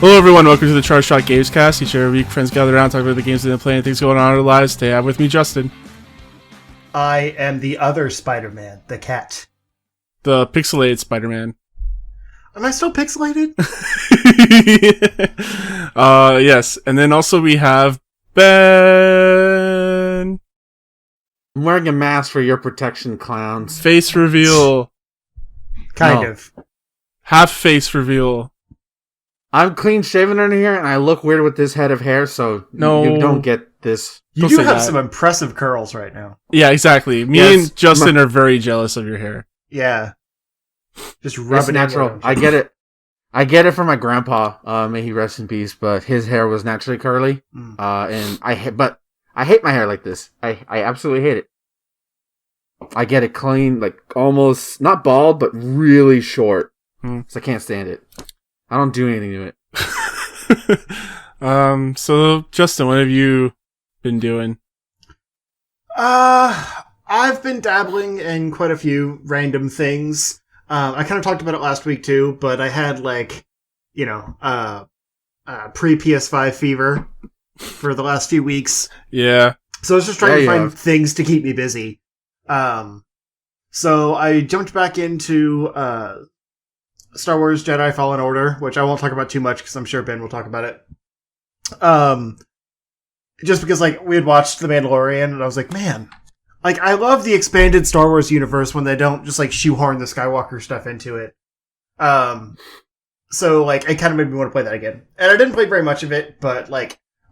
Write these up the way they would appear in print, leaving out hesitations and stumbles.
Hello everyone, welcome to the Charge Shot Gamescast. Each and every week, friends gather around, talk about the games they've been playing, and things going on in their lives. Today I have with me Justin. I am the other Spider-Man, the cat. The pixelated Spider-Man. Am I still pixelated? Yes. And then also we have Ben. I'm wearing a mask for your protection, clowns. Face reveal. Kind of. Half face reveal. I'm clean shaven in here, and I look weird with this head of hair, so No. you don't get this. You do have some impressive curls right now. Yeah, exactly. Me and Justin are very jealous of your hair. Yeah. Just rub it natural. I get it. I get it from my grandpa. May he rest in peace. But his hair was naturally curly. And I hate my hair like this. I absolutely hate it. I get it clean, like almost not bald, but really short. So I can't stand it. I don't do anything to it. So Justin, what have you been doing? I've been dabbling in quite a few random things. I kind of talked about it last week too, but I had pre-PS5 fever for the last few weeks. Yeah. So I was just trying to find things to keep me busy. So I jumped back into Star Wars Jedi Fallen Order, which I won't talk about too much because I'm sure Ben will talk about it. Just because we had watched The Mandalorian and I was like, man, I love the expanded Star Wars universe when they don't just shoehorn the Skywalker stuff into it. So it kind of made me want to play that again. And I didn't play very much of it, but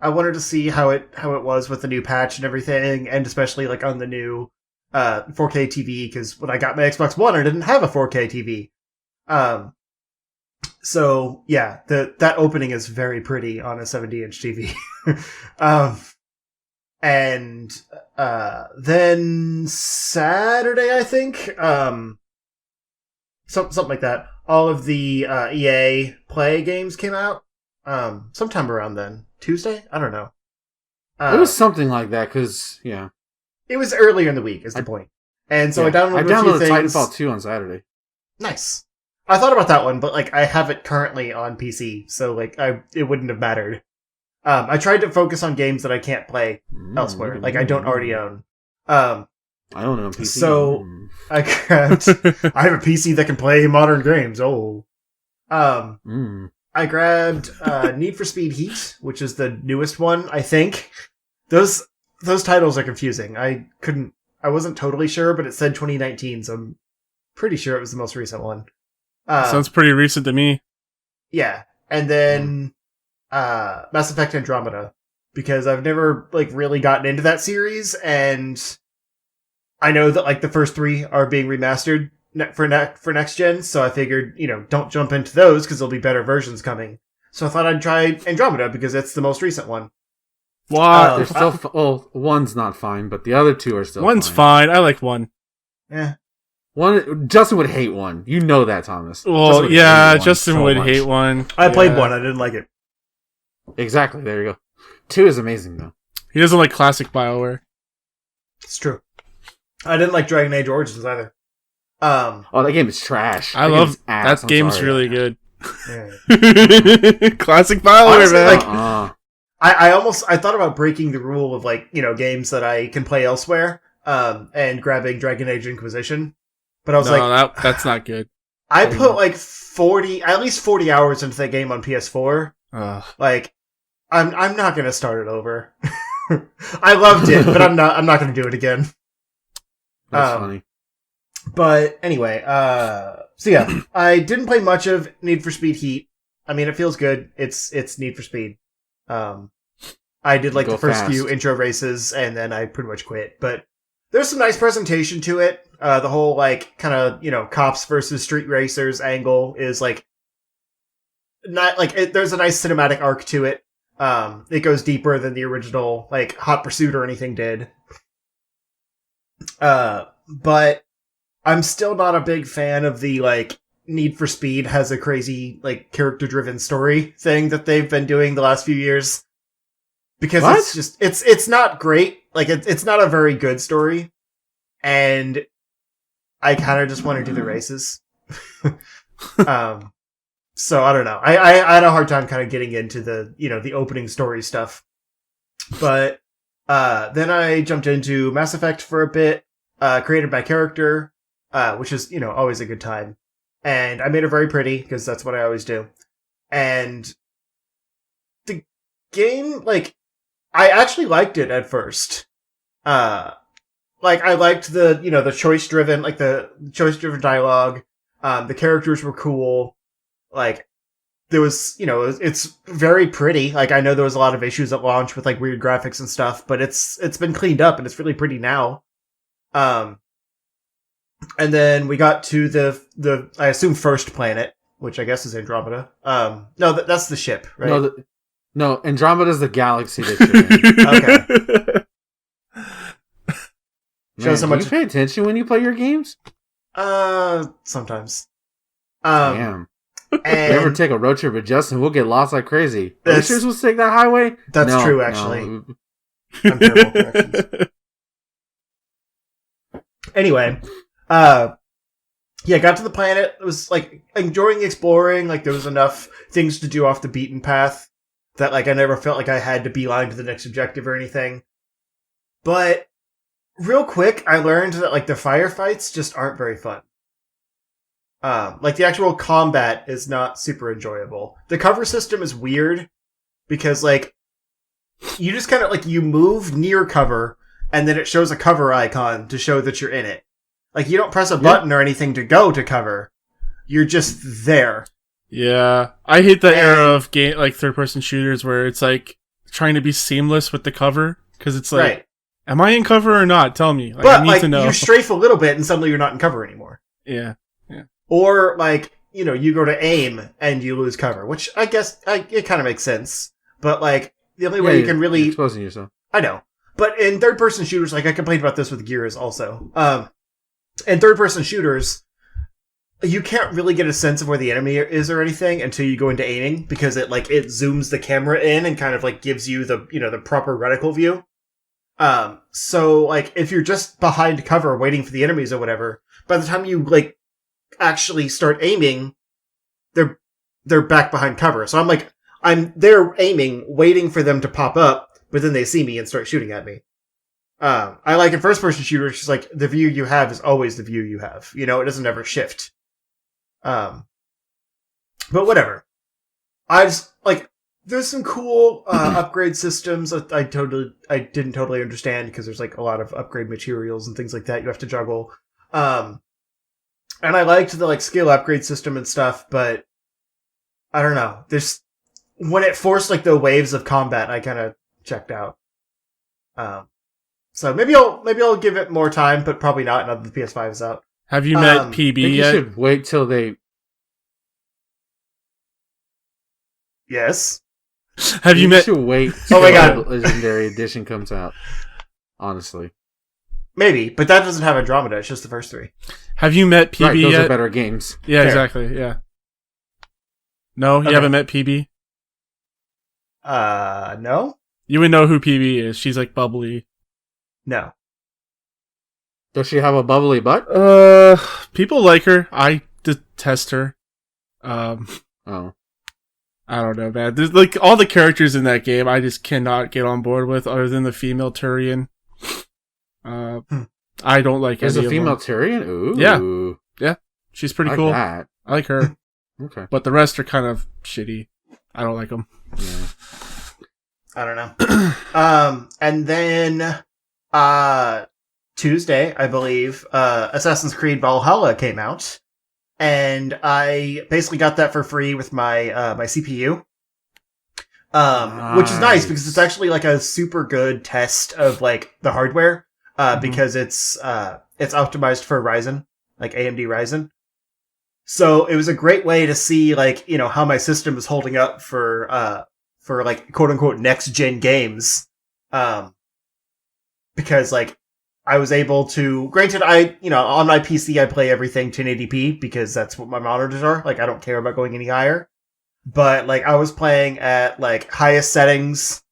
I wanted to see how it was with the new patch and everything, and especially on the new 4K TV, because when I got my Xbox One, I didn't have a 4K TV. So yeah, that opening is very pretty on a 70-inch TV. And then Saturday, I think, something like that. All of the EA Play games came out. Sometime around then. Tuesday? I don't know. It was something like that, because, yeah. It was earlier in the week, is the point. And so I downloaded a few things. Titanfall 2 on Saturday. Nice. I thought about that one, but I have it currently on PC, so it wouldn't have mattered. I tried to focus on games that I can't play elsewhere, I don't already own. I own it on PC. So I grabbed. I have a PC that can play modern games. Oh, I grabbed Need for Speed Heat, which is the newest one. I think those titles are confusing. I wasn't totally sure, but it said 2019, so I'm pretty sure it was the most recent one. Sounds pretty recent to me. Yeah, and then Mass Effect Andromeda, because I've never really gotten into that series, and I know that the first three are being remastered for next gen, so I figured don't jump into those because there'll be better versions coming. So I thought I'd try Andromeda because it's the most recent one. What? They're still one's not fine, but the other two are still. One's fine. I like one. Yeah. One, Justin would hate one. You know that, Thomas. Well, Justin would hate one. I played one. I didn't like it. Exactly. There you go. 2 is amazing, though. He doesn't like classic BioWare. It's true. I didn't like Dragon Age Origins either. Oh, that game is trash. I love that game's really good. Yeah. Classic BioWare, honestly, man. I thought about breaking the rule of games that I can play elsewhere, and grabbing Dragon Age Inquisition. But I was that's not good. I put at least 40 hours into that game on PS4. I'm not gonna start it over. I loved it, but I'm not gonna do it again. That's funny. But anyway, so yeah, I didn't play much of Need for Speed Heat. I mean, it feels good. It's Need for Speed. I did the first few intro races, and then I pretty much quit. But there's some nice presentation to it. The whole kind of cops versus street racers angle is not there's a nice cinematic arc to it. It goes deeper than the original Hot Pursuit or anything did. But I'm still not a big fan of the Need for Speed has a crazy character driven story thing that they've been doing the last few years. Because it's just it's not great. It's not a very good story. And I kind of just want to do the races. So I don't know. I had a hard time kind of getting into the opening story stuff. But then I jumped into Mass Effect for a bit, created my character, which is, always a good time. And I made her very pretty, because that's what I always do. And the game, I actually liked it at first. I liked the choice-driven, the choice-driven dialogue. The characters were cool. There was, it's very pretty. I know there was a lot of issues at launch with, weird graphics and stuff, but it's been cleaned up and it's really pretty now. And then we got to the I assume first planet, which I guess is Andromeda. No, that's the ship, right? No, Andromeda's the galaxy that you're in. Okay. Shows how much you pay attention when you play your games? Sometimes. Damn. And you ever take a road trip with Justin, we'll get lost like crazy. Are you sure supposed to take that highway? That's true, actually. No. I'm terrible at directions. Anyway, got to the planet. It was, enjoying exploring. There was enough things to do off the beaten path that, I never felt like I had to beeline to the next objective or anything. But real quick, I learned that, the firefights just aren't very fun. The actual combat is not super enjoyable. The cover system is weird because, you just kind of, you move near cover and then it shows a cover icon to show that you're in it. You don't press a button or anything to go to cover. You're just there. Yeah. I hate that era of game, third-person shooters where it's, trying to be seamless with the cover. Because it's right. Am I in cover or not? Tell me. But, I need to know. You strafe a little bit and suddenly you're not in cover anymore. Yeah. Or, you go to aim and you lose cover, which I guess it kind of makes sense. But, the only way you can really... You're exposing yourself. I know. But in third-person shooters, I complained about this with Gears also. In third-person shooters, you can't really get a sense of where the enemy is or anything until you go into aiming, because it zooms the camera in and kind of, gives you the proper reticle view. So, if you're just behind cover waiting for the enemies or whatever, by the time you, actually start aiming, they're back behind cover. So I'm there aiming, waiting for them to pop up, but then they see me and start shooting at me. I in first person shooters, just the view you have is always the view you have. It doesn't ever shift. But whatever. I just there's some cool upgrade systems that I didn't totally understand, because there's a lot of upgrade materials and things like that you have to juggle. And I liked the skill upgrade system and stuff, but I don't know. When it forced the waves of combat, I kind of checked out. So maybe I'll give it more time, but probably not now that the PS5 is out. Have you met PB yet? You should wait till they... Yes. Have you met... should wait till the Legendary Edition comes out. Honestly. Maybe, but that doesn't have Andromeda. It's just the first three. Have you met PB right, those yet? are better games. Yeah, Fair. Exactly. Yeah. No, you haven't met PB? No? You would know who PB is. She's bubbly. No. Does she have a bubbly butt? People like her. I detest her. Oh. I don't know, man. There's all the characters in that game I just cannot get on board with, other than the female Turian. I don't like There's any a female of them. Tyrion? Ooh. Yeah. She's pretty I like cool. That. I like her. Okay. But the rest are kind of shitty. I don't like them. Yeah. I don't know. And then, Tuesday, I believe, Assassin's Creed Valhalla came out. And I basically got that for free with my CPU. Which is nice because it's actually a super good test of the hardware, because it's optimized for Ryzen, AMD Ryzen. So it was a great way to see how my system is holding up for quote unquote next gen games. Because I was able to, granted, on my PC I play everything 1080p because that's what my monitors are. I don't care about going any higher. But, I was playing at, highest settings,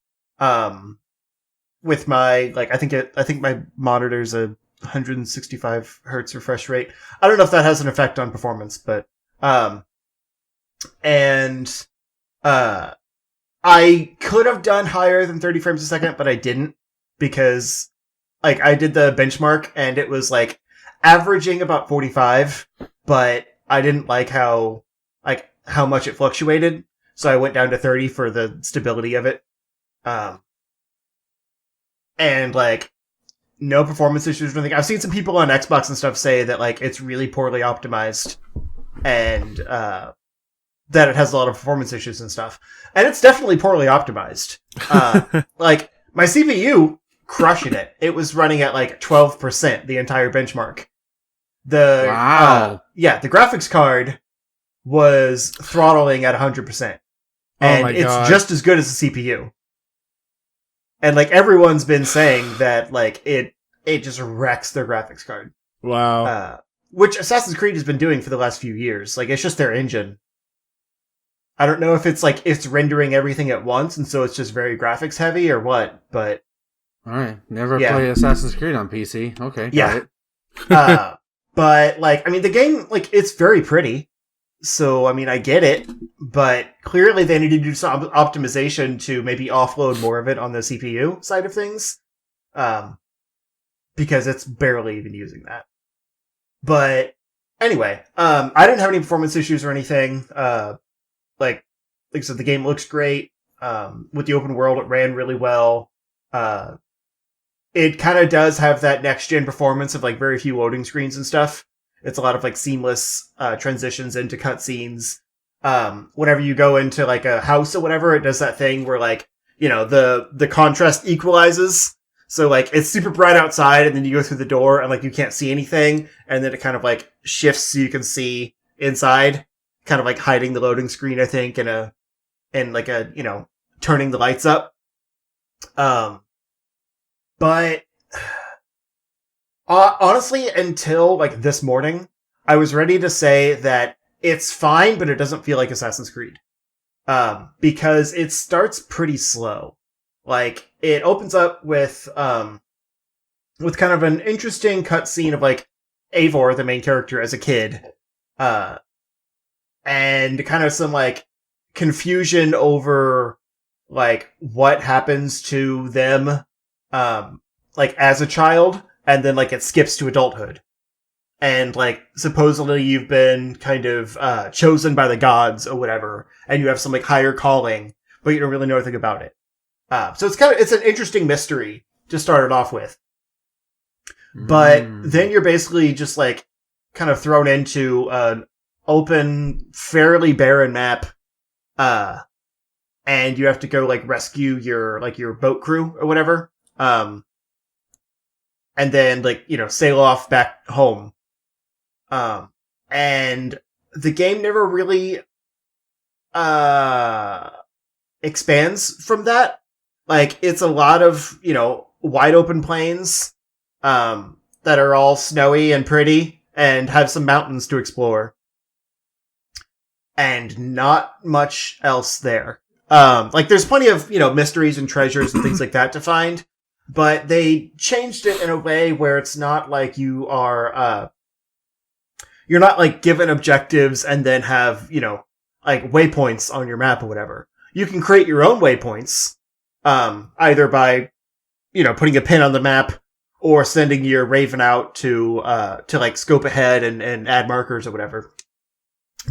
with my, I think my monitor's a 165 hertz refresh rate. I don't know if that has an effect on performance, but, And I could have done higher than 30 frames a second, but I didn't, because like I did the benchmark and it was like averaging about 45, but I didn't like how much it fluctuated, so I went down to 30 for the stability of it. And like no performance issues or anything. I've seen some people on Xbox and stuff say that like it's really poorly optimized and that it has a lot of performance issues and stuff. And it's definitely poorly optimized. Like my CPU crushing it. It was running at like 12% the entire benchmark. The graphics card was throttling at 100%. And it's just as good as the CPU. And like everyone's been saying that like it just wrecks their graphics card. Wow. Which Assassin's Creed has been doing for the last few years. Like it's just their engine. I don't know if it's like it's rendering everything at once and so it's just very graphics heavy or what, but alright. Never play Assassin's Creed on PC. Okay. Yeah. But like I mean the game like it's very pretty. So I mean I get it, but clearly they need to do some optimization to maybe offload more of it on the CPU side of things. Because it's barely even using that. But anyway, I didn't have any performance issues or anything. Like I said, the game looks great. With the open world, it ran really well. It kind of does have that next-gen performance of like very few loading screens and stuff. It's a lot of like seamless transitions into cutscenes. Whenever you go into like a house or whatever, it does that thing where like, you know, the contrast equalizes. So like it's super bright outside and then you go through the door and like you can't see anything. And then it kind of like shifts so you can see inside. Kind of like hiding the loading screen, I think, and like a, you know, turning the lights up. But honestly, until like this morning, I was ready to say that it's fine, but it doesn't feel like Assassin's Creed. Because it starts pretty slow. Like it opens up with kind of an interesting cutscene of like Eivor, the main character, as a kid. And kind of some, like, confusion over, like, what happens to them, like, as a child, and then, like, it skips to adulthood. And, like, supposedly you've been kind of, chosen by the gods or whatever, and you have some, like, higher calling, but you don't really know anything about it. So it's an interesting mystery to start it off with. But then you're basically just, like, kind of thrown into an open, fairly barren map, and you have to go like rescue your boat crew or whatever, and then like, you know, sail off back home. And the game never really expands from that. Like it's a lot of, you know, wide open plains that are all snowy and pretty and have some mountains to explore. And not much else there. Like there's plenty of, you know, mysteries and treasures and things like that to find, but they changed it in a way where it's not like you are, you're not like given objectives and then have, you know, like waypoints on your map or whatever. You can create your own waypoints, either by, you know, putting a pin on the map or sending your Raven out to like scope ahead and add markers or whatever.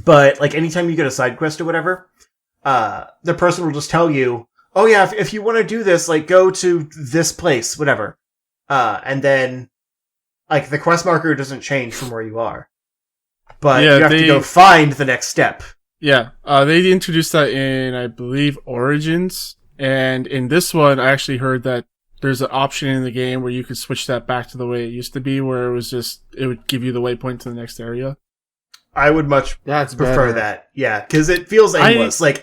But, like, anytime you get a side quest or whatever, the person will just tell you, oh yeah, if you want to do this, like, go to this place, whatever. And then, like, the quest marker doesn't change from where you are. But you have to go find the next step. Yeah, they introduced that in, I believe, Origins. And in this one, I actually heard that there's an option in the game where you could switch that back to the way it used to be, where it was just, it would give you the waypoint to the next area. I would much prefer that. Yeah, because it feels aimless. I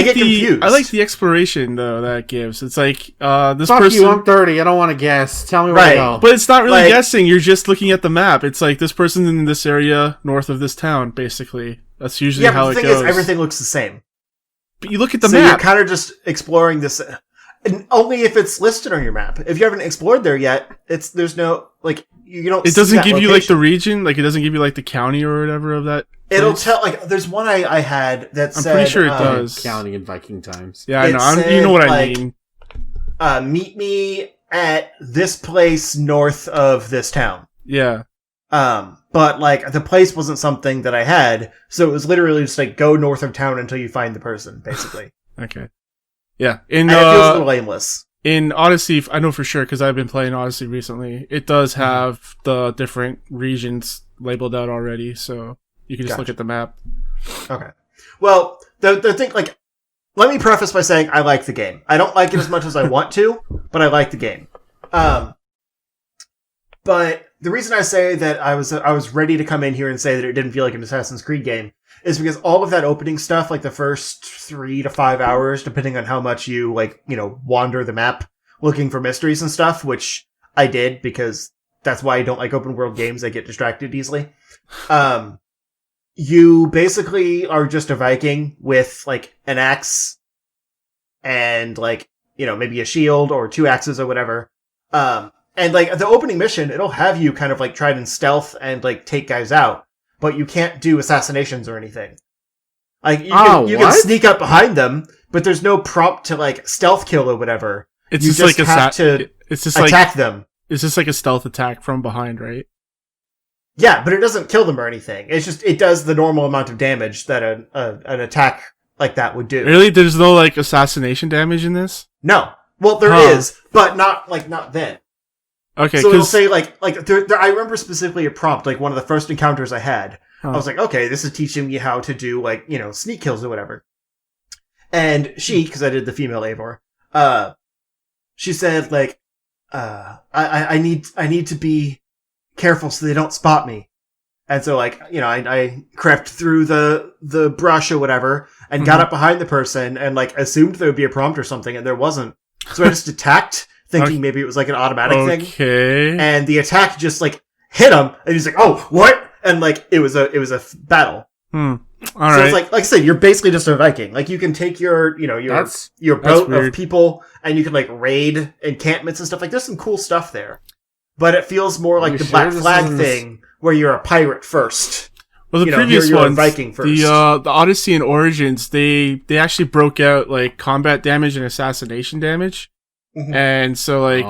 get confused. I like the exploration though that it gives. It's like this Fuck person. You, I'm 30. I don't want to guess. Tell me where to go. But it's not really guessing. You're just looking at the map. It's like this person's in this area north of this town. Basically, that's usually how it goes. The thing is, everything looks the same. But you look at the map. So you're kind of just exploring this. And only if it's listed on your map. If you haven't explored there yet, there's no, like, you don't It see doesn't that give you, location. like, the region? Like, it doesn't give you, like, the county or whatever of that place? It'll tell, like, there's one I had that I'm said... pretty sure it does. County in Viking times. Yeah, I know. You know what I mean. Meet me at this place north of this town. Yeah. But, like, the place wasn't something that I had, so it was literally just, like, go north of town until you find the person, basically. Okay. Yeah. And it feels a little aimless. In Odyssey, I know for sure, because I've been playing Odyssey recently, it does have the different regions labeled out already, so you can just look at the map. Okay. Well, the thing, like, let me preface by saying I like the game. I don't like it as much as I want to, but I like the game. But the reason I say that I was ready to come in here and say that it didn't feel like an Assassin's Creed game is because all of that opening stuff, like the first 3 to 5 hours, depending on how much you, like, you know, wander the map looking for mysteries and stuff, which I did because that's why I don't like open world games. I get distracted easily. You basically are just a Viking with, like, an axe and, like, you know, maybe a shield or 2 axes or whatever. And, like, the opening mission, it'll have you kind of, like, try and stealth and, like, take guys out. But you can't do assassinations or anything. Like, you can sneak up behind them, but there's no prompt to, like, stealth kill or whatever. It's you just have to attack them. It's just like a stealth attack from behind, right? Yeah, but it doesn't kill them or anything. It's just, it does the normal amount of damage that an attack like that would do. Really? There's no, like, assassination damage in this? No. Well, there is, but not then. Okay, so it'll say, like I remember specifically a prompt, like one of the first encounters I had. I was like, okay, this is teaching me how to do, like, you know, sneak kills or whatever. And she, because I did the female Eivor, she said, like, I need to be careful so they don't spot me. And so, like, you know, I crept through the brush or whatever and got up behind the person and, like, assumed there would be a prompt or something, and there wasn't. So I just attacked, thinking maybe it was, like, an automatic thing. Okay. And the attack just, like, hit him, and he's like, oh, what? And, like, it was a battle. All so right. it's like I said, you're basically just a Viking. Like, you can take your boat of people, and you can, like, raid encampments and stuff. Like, there's some cool stuff there. But it feels more like the Black Flag thing, where you're a pirate first. Well, the previous ones, Viking first. the Odyssey and Origins, they actually broke out, like, combat damage and assassination damage. Mm-hmm. And so, like,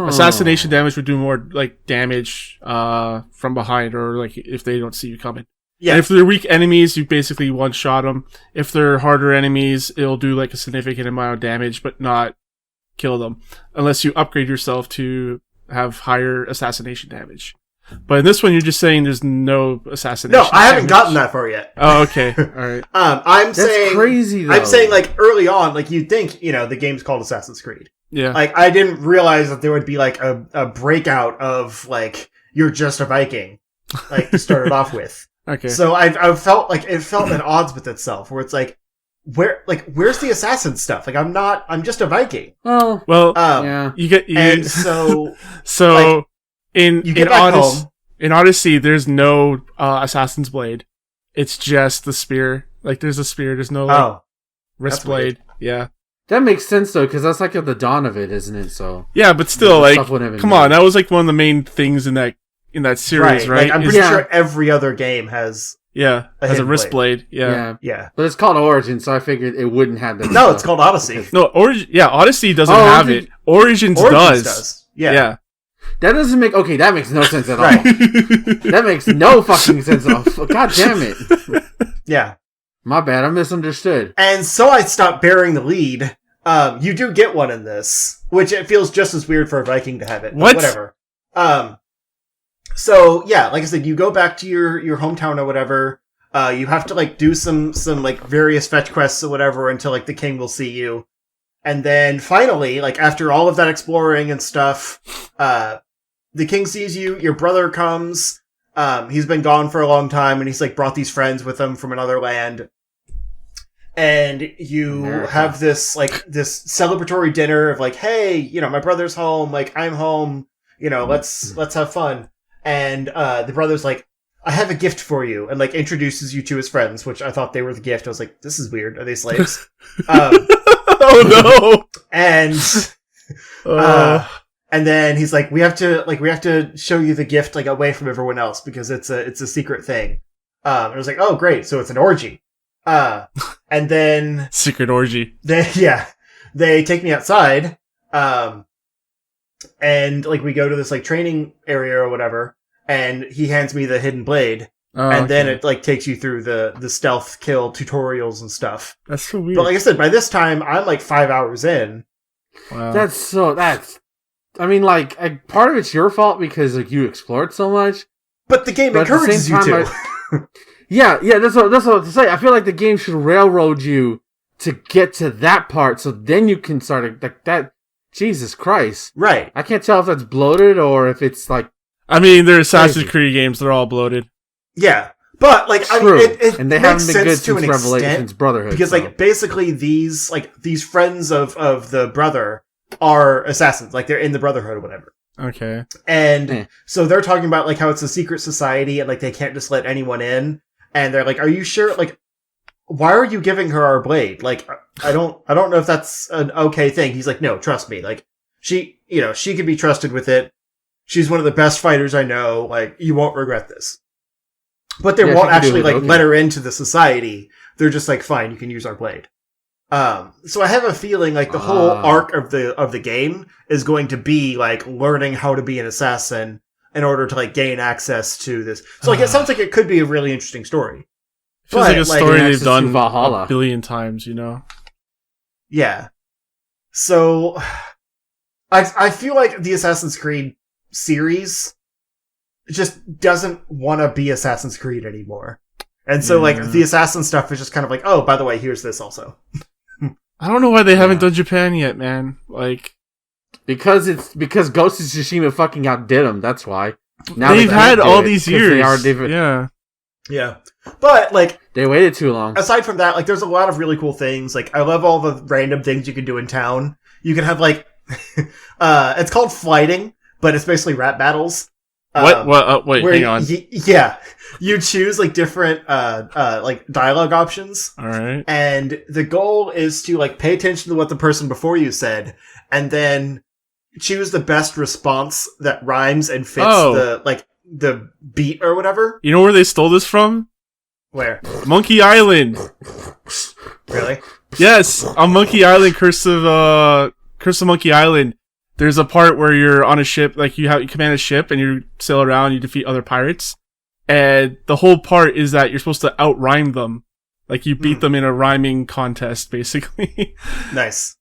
assassination damage would do more, like, damage from behind, or, like, if they don't see you coming. Yeah. And if they're weak enemies, you basically one-shot them. If they're harder enemies, it'll do, like, a significant amount of damage, but not kill them. Unless you upgrade yourself to have higher assassination damage. But in this one, you're just saying there's no assassination. No, I haven't gotten that far yet. Oh, okay. All right. That's saying crazy, though. I'm saying, like, early on, like, you'd think, you know, the game's called Assassin's Creed. Yeah. Like, I didn't realize that there would be, like, a breakout of, like, you're just a Viking, like, to start it off with. Okay. So I felt like it felt at odds with itself, where it's like, where's the assassin stuff? Like, I'm just a Viking. Well, yeah. And so like, in Odyssey, in Odyssey, there's no assassin's blade. It's just the spear. Like, there's a spear. There's no, like, wrist blade. Yeah. That makes sense, though, because that's, like, at the dawn of it, isn't it? So yeah, but still, like, come on, that was, like, one of the main things in that series, right? Like, I'm pretty sure every other game has a wrist blade. Yeah. But it's called Origin, so I figured it wouldn't have that. No, it's called Odyssey. No, Odyssey doesn't have it. Origins does. Yeah. That doesn't make... Okay, that makes no sense at all. That makes no fucking sense at all. God damn it. Yeah. My bad, I misunderstood. And so I stopped bearing the lead. You do get one in this, which it feels just as weird for a Viking to have it. What? Whatever. So, yeah, like I said, you go back to your hometown or whatever. You have to, like, do some like, various fetch quests or whatever until, like, the king will see you. And then finally, like, after all of that exploring and stuff, the king sees you, your brother comes, he's been gone for a long time, and he's, like, brought these friends with him from another land. And you have this celebratory dinner of, like, hey, you know, my brother's home, like, I'm home, you know, let's have fun. And, the brother's like, I have a gift for you, and, like, introduces you to his friends, which I thought they were the gift. I was like, this is weird. Are they slaves? Oh no! And Uh, and then he's like, we have to show you the gift like away from everyone else because it's a secret thing. And I was like, oh great, so it's an orgy. And then secret orgy. They take me outside. And like we go to this like training area or whatever, and he hands me the hidden blade. And then it like takes you through the stealth kill tutorials and stuff. That's so weird. But like I said, by this time I'm like 5 hours in. Wow. I mean, like, part of it's your fault because like you explored so much. But the game encourages you to. Yeah, that's what I was to say. I feel like the game should railroad you to get to that part, so then you can start like that. Jesus Christ! Right. I can't tell if that's bloated or if it's like. I mean, they're Assassin's Creed games; they're all bloated. Yeah, but like, true. I mean, it and they makes haven't been good sense to since an Revelations extent Brotherhood because like basically these friends of the brother are assassins, like they're in the Brotherhood or whatever. Okay. And so they're talking about like how it's a secret society and like they can't just let anyone in. And they're like, "Are you sure? Like, why are you giving her our blade? Like, I don't know if that's an okay thing." He's like, "No, trust me. Like, she can be trusted with it. She's one of the best fighters I know. Like, you won't regret this." But they won't actually like let her into the society. They're just like, "Fine, you can use our blade." So I have a feeling like the whole arc of the game is going to be like learning how to be an assassin in order to like gain access to this. So like it sounds like it could be a really interesting story. Feels like a story they've done Valhalla a billion times, you know? Yeah. So I feel like the Assassin's Creed series just doesn't want to be Assassin's Creed anymore. And so like the assassin stuff is just kind of like, oh, by the way, here's this also. I don't know why they haven't done Japan yet, man. Like, because Ghost of Tsushima fucking outdid them. That's why. Now they've had all these years. Yeah. But like they waited too long. Aside from that, like there's a lot of really cool things. Like I love all the random things you can do in town. You can have like it's called flighting, but it's basically rap battles. Wait, hang on. You choose like different like dialogue options. All right. And the goal is to like pay attention to what the person before you said and then choose the best response that rhymes and fits the beat or whatever. You know where they stole this from? Where? Monkey Island. Really? Yes, on Monkey Island, Curse of Monkey Island. There's a part where you're on a ship, like you command a ship and you sail around, you defeat other pirates. And the whole part is that you're supposed to out-rhyme them. Like you beat them in a rhyming contest, basically. Nice.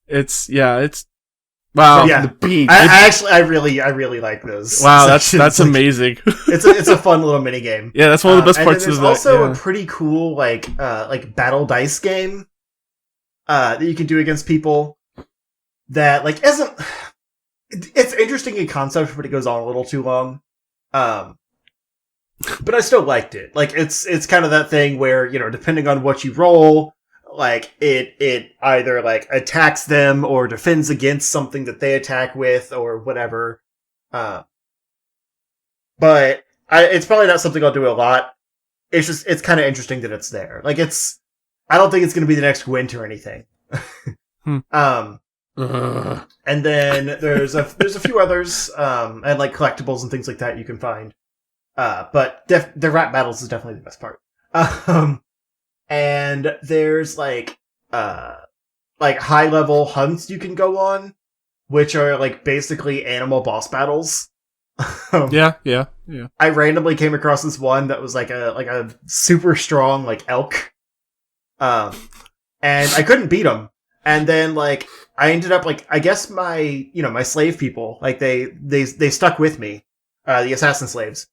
Wow. So, yeah. The beat. I really like those. Wow, that's amazing. It's a fun little mini game. Yeah, that's one of the best parts of that. There's also a pretty cool like battle dice game that you can do against people that like isn't. It's interesting in concept, but it goes on a little too long. But I still liked it. Like it's kind of that thing where, you know, depending on what you roll, like it either like attacks them or defends against something that they attack with or whatever. But it's probably not something I'll do a lot. It's kind of interesting that it's there. Like I don't think it's going to be the next Gwent or anything. And then there's a few others, and like collectibles and things like that you can find. But the rap battles is definitely the best part. And there's like high level hunts you can go on, which are like basically animal boss battles. Yeah. I randomly came across this one that was like a super strong like elk. And I couldn't beat him. And then like I ended up like I guess my slave people like they stuck with me, the assassin slaves.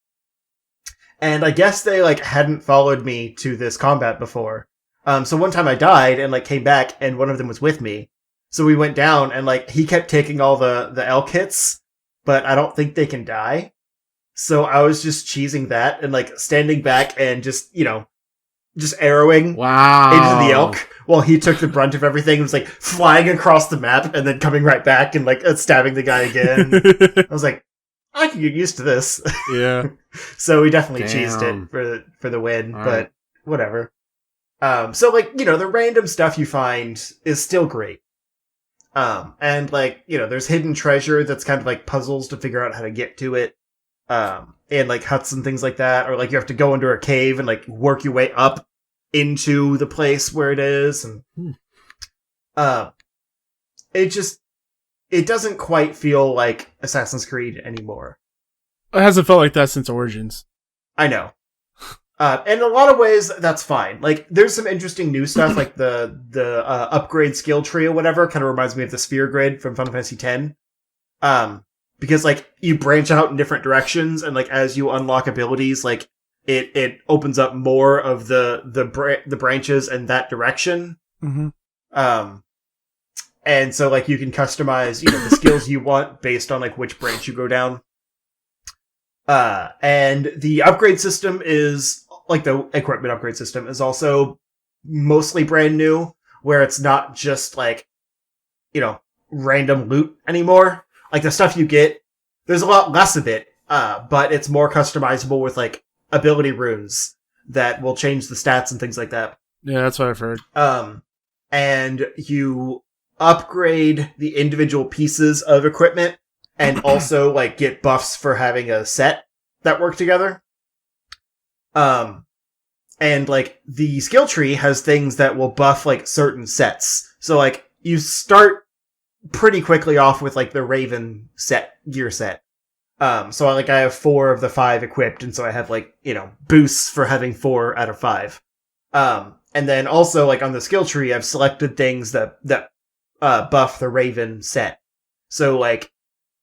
And I guess they like hadn't followed me to this combat before. So one time I died and like came back and one of them was with me. So we went down and like he kept taking all the elk hits, but I don't think they can die. So I was just cheesing that and like standing back and just arrowing into the elk while he took the brunt of everything and was like flying across the map and then coming right back and like stabbing the guy again. I was like, I can get used to this. Yeah. So we definitely cheesed it for the win, but whatever. So like, the random stuff you find is still great. And like, there's hidden treasure that's kind of like puzzles to figure out how to get to it. And like huts and things like that, or like you have to go into a cave and like work your way up into the place where it is. And, it doesn't quite feel like Assassin's Creed anymore. It hasn't felt like that since Origins. I know. In a lot of ways, that's fine. Like, there's some interesting new stuff, like the upgrade skill tree or whatever, kind of reminds me of the sphere grid from Final Fantasy X. Because, like, you branch out in different directions, and, like, as you unlock abilities, like, it opens up more of the branches in that direction. Mm-hmm. And so, like, you can customize, the skills you want based on, like, which branch you go down. And the upgrade system is, like, the equipment upgrade system is also mostly brand new, where it's not just, like, random loot anymore. Like, the stuff you get, there's a lot less of it, but it's more customizable with, like, ability runes that will change the stats and things like that. Yeah, that's what I've heard. And you upgrade the individual pieces of equipment and also, like, get buffs for having a set that work together. And, like, the skill tree has things that will buff, like, certain sets. So, like, you start pretty quickly off with, like, the Raven gear set. So, like, I have 4 of the 5 equipped, and so I have, like, boosts for having 4 out of 5. And then also, like, on the skill tree, I've selected things that buff the Raven set. So, like,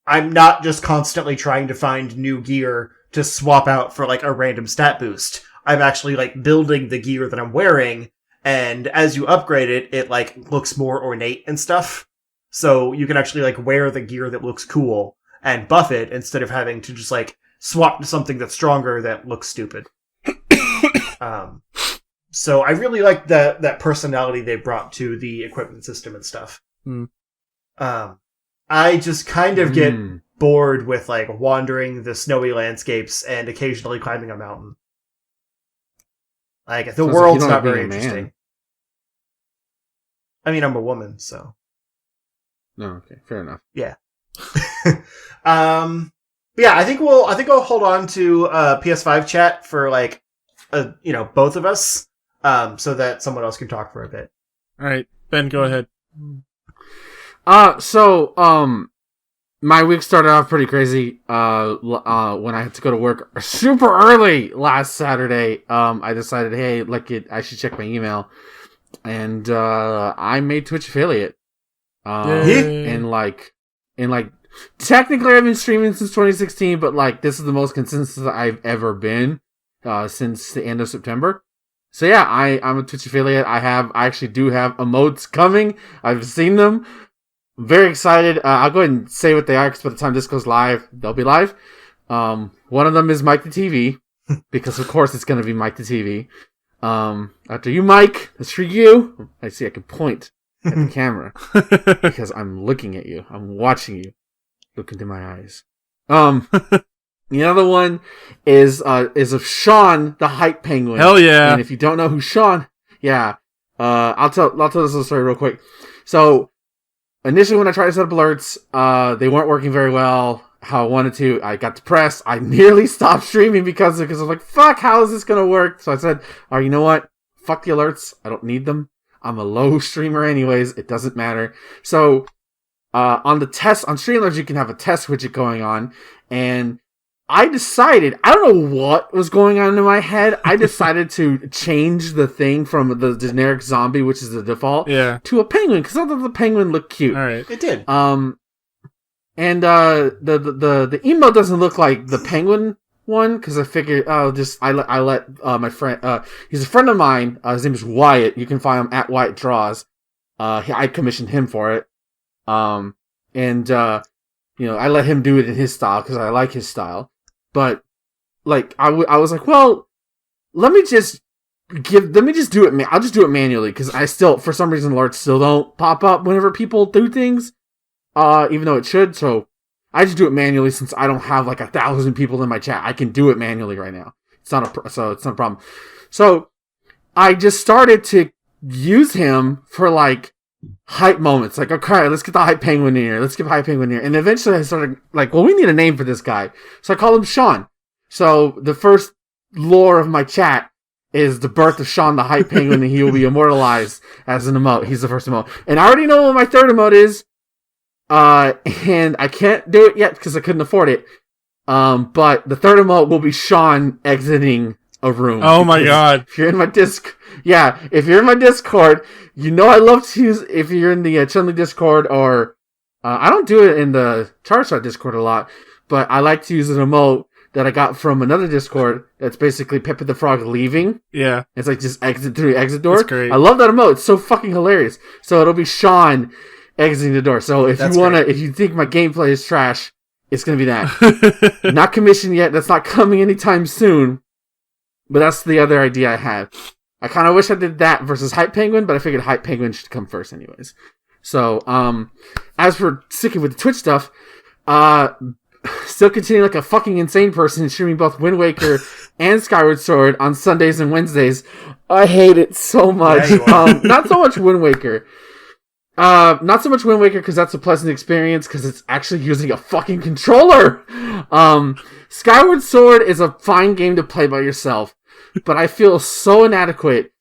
I'm not just constantly trying to find new gear to swap out for, like, a random stat boost. I'm actually, like, building the gear that I'm wearing, and as you upgrade it, it, like, looks more ornate and stuff. So you can actually, like, wear the gear that looks cool and buff it instead of having to just, like, swap to something that's stronger that looks stupid. So I really like that personality they brought to the equipment system and stuff. I just kind of get bored with, like, wandering the snowy landscapes and occasionally climbing a mountain. Like, the world's not very interesting. I mean, I'm a woman, so. No, okay, fair enough. Yeah. Yeah, I think I'll hold on to PS5 chat for, like, both of us, so that someone else can talk for a bit. All right, Ben, go ahead. My week started off pretty crazy, when I had to go to work super early last Saturday. I decided, hey, I should check my email, and, I made Twitch affiliate. And technically I've been streaming since 2016, but, like, this is the most consistent I've ever been, since the end of September. So yeah, I'm a Twitch affiliate. I actually do have emotes coming. I've seen them. I'm very excited. I'll go ahead and say what they are, because by the time this goes live, they'll be live. One of them is Mike the TV, because of course it's going to be Mike the TV. After you, Mike, that's for you. I see I can point at the camera, because I'm looking at you. I'm watching you. Look into my eyes. The other one is of Sean, the hype penguin. Hell yeah. And if you don't know who Sean, yeah, I'll tell this little story real quick. So, initially when I tried to set up alerts, they weren't working very well how I wanted to. I got depressed. I nearly stopped streaming because I was like, fuck, how is this gonna work? So I said, oh, you know what? Fuck the alerts. I don't need them. I'm a low streamer anyways. It doesn't matter. So, on Streamlabs, you can have a test widget going on, and I decided, I don't know what was going on in my head. I decided to change the thing from the generic zombie, which is the default, to a penguin, because I thought the penguin looked cute. All right. It did. And the emote doesn't look like the penguin one, because I figured, I let my friend, he's a friend of mine, his name is Wyatt. You can find him at Wyatt Draws. I commissioned him for it. I let him do it in his style, because I like his style. But, like, I was like, well, let me just do it. I'll just do it manually, because I still, for some reason, alerts still don't pop up whenever people do things, even though it should. So I just do it manually, since I don't have like 1,000 people in my chat. I can do it manually right now. It's not a problem. So I just started to use him for, like, hype moments. Like, okay, let's get the hype penguin in here. Let's get hype penguin in here. And eventually I started like, well, we need a name for this guy. So I called him Sean. So the first lore of my chat is the birth of Sean the hype penguin, and he will be immortalized as an emote. He's the first emote. And I already know what my third emote is. And I can't do it yet because I couldn't afford it. But the third emote will be Sean exiting a room. Oh my god. If you're in my if you're in my Discord, you know I love to use, if you're in the Chun-Li Discord, or I don't do it in the Charizard Discord a lot, but I like to use an emote that I got from another Discord that's basically Pepe the Frog leaving. Yeah. It's like just exit through the exit door. That's great. I love that emote. It's so fucking hilarious. So it'll be Sean exiting the door. So if if you think my gameplay is trash, it's going to be that. Not commissioned yet. That's not coming anytime soon. But that's the other idea I had. I kind of wish I did that versus Hype Penguin, but I figured Hype Penguin should come first anyways. So, as for sticking with the Twitch stuff, still continuing like a fucking insane person, streaming both Wind Waker and Skyward Sword on Sundays and Wednesdays. I hate it so much. Yeah, not so much Wind Waker. Not so much Wind Waker because that's a pleasant experience because it's actually using a fucking controller. Skyward Sword is a fine game to play by yourself, but I feel so inadequate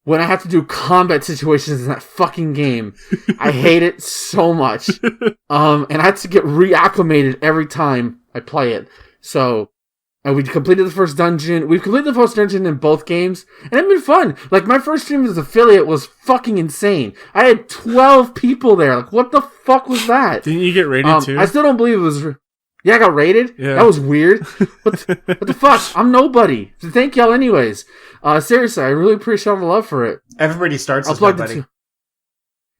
when I have to do combat situations in that fucking game. I hate it so much. And I have to get reacclimated every time I play it. So, and we completed the first dungeon. We've completed the first dungeon in both games, and it's been fun. Like, my first stream as affiliate was fucking insane. I had 12 people there. Like, what the fuck was that? Didn't you get rated too? I still don't believe it was... Yeah, I got rated? Yeah. That was weird. What the fuck? I'm nobody. So thank y'all anyways. Seriously, I really appreciate all the love for it. Everybody starts as nobody.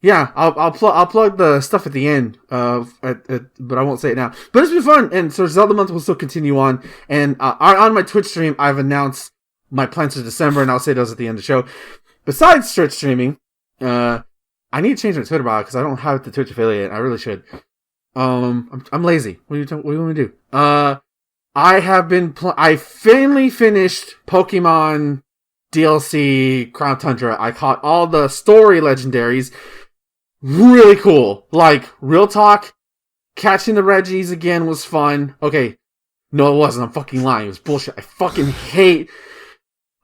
Yeah, I'll plug the stuff at the end, but I won't say it now. But it's been fun, and so Zelda Month will still continue on. And on my Twitch stream, I've announced my plans for December, and I'll say those at the end of the show. Besides Twitch streaming, I need to change my Twitter bio because I don't have the Twitch affiliate. I really should. I'm lazy. What do you want me to do? I finally finished Pokemon DLC Crown Tundra. I caught all the story legendaries. Really cool. Like, real talk, catching the Reggies again was fun. Okay. No, it wasn't. I'm fucking lying. It was bullshit. I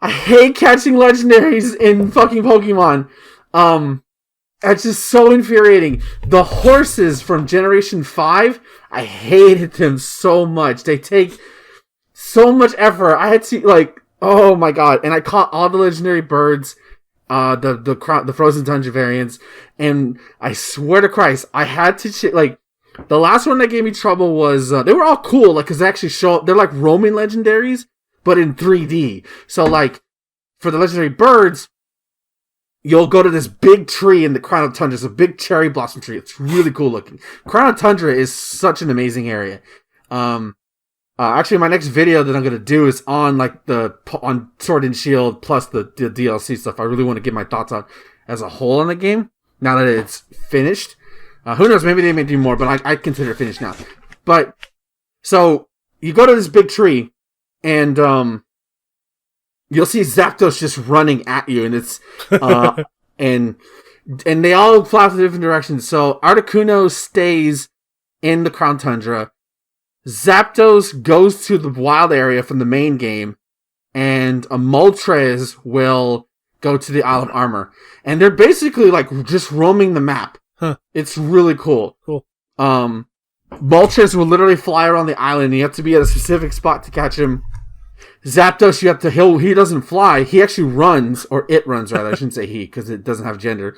hate catching legendaries in fucking Pokemon. It's just so infuriating. The horses from Generation 5, I hated them so much. They take so much effort. I had to, like, oh my god. And I caught all the legendary birds, the Frozen Tundra variants, and I swear to Christ, I had to, like, the last one that gave me trouble was, they were all cool, like, cause they actually show up, they're like roaming legendaries, but in 3D. So, like, for the legendary birds, you'll go to this big tree in the Crown of Tundra. It's a big cherry blossom tree. It's really cool looking. Crown of Tundra is such an amazing area. Actually, my next video that I'm going to do is on on Sword and Shield plus the DLC stuff. I really want to get my thoughts on as a whole on the game now that it's finished. Who knows? Maybe they may do more, but I consider it finished now. But so you go to this big tree, and you'll see Zapdos just running at you, and it's and they all fly to different directions. So Articuno stays in the Crown Tundra. Zapdos goes to the wild area from the main game, and a Moltres will go to the Isle of Armor. And they're basically like just roaming the map. Huh. It's really cool. Cool. Moltres will literally fly around the island, and you have to be at a specific spot to catch him. Zapdos, he doesn't fly, he actually runs, or it runs rather, I shouldn't say he, because it doesn't have gender.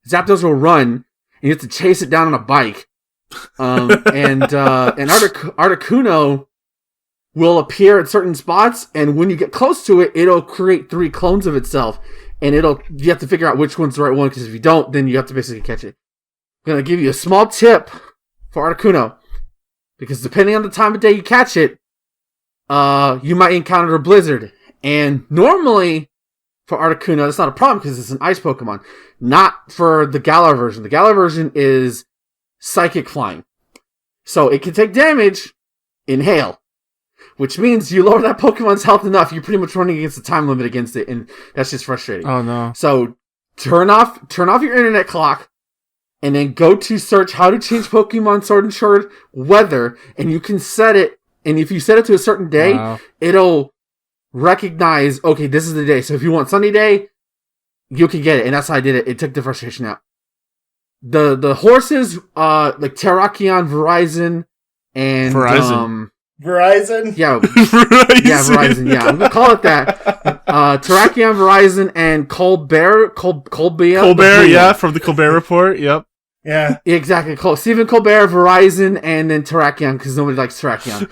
Zapdos will run, and you have to chase it down on a bike. And Articuno will appear at certain spots, and when you get close to it, it'll create 3 clones of itself, and you have to figure out which one's the right one, because if you don't, then you have to basically catch it. I'm gonna give you a small tip for Articuno, because depending on the time of day you catch it, you might encounter a blizzard, and normally for Articuno, that's not a problem because it's an ice Pokemon. Not for the Galar version. The Galar version is psychic flying. So it can take damage in hail. Which means you lower that Pokemon's health enough, you're pretty much running against the time limit against it, and that's just frustrating. Oh no. So turn off your internet clock, and then go to search how to change Pokemon Sword and Shield weather, and you can set it, and if you set it to a certain day, it'll recognize, okay, this is the day. So if you want sunny day, you can get it, and that's how I did it. It took the frustration out. The horses, like Terrakion, Verizon, and Verizon? Yeah. Verizon. Yeah, Verizon, yeah. I'm gonna call it that. Terrakion, Verizon, and Colbert, yeah, from the Colbert Report, yep. Yeah. Exactly. Stephen Colbert, Verizon, and then Terrakion, because nobody likes Terrakion.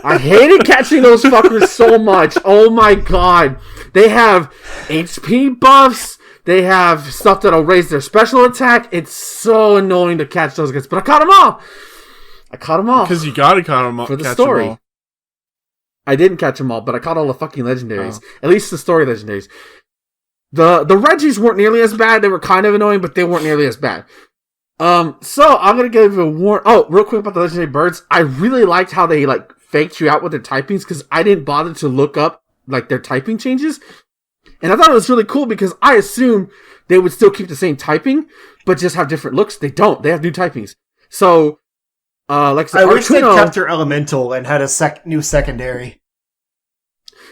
I hated catching those fuckers so much. Oh my god. They have HP buffs. They have stuff that'll raise their special attack. It's so annoying to catch those guys. But I caught them all. Because you gotta catch them all. For the story. I didn't catch them all, but I caught all the fucking legendaries. At least the story legendaries. The Reggies weren't nearly as bad. They were kind of annoying, but they weren't nearly as bad. So I'm gonna give a warn. Oh, real quick about the legendary birds. I really liked how they like faked you out with their typings, because I didn't bother to look up like their typing changes, and I thought it was really cool because I assumed they would still keep the same typing, but just have different looks. They don't. They have new typings. So, like I wish they kept their elemental and had a new secondary.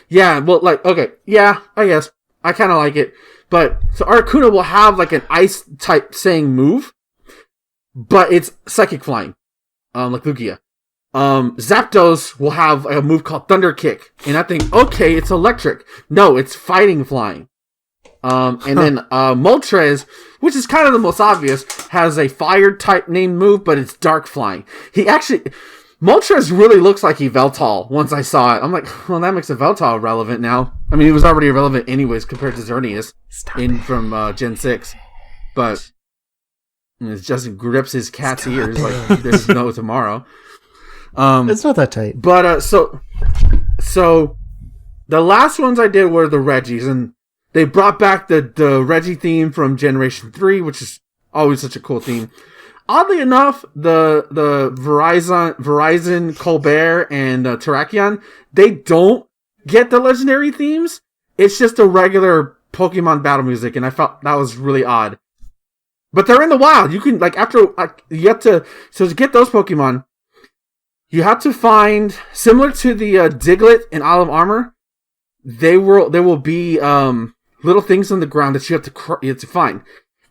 Yeah, well, like, okay, yeah, I guess I kind of like it, but so Articuno will have like an ice type saying move, but it's psychic flying, like Lugia. Zapdos will have a move called Thunder Kick, and I think, okay, it's electric. No, it's fighting flying. And then Moltres, which is kind of the most obvious, has a fire type named move, but it's dark flying. Moltres really looks like Yveltal once I saw it. I'm like, well, that makes Yveltal relevant now. I mean, he was already irrelevant anyways compared to Xerneas from Gen 6. But it just grips his cat's ears like there's no tomorrow. It's not that tight. But, so the last ones I did were the Reggies, and they brought back the Reggie theme from Generation 3, which is always such a cool theme. Oddly enough, the Verizon, Colbert, and Terrakion, they don't get the legendary themes. It's just a regular Pokemon battle music, and I felt that was really odd. But they're in the wild. You can, like, so to get those Pokemon, you have to find, similar to the Diglett in Isle of Armor, there will be little things on the ground that you have to find,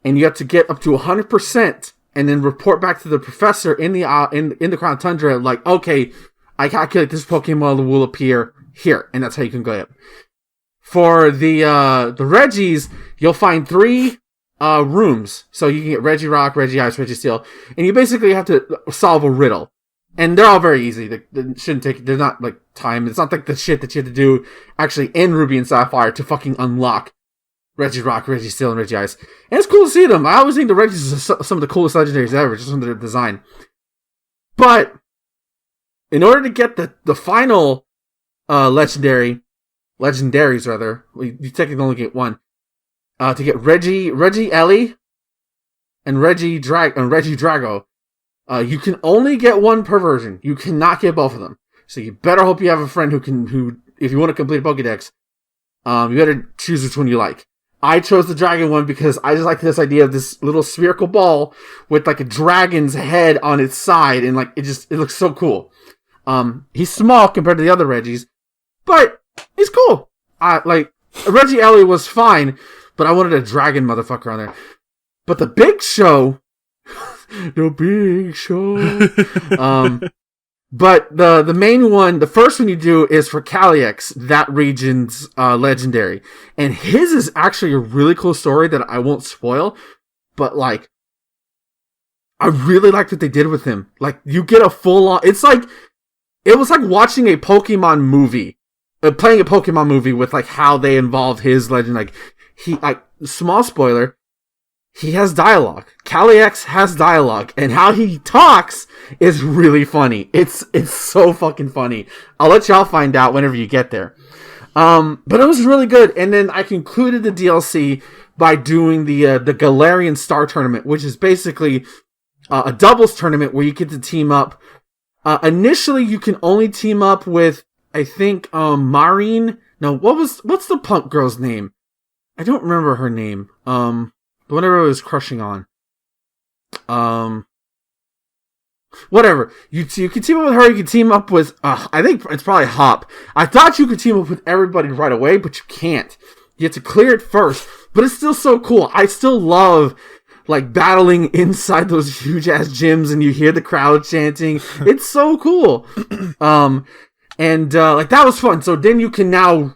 and you have to get up to 100%, and then report back to the professor in the Crown Tundra, like, okay, I calculate this Pokemon will appear here, and that's how you can go up. For the Reggies, you'll find 3 rooms, so you can get Regirock, Regice, Registeel, and you basically have to solve a riddle. And they're all very easy. They shouldn't take, they're not like time. It's not like the shit that you have to do actually in Ruby and Sapphire to fucking unlock Regirock, Registeel, and Regice. And it's cool to see them. I always think the Regis are some of the coolest legendaries ever, just from their design. But in order to get the final legendaries rather, you technically only get one. To get Reggie Ellie and Regidrago. You can only get one per version. You cannot get both of them. So you better hope you have a friend who, if you want to complete a Pokédex, you better choose which one you like. I chose the dragon one because I just like this idea of this little spherical ball with like a dragon's head on its side, and like it looks so cool. He's small compared to the other Reggies, but he's cool. Like Reggie Ellie was fine, but I wanted a dragon motherfucker on there. But the big show. The big show. But the main one, the first one you do is for Calyx, that region's legendary. And his is actually a really cool story that I won't spoil. But like, I really liked what they did with him. Like, you get a full on, it was like watching a Pokemon movie. Playing a Pokemon movie with like how they involved his legend. Like, small spoiler, he has dialogue. Calyx has dialogue, and how he talks is really funny. It's so fucking funny. I'll let y'all find out whenever you get there. But it was really good. And then I concluded the DLC by doing the Galarian Star Tournament, which is basically a doubles tournament where you get to team up. Initially, you can only team up with, I think, Marine. No, what's the punk girl's name? I don't remember her name. The whatever I was crushing on. Whatever. You can team up with her. You can team up with. I think it's probably Hop. I thought you could team up with everybody right away, but you can't. You have to clear it first. But it's still so cool. I still love like battling inside those huge ass gyms, and you hear the crowd chanting. It's so cool. Like that was fun. So then you can now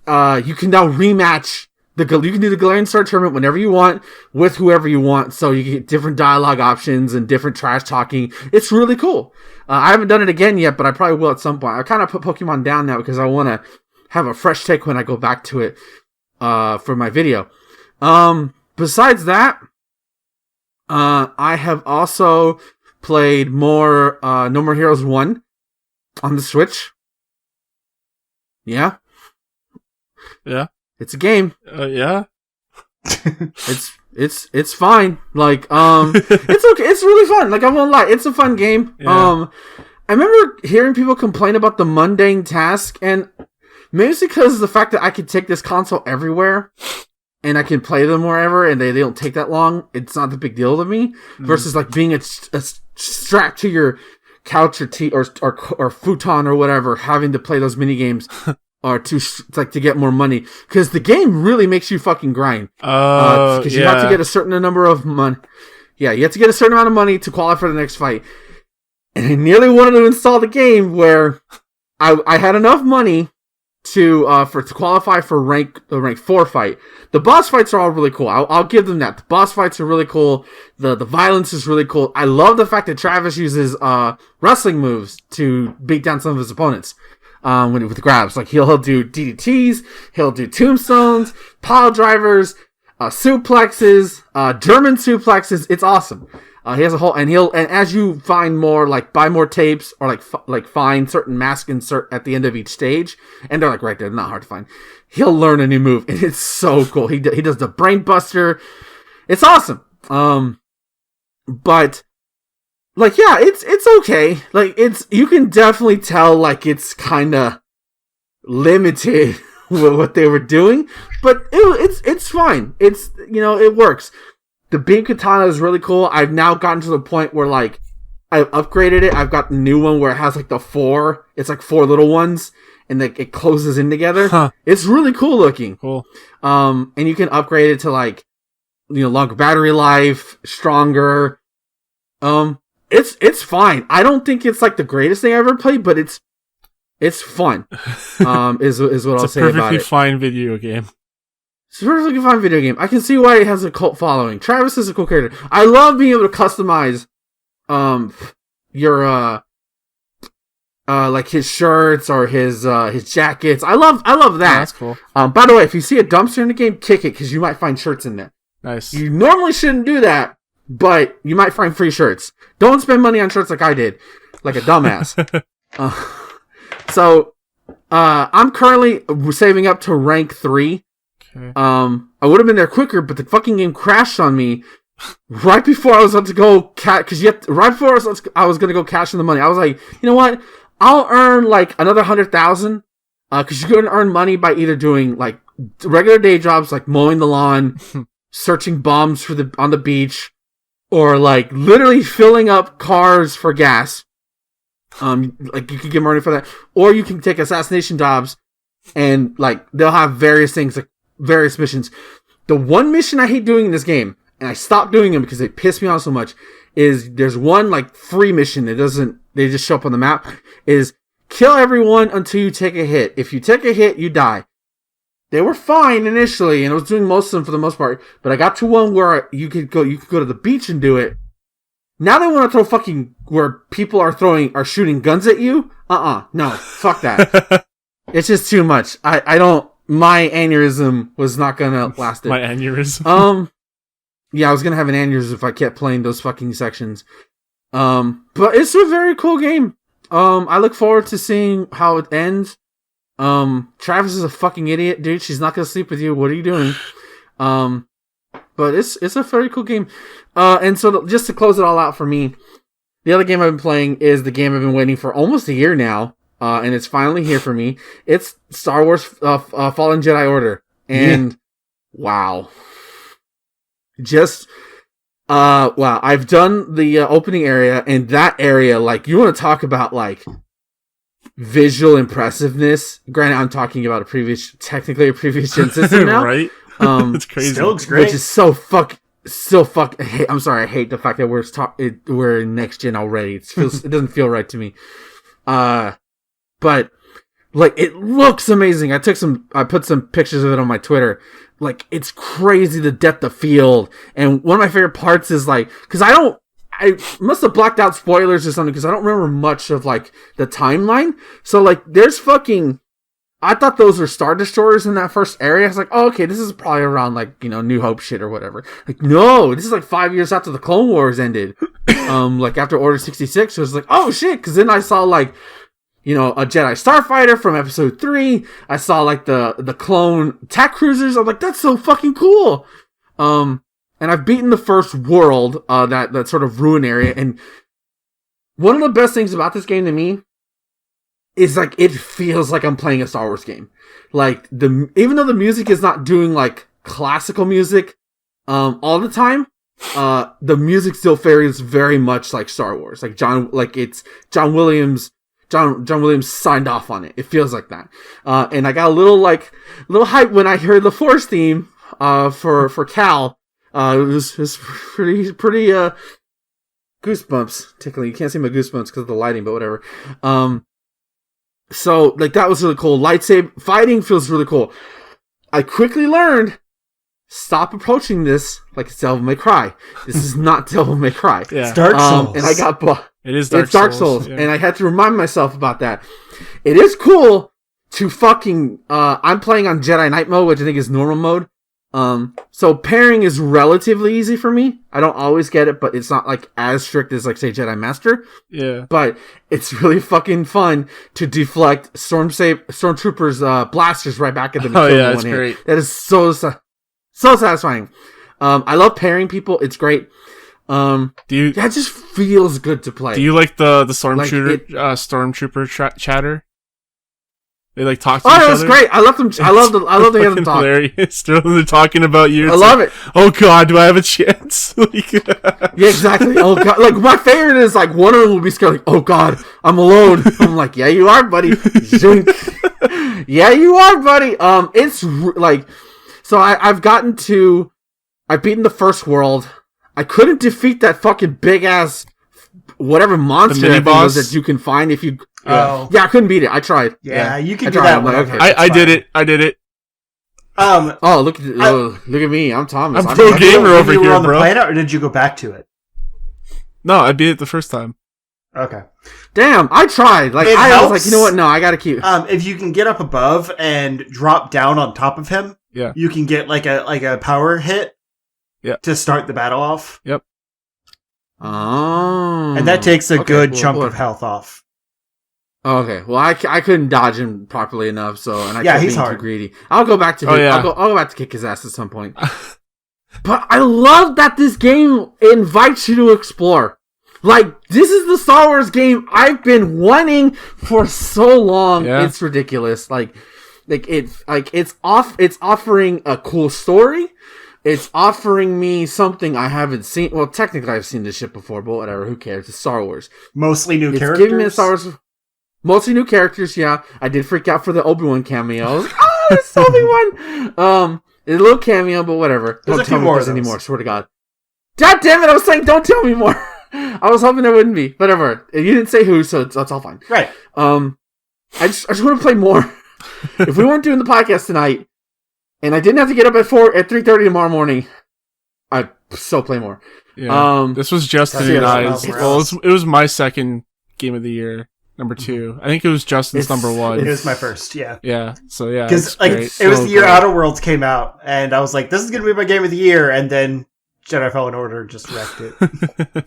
rematch. You can do the Galarian Star Tournament whenever you want, with whoever you want, so you get different dialogue options and different trash talking. It's really cool. I haven't done it again yet, but I probably will at some point. I kind of put Pokemon down now because I want to have a fresh take when I go back to it for my video. Besides that, I have also played more No More Heroes 1 on the Switch. Yeah. Yeah. It's a game. Yeah. It's fine. Like, it's okay. It's really fun. Like, I won't lie. It's a fun game. Yeah. I remember hearing people complain about the mundane task, and maybe it's because of the fact that I could take this console everywhere, and I can play them wherever, and they don't take that long. It's not the big deal to me. Versus like being strapped to your couch or futon or whatever, having to play those mini games. Or to get more money, because the game really makes you fucking grind. Because you have to get a certain number of money. Yeah, you have to get a certain amount of money to qualify for the next fight. And I nearly wanted to install the game where I had enough money to qualify for the rank 4 fight. The boss fights are all really cool. I'll give them that. The boss fights are really cool. The violence is really cool. I love the fact that Travis uses wrestling moves to beat down some of his opponents. With grabs, like he'll do DDTs, he'll do tombstones, pile drivers, suplexes, German suplexes. It's awesome. He has a whole, and as you find more, like buy more tapes or like find certain mask insert at the end of each stage, and they're like right there, not hard to find. He'll learn a new move, and it's so cool. He does the brain buster. It's awesome. But. Like, yeah, it's okay. Like, you can definitely tell, like, it's kinda limited with what they were doing, but it's fine. It works. The beam katana is really cool. I've now gotten to the point where, like, I've upgraded it. I've got the new one where it has, like, it's like 4 little ones, and, like, it closes in together. Huh. It's really cool looking. Cool. And you can upgrade it to, like, longer battery life, stronger. It's fine. I don't think it's like the greatest thing I ever played, but it's fun. Is what I'll say about it. It's a perfectly fine video game. It's a perfectly fine video game. I can see why it has a cult following. Travis is a cool character. I love being able to customize your like his shirts or his jackets. I love that. Oh, that's cool. By the way, if you see a dumpster in the game, kick it because you might find shirts in there. Nice. You normally shouldn't do that, but you might find free shirts. Don't spend money on shirts like I did, like a dumbass. I'm currently saving up to rank 3. Okay. I would have been there quicker, but the fucking game crashed on me right before I was about to go right before I was going to go cash in the money. I was like, you know what? I'll earn like another 100,000 because you're going to earn money by either doing like regular day jobs like mowing the lawn, searching bombs on the beach, or like literally filling up cars for gas. Like you can get money for that, or you can take assassination jobs, and like they'll have various things, like various missions. The one mission I hate doing in this game, and I stopped doing them because they piss me off so much, is there's one like free mission that they just show up on the map, is kill everyone until you take a hit. If you take a hit, you die. They were fine initially, and I was doing most of them for the most part, but I got to one where you could go to the beach and do it. Now they want to throw fucking where people are shooting guns at you? No, fuck that. It's just too much. I don't. My aneurysm was not gonna last it. My aneurysm. Yeah, I was gonna have an aneurysm if I kept playing those fucking sections. But it's a very cool game. I look forward to seeing how it ends. Travis is a fucking idiot, dude. She's not gonna sleep with you. What are you doing? But it's a very cool game. And so just to close it all out for me, the other game I've been playing is the game I've been waiting for almost a year now. And it's finally here for me. It's Star Wars Fallen Jedi Order. And Wow. Just, wow. I've done the opening area, and that area, like, you want to talk about, like, visual impressiveness. Granted, I'm talking about technically a previous gen system now. Right? It's crazy. Still looks great. Which is I'm sorry, I hate the fact that we're in next gen already. It doesn't feel right to me. But, like, it looks amazing. I put some pictures of it on my Twitter. Like, it's crazy, the depth of field. And one of my favorite parts is, like, because I must have blacked out spoilers or something, because I don't remember much of, like, the timeline. So, like, there's I thought those were Star Destroyers in that first area. I was like, oh, okay, this is probably around, like, you know, New Hope shit or whatever. Like, no, this is, like, 5 years after the Clone Wars ended. Like, after Order 66. So it was like, oh, shit, because then I saw, like, you know, a Jedi Starfighter from episode 3. I saw, like, the clone attack cruisers. I'm like, that's so fucking cool. And I've beaten the first world, that sort of ruin area. And one of the best things about this game to me is, like, it feels like I'm playing a Star Wars game. Like, even though the music is not doing, like, classical music, all the time, the music still feels very much like Star Wars. Like, it's John Williams signed off on it. It feels like that. And I got a little hype when I heard the Force theme, for Cal. It was pretty, goosebumps tickling. You can't see my goosebumps because of the lighting, but whatever. So, like, that was really cool. Lightsaber fighting feels really cool. I quickly learned, stop approaching this like it's Devil May Cry. This is not Devil May Cry. Yeah. It's Dark Souls. And I got It's Dark Souls. Yeah. And I had to remind myself about that. It is cool to fucking, I'm playing on Jedi Knight mode, which I think is normal mode. So pairing is relatively easy for me. I don't always get it, but it's not, like, as strict as, like, say, Jedi Master. Yeah. But it's really fucking fun to deflect Stormtroopers, blasters right back at them. Oh, yeah, it's great. That is so satisfying. I love pairing people. It's great. It just feels good to play. Do you like the stormtrooper chatter? They, like, talk to each other. Oh, that's great. I love them. I love to hear them talk. Hilarious. They're talking about you. I love it. Oh god, do I have a chance? Yeah, exactly. Oh god, like, my favorite is, like, one of them will be scared, like, oh god, I'm alone. I'm like, yeah, you are, buddy. Zink. Yeah, you are, buddy. It's like, so I've beaten the first world. I couldn't defeat that fucking big ass whatever monster that you can find if you. Yeah, I couldn't beat it. I tried. Yeah, you can do that. Like, okay, I did it. Oh, look at me. I'm Thomas. I'm pro gamer over here, on the bro. planet, or did you go back to it? No, I beat it the first time. Okay. Damn, I tried. Like, I was like, you know what? No, I gotta keep. If you can get up above and drop down on top of him, yeah, you can get like a power hit. Yeah. To start the battle off. Yep. Oh. And that takes a good chunk of health off. Okay, well, I couldn't dodge him properly enough, so, and I kept being too greedy. I'll go back to I'll go back to kick his ass at some point. But I love that this game invites you to explore. Like, this is the Star Wars game I've been wanting for so long. Yeah. It's ridiculous. It's offering a cool story. It's offering me something I haven't seen. Well, technically I've seen this shit before, but whatever, who cares? It's Star Wars. Mostly new characters? It's giving me Star Wars. Mostly new characters, yeah. I did freak out for the Obi-Wan cameo. I was like, oh, it's Obi-Wan! It's a little cameo, but whatever. Don't tell me there's any more, swear to God. God damn it, I was saying don't tell me more! I was hoping there wouldn't be. Whatever. You didn't say who, so that's all fine. Right. I just want to play more. If we weren't doing the podcast tonight, and I didn't have to get up at 3:30 tomorrow morning, I'd still play more. Yeah. This was Justin and I's. Well, it was my second game of the year. Number 2. I think it was Justin's number 1. It was my first, yeah. Yeah, so yeah. Because it was the year Outer Worlds came out, and I was like, this is going to be my game of the year, and then Jedi Fallen Order just wrecked it.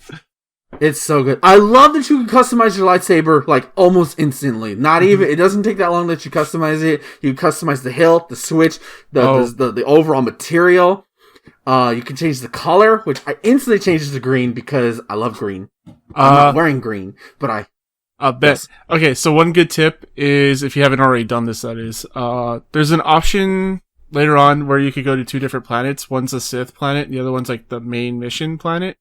It's so good. I love that you can customize your lightsaber, like, almost instantly. Not even, it doesn't take that long that you customize it. You customize the hilt, the switch, the overall material. You can change the color, which I instantly changes to green because I love green. I'm not wearing green, but I bet. Yes. Okay, so one good tip is, if you haven't already done this, that is, there's an option later on where you could go to 2 different planets. One's a Sith planet, and the other one's like the main mission planet.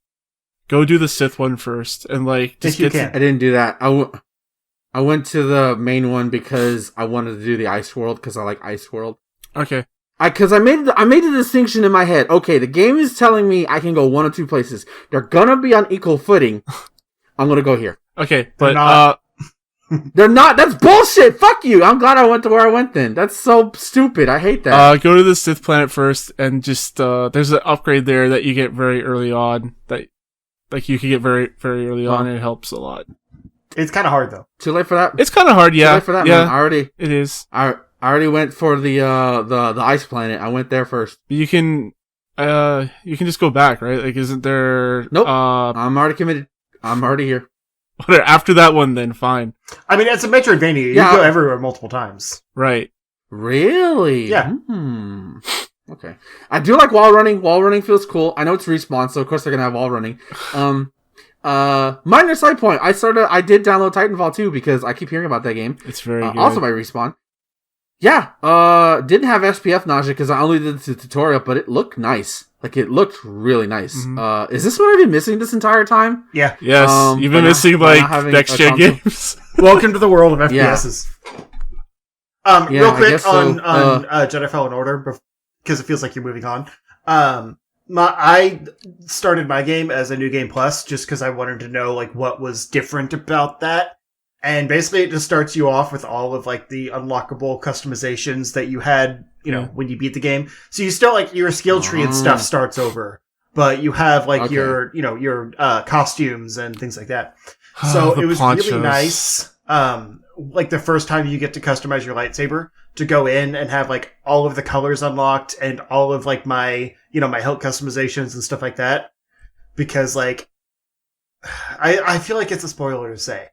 Go do the Sith one first, and like just if you can. I didn't do that. I went to the main one because I wanted to do the Ice World because I like Ice World. Okay. Because I made the distinction in my head. Okay, the game is telling me I can go 1 or 2 places. They're gonna be on equal footing. I'm gonna go here. Okay, but they're not. That's bullshit. Fuck you. I'm glad I went to where I went then. That's so stupid. I hate that. Go to the Sith planet first, and just there's an upgrade there that you get very early on. That like you can get very very early on, and it helps a lot. It's kind of hard though. Too late for that. It's kind of hard, yeah. Too late for that, yeah. Man. It is. I already went for the ice planet. I went there first. You can just go back, right? Like, isn't there? Nope. I'm already committed. I'm already here. After that one, then fine. I mean, it's a Metroidvania. You go everywhere multiple times. Right. Really? Yeah. Okay. I do like wall running. Wall running feels cool. I know it's Respawn, so of course they're gonna have wall running. Minor side point. I did download Titanfall 2 because I keep hearing about that game. It's very good. Also by Respawn. Yeah. Didn't have SPF nausea because I only did the tutorial, but it looked nice. Like, it looked really nice. Mm-hmm. Is this what I've been missing this entire time? Yeah. Yes. You've been missing, next-gen games. Welcome to the world of FPSs. Yeah. Real quick on Jedi Fallen Order, because it feels like you're moving on. I started my game as a New Game Plus just because I wanted to know like what was different about that. And basically it just starts you off with all of like the unlockable customizations that you had, when you beat the game. So you still like your skill tree and stuff starts over, but you have like your costumes and things like that. So it was really nice. Like the first time you get to customize your lightsaber to go in and have like all of the colors unlocked and all of like my hilt customizations and stuff like that. Because like, I feel like it's a spoiler to say,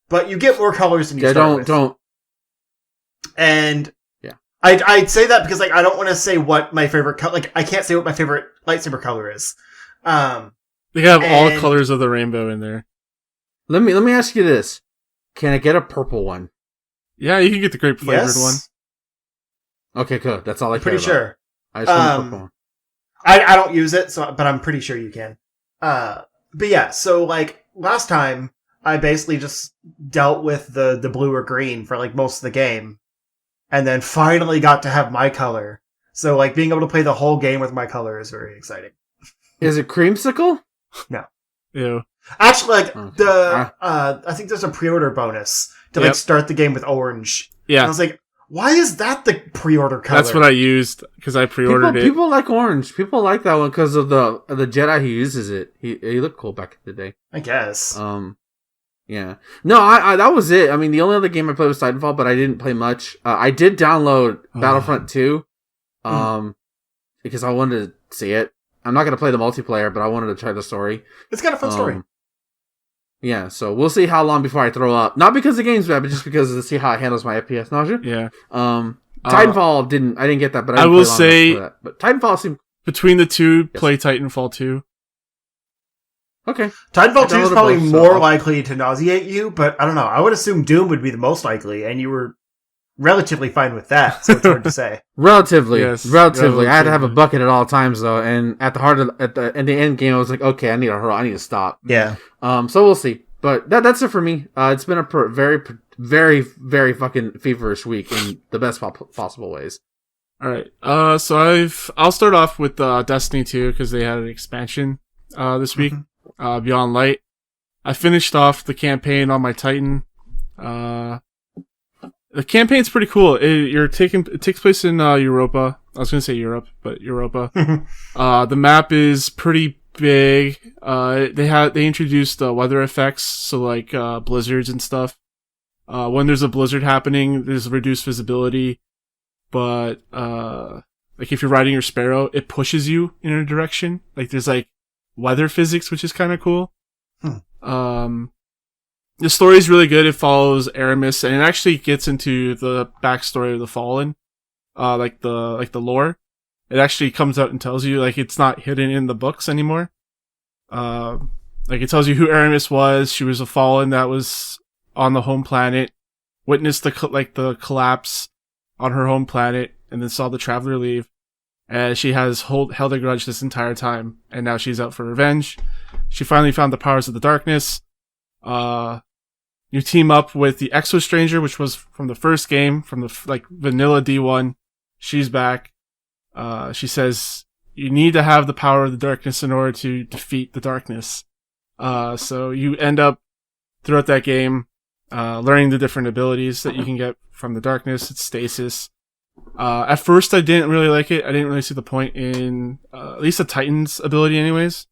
but you get more colors than you start with. Don't. And yeah, I'd say that because like, I don't want to say what my favorite I can't say what my favorite lightsaber color is. They have all colors of the rainbow in there. Let me ask you this. Can I get a purple one? Yeah, you can get the grape flavored one. Okay, good. That's all I care pretty about. Sure. I just want a purple one. I don't use it, but I'm pretty sure you can. But yeah, so like last time I basically just dealt with the blue or green for like most of the game, and then finally got to have my color. So like being able to play the whole game with my color is very exciting. Is it creamsicle? No. Ew. Actually, like I think there's a pre-order bonus to like start the game with orange. Yeah. And I was like, why is that the pre-order color? That's what I used because I pre-ordered it. People like orange. People like that one because of the Jedi who uses it. He looked cool back in the day. I guess. Yeah. No, I that was it. I mean, the only other game I played was Titanfall, but I didn't play much. I did download Battlefront 2, because I wanted to see it. I'm not gonna play the multiplayer, but I wanted to try the story. It's got a fun story. Yeah, so we'll see how long before I throw up. Not because the game's bad, but just because to see how it handles my FPS nausea. Yeah. Titanfall I didn't get that, but I will say that. But Titanfall seemed between the two, play Titanfall 2. Okay. Titanfall 2 is probably more likely to nauseate you, but I don't know. I would assume Doom would be the most likely, and you were relatively fine with that, so it's hard to say. Relatively. I had to have a bucket at all times though, and at the end game I was like, okay, I need to stop. Yeah. So we'll see. But that's it for me. It's been a very, very, very fucking feverish week in the best possible ways. All right. So I'll start off with Destiny 2 because they had an expansion this week. Beyond Light. I finished off the campaign on my Titan. The campaign's pretty cool. It takes place in Europa. I was going to say Europe, but Europa. The map is pretty big. They introduced weather effects, so like blizzards and stuff. When there's a blizzard happening, there's reduced visibility, but like if you're riding your Sparrow, it pushes you in a direction. Like there's like weather physics, which is kind of cool. The story is really good. It follows Aramis, and it actually gets into the backstory of the Fallen, like the lore. It actually comes out and tells you, like, it's not hidden in the books anymore. Like it tells you who Aramis was. She was a Fallen that was on the home planet, witnessed the collapse on her home planet, and then saw the Traveler leave. And she has held a grudge this entire time, and now she's out for revenge. She finally found the powers of the darkness. You team up with the Exo Stranger, which was from the first game, from the vanilla D1. She's back. She says you need to have the power of the darkness in order to defeat the darkness. So you end up throughout that game learning the different abilities that you can get from the darkness. It's stasis. At first, I didn't really like it. I didn't really see the point in at least the Titan's ability, anyways,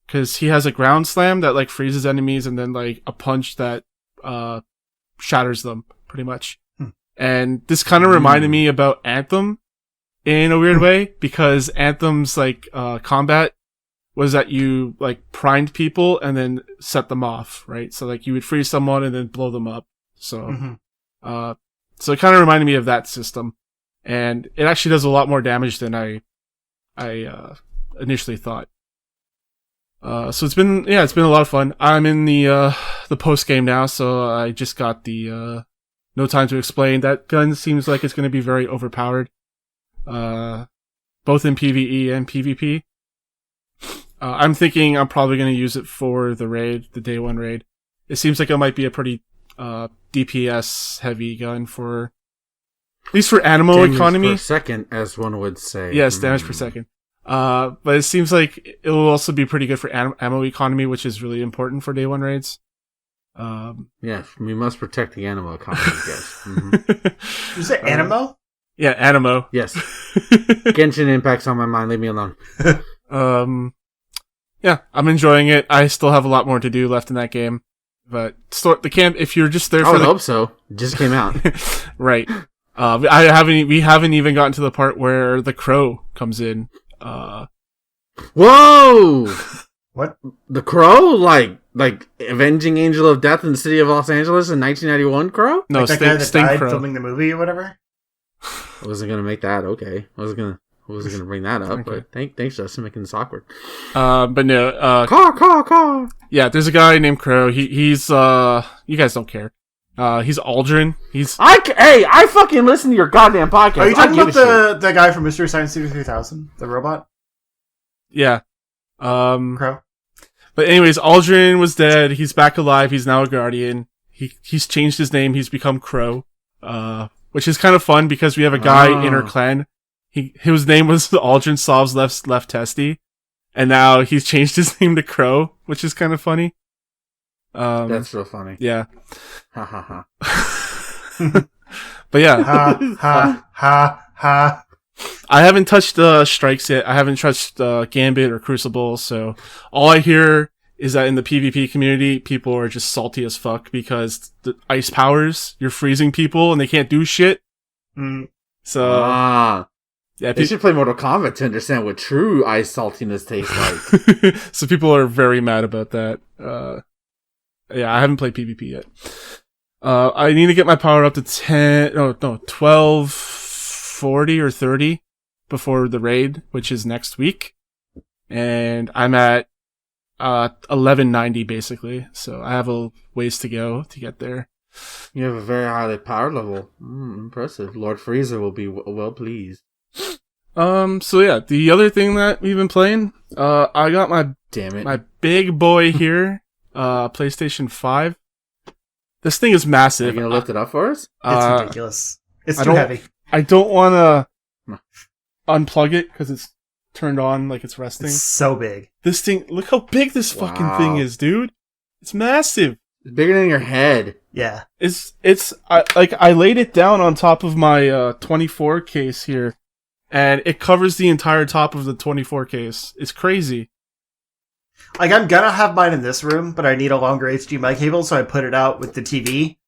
because he has a ground slam that freezes enemies, and then a punch that shatters them pretty much. And this kind of reminded me about Anthem in a weird way, because Anthem's combat was that you primed people and then set them off, right? So you would freeze someone and then blow them up. So so it kind of reminded me of that system, and it actually does a lot more damage than I initially thought. So it's been a lot of fun. I'm in the post game now, so I just got the No Time to Explain. That gun seems like it's going to be very overpowered, both in PvE and PvP. I'm thinking I'm probably going to use it for the raid, the day one raid. It seems like it might be a pretty DPS heavy gun for, at least for ammo damage economy. Per second, as one would say. Yes, damage per second. But it seems like it will also be pretty good for ammo economy, which is really important for day one raids. Yes, we must protect the animal economy, guys. You say animo? Yeah, animo. Yes. Genshin Impact's on my mind. Leave me alone. Yeah, I'm enjoying it. I still have a lot more to do left in that game, but the camp. If you're just there I would hope so. It just came out, right? We haven't even gotten to the part where the crow comes in. Whoa! What? The Crow? Like Avenging Angel of Death in the city of Los Angeles in 1991 Crow? No, that guy that Sting died Crow. filming the movie or whatever? I wasn't gonna make that, okay. I wasn't gonna bring that up, Okay. but thanks, Justin, making this awkward. But no, Caw! yeah, there's a guy named Crow. He's you guys don't care. He's Aldrin. I fucking listen to your goddamn podcast. Are you talking about the guy from Mystery Science Theater 3000? The robot? Yeah. Crow? But anyways, Aldrin was dead. He's back alive. He's now a guardian. He's changed his name. He's become Crow. Which is kind of fun because we have a guy in our clan. His name was Aldrin Solves left testy, and now he's changed his name to Crow, which is kind of funny. That's real funny. Yeah. Ha ha ha. But yeah. Ha. I haven't touched strikes yet. I haven't touched Gambit or Crucible, so all I hear is that in the PvP community, people are just salty as fuck because the ice powers, you're freezing people and they can't do shit. So, yeah, they should play Mortal Kombat to understand what true ice saltiness tastes like. So people are very mad about that. Yeah, I haven't played PvP yet. I need to get my power up to 1240 or 30 before the raid, which is next week. And I'm at 1190 basically, so I have a ways to go to get there. You have a very highly powered level. Impressive. Lord Freezer will be well pleased. So yeah, the other thing that we've been playing, I got my big boy here, PlayStation 5. This thing is massive. Are you gonna lift it up for us? It's ridiculous. It's too heavy. I don't want to unplug it because it's turned on like it's resting. It's so big. This thing, look how big this fucking thing is, dude. It's massive. It's bigger than your head. Yeah. I laid it down on top of my 24 case here, and it covers the entire top of the 24 case. It's crazy. Like, I'm gonna have mine in this room, but I need a longer HDMI cable, so I put it out with the TV,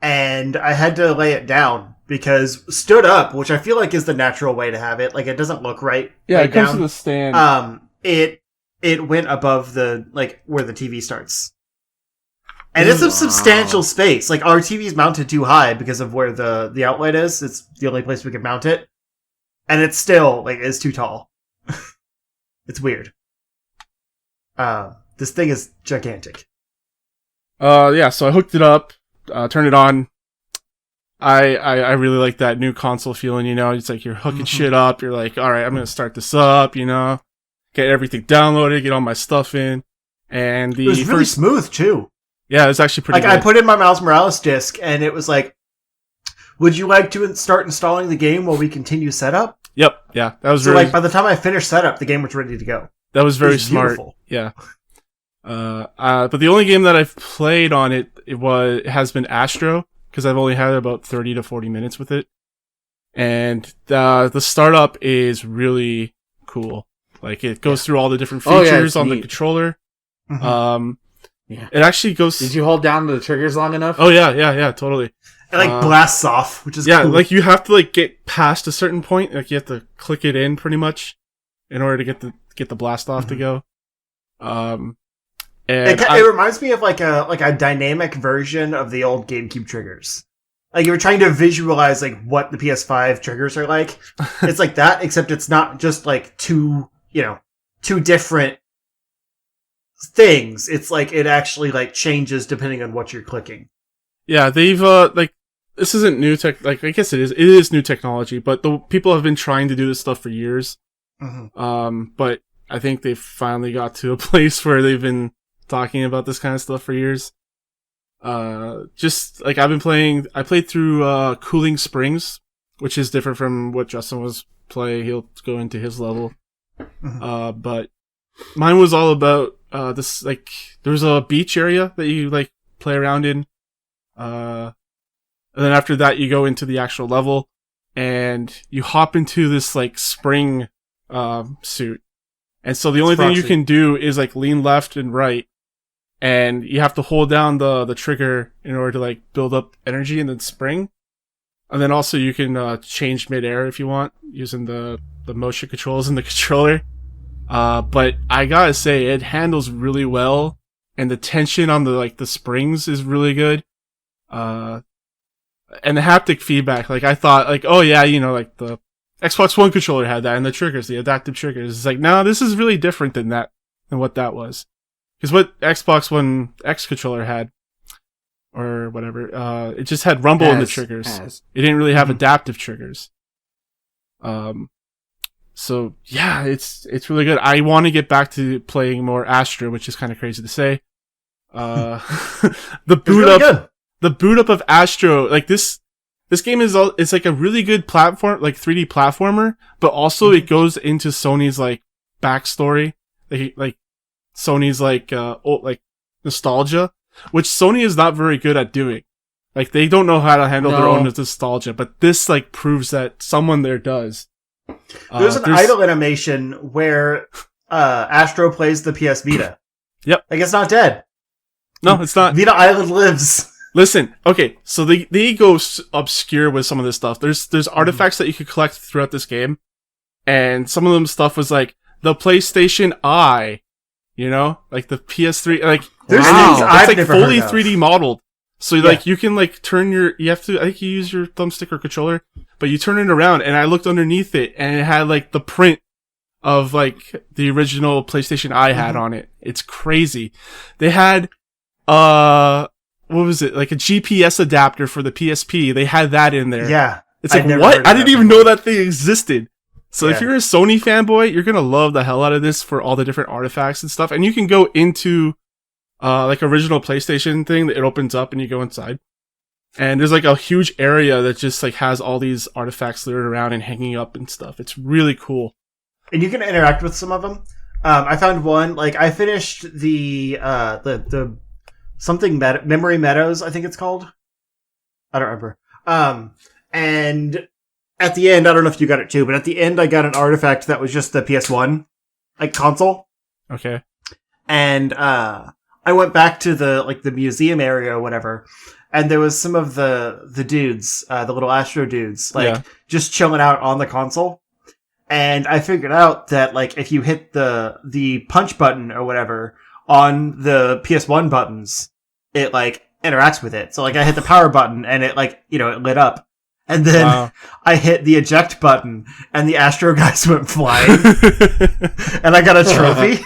and I had to lay it down because stood up, which I feel like is the natural way to have it. Like, it doesn't look right. Yeah, right it comes down. to the stand. It went above the where the TV starts. And it's a substantial space. Like, our TV's mounted too high because of where the outlet is. It's the only place we can mount it. And it's still, is too tall. It's weird. This thing is gigantic. Yeah, so I hooked it up, turned it on. I really like that new console feeling, you know, it's like you're hooking shit up, you're like, alright, I'm gonna start this up, you know, get everything downloaded, get all my stuff in, and it was really smooth, too. Yeah, it was actually pretty good. I put in my Miles Morales disc, and it was like, would you like to start installing the game while we continue setup? Yep, yeah, that was so really... like, by the time I finished setup, the game was ready to go. That was very smart, beautiful. Yeah. But the only game that I've played on it has been Astro, because I've only had about 30 to 40 minutes with it. And the startup is really cool. Like, it goes through all the different features on the controller. Yeah. It actually goes... Did you hold down the triggers long enough? Oh, yeah, totally. It, like, blasts off, which is cool. Yeah, like, you have to, like, get past a certain point. Like, you have to click it in, pretty much, in order to get the blast off to go. And it reminds me of like a dynamic version of the old GameCube triggers. Like, you were trying to visualize like what the PS5 triggers are like. It's like that, except it's not just like two different things. It's like it actually like changes depending on what you're clicking. Yeah, they've like, this isn't new tech. Like, I guess it is. It is new technology, but the people have been trying to do this stuff for years. But I think they've finally got to a place where they've been talking about this kind of stuff for years. Just like I played through Cooling Springs, which is different from what Justin was playing. He'll go into his level. But mine was all about this, like, there's a beach area that you like play around in. And then after that you go into the actual level and you hop into this like spring suit. And so the only thing you can do is like lean left and right, and you have to hold down the trigger in order to like build up energy and then spring. And then also you can change midair if you want using the motion controls in the controller. But I gotta say, it handles really well, and the tension on the springs is really good. And the haptic feedback, like I thought, like, oh yeah, you know, like the Xbox One controller had that, and the triggers, the adaptive triggers. It's like, no, this is really different than what that was. Because what Xbox One X controller had, or whatever, it just had rumble in the triggers. It didn't really have adaptive triggers. So yeah, it's really good. I want to get back to playing more Astro, which is kind of crazy to say. The boot up of Astro, like this game it's like a really good platform, like 3D platformer, but also it goes into Sony's like backstory, like Sony's like old, like nostalgia, which Sony is not very good at doing. Like, they don't know how to handle their own nostalgia, but this like proves that someone there does. There's an idle animation where Astro plays the PS Vita. Yep. Like, it's not dead. No, it's not. Vita Island lives. Listen, okay, so they go obscure with some of this stuff. There's artifacts that you could collect throughout this game, and some of them stuff was like the PlayStation Eye, you know, like the PS3, like there's things I've like never fully heard of. 3D modeled. So like you can like turn you have to, I think you use your thumbstick or controller, but you turn it around, and I looked underneath it, and it had like the print of like the original PlayStation Eye had on it. It's crazy. They had what was it? Like a GPS adapter for the PSP. They had that in there. Yeah. It's like, what? I didn't even know that thing existed. So if you're a Sony fanboy, you're going to love the hell out of this for all the different artifacts and stuff. And you can go into, like original PlayStation thing that it opens up and you go inside. And there's like a huge area that just like has all these artifacts littered around and hanging up and stuff. It's really cool. And you can interact with some of them. I found one, like I finished the something Memory Meadows, I think it's called. I don't remember. And at the end, I don't know if you got it too, but at the end I got an artifact that was just the PS1, like console. Okay. And I went back to the museum area or whatever, and there was some of the dudes, the little Astro dudes, like just chilling out on the console. And I figured out that like if you hit the punch button or whatever on the PS1 buttons, it like interacts with it. So like I hit the power button and it like, you know, it lit up. And then I hit the eject button and the Astro guys went flying. And I got a trophy.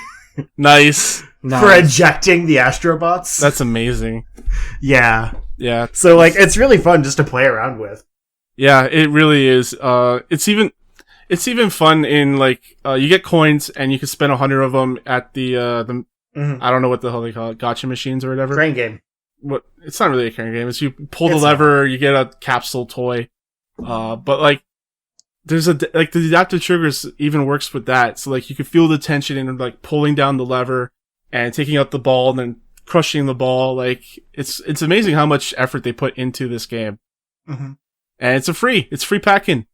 Nice. For ejecting the Astrobots. That's amazing. Yeah. Yeah. So like it's really fun just to play around with. Yeah, it really is. It's even fun in like you get coins and you can spend 100 of them at the I don't know what the hell they call it, gotcha machines or whatever. Crane game. What? It's not really a crane game. It's you pull the lever, you get a capsule toy. But like there's the adaptive triggers even works with that. So like you can feel the tension in like pulling down the lever and taking out the ball and then crushing the ball. Like it's amazing how much effort they put into this game. Mm-hmm. And it's free pack-in.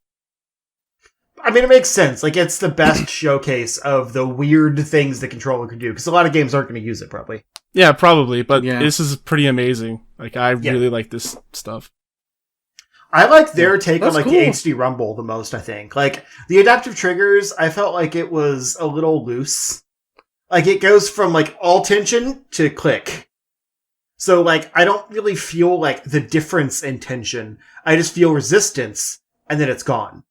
I mean, it makes sense. Like it's the best showcase of the weird things the controller can do because a lot of games aren't going to use it probably. Yeah, probably. But this is pretty amazing. Like I really like this stuff. I like their take on like cool. the HD Rumble the most, I think. Like the adaptive triggers, I felt like it was a little loose. Like it goes from like all tension to click. So like I don't really feel like the difference in tension. I just feel resistance and then it's gone.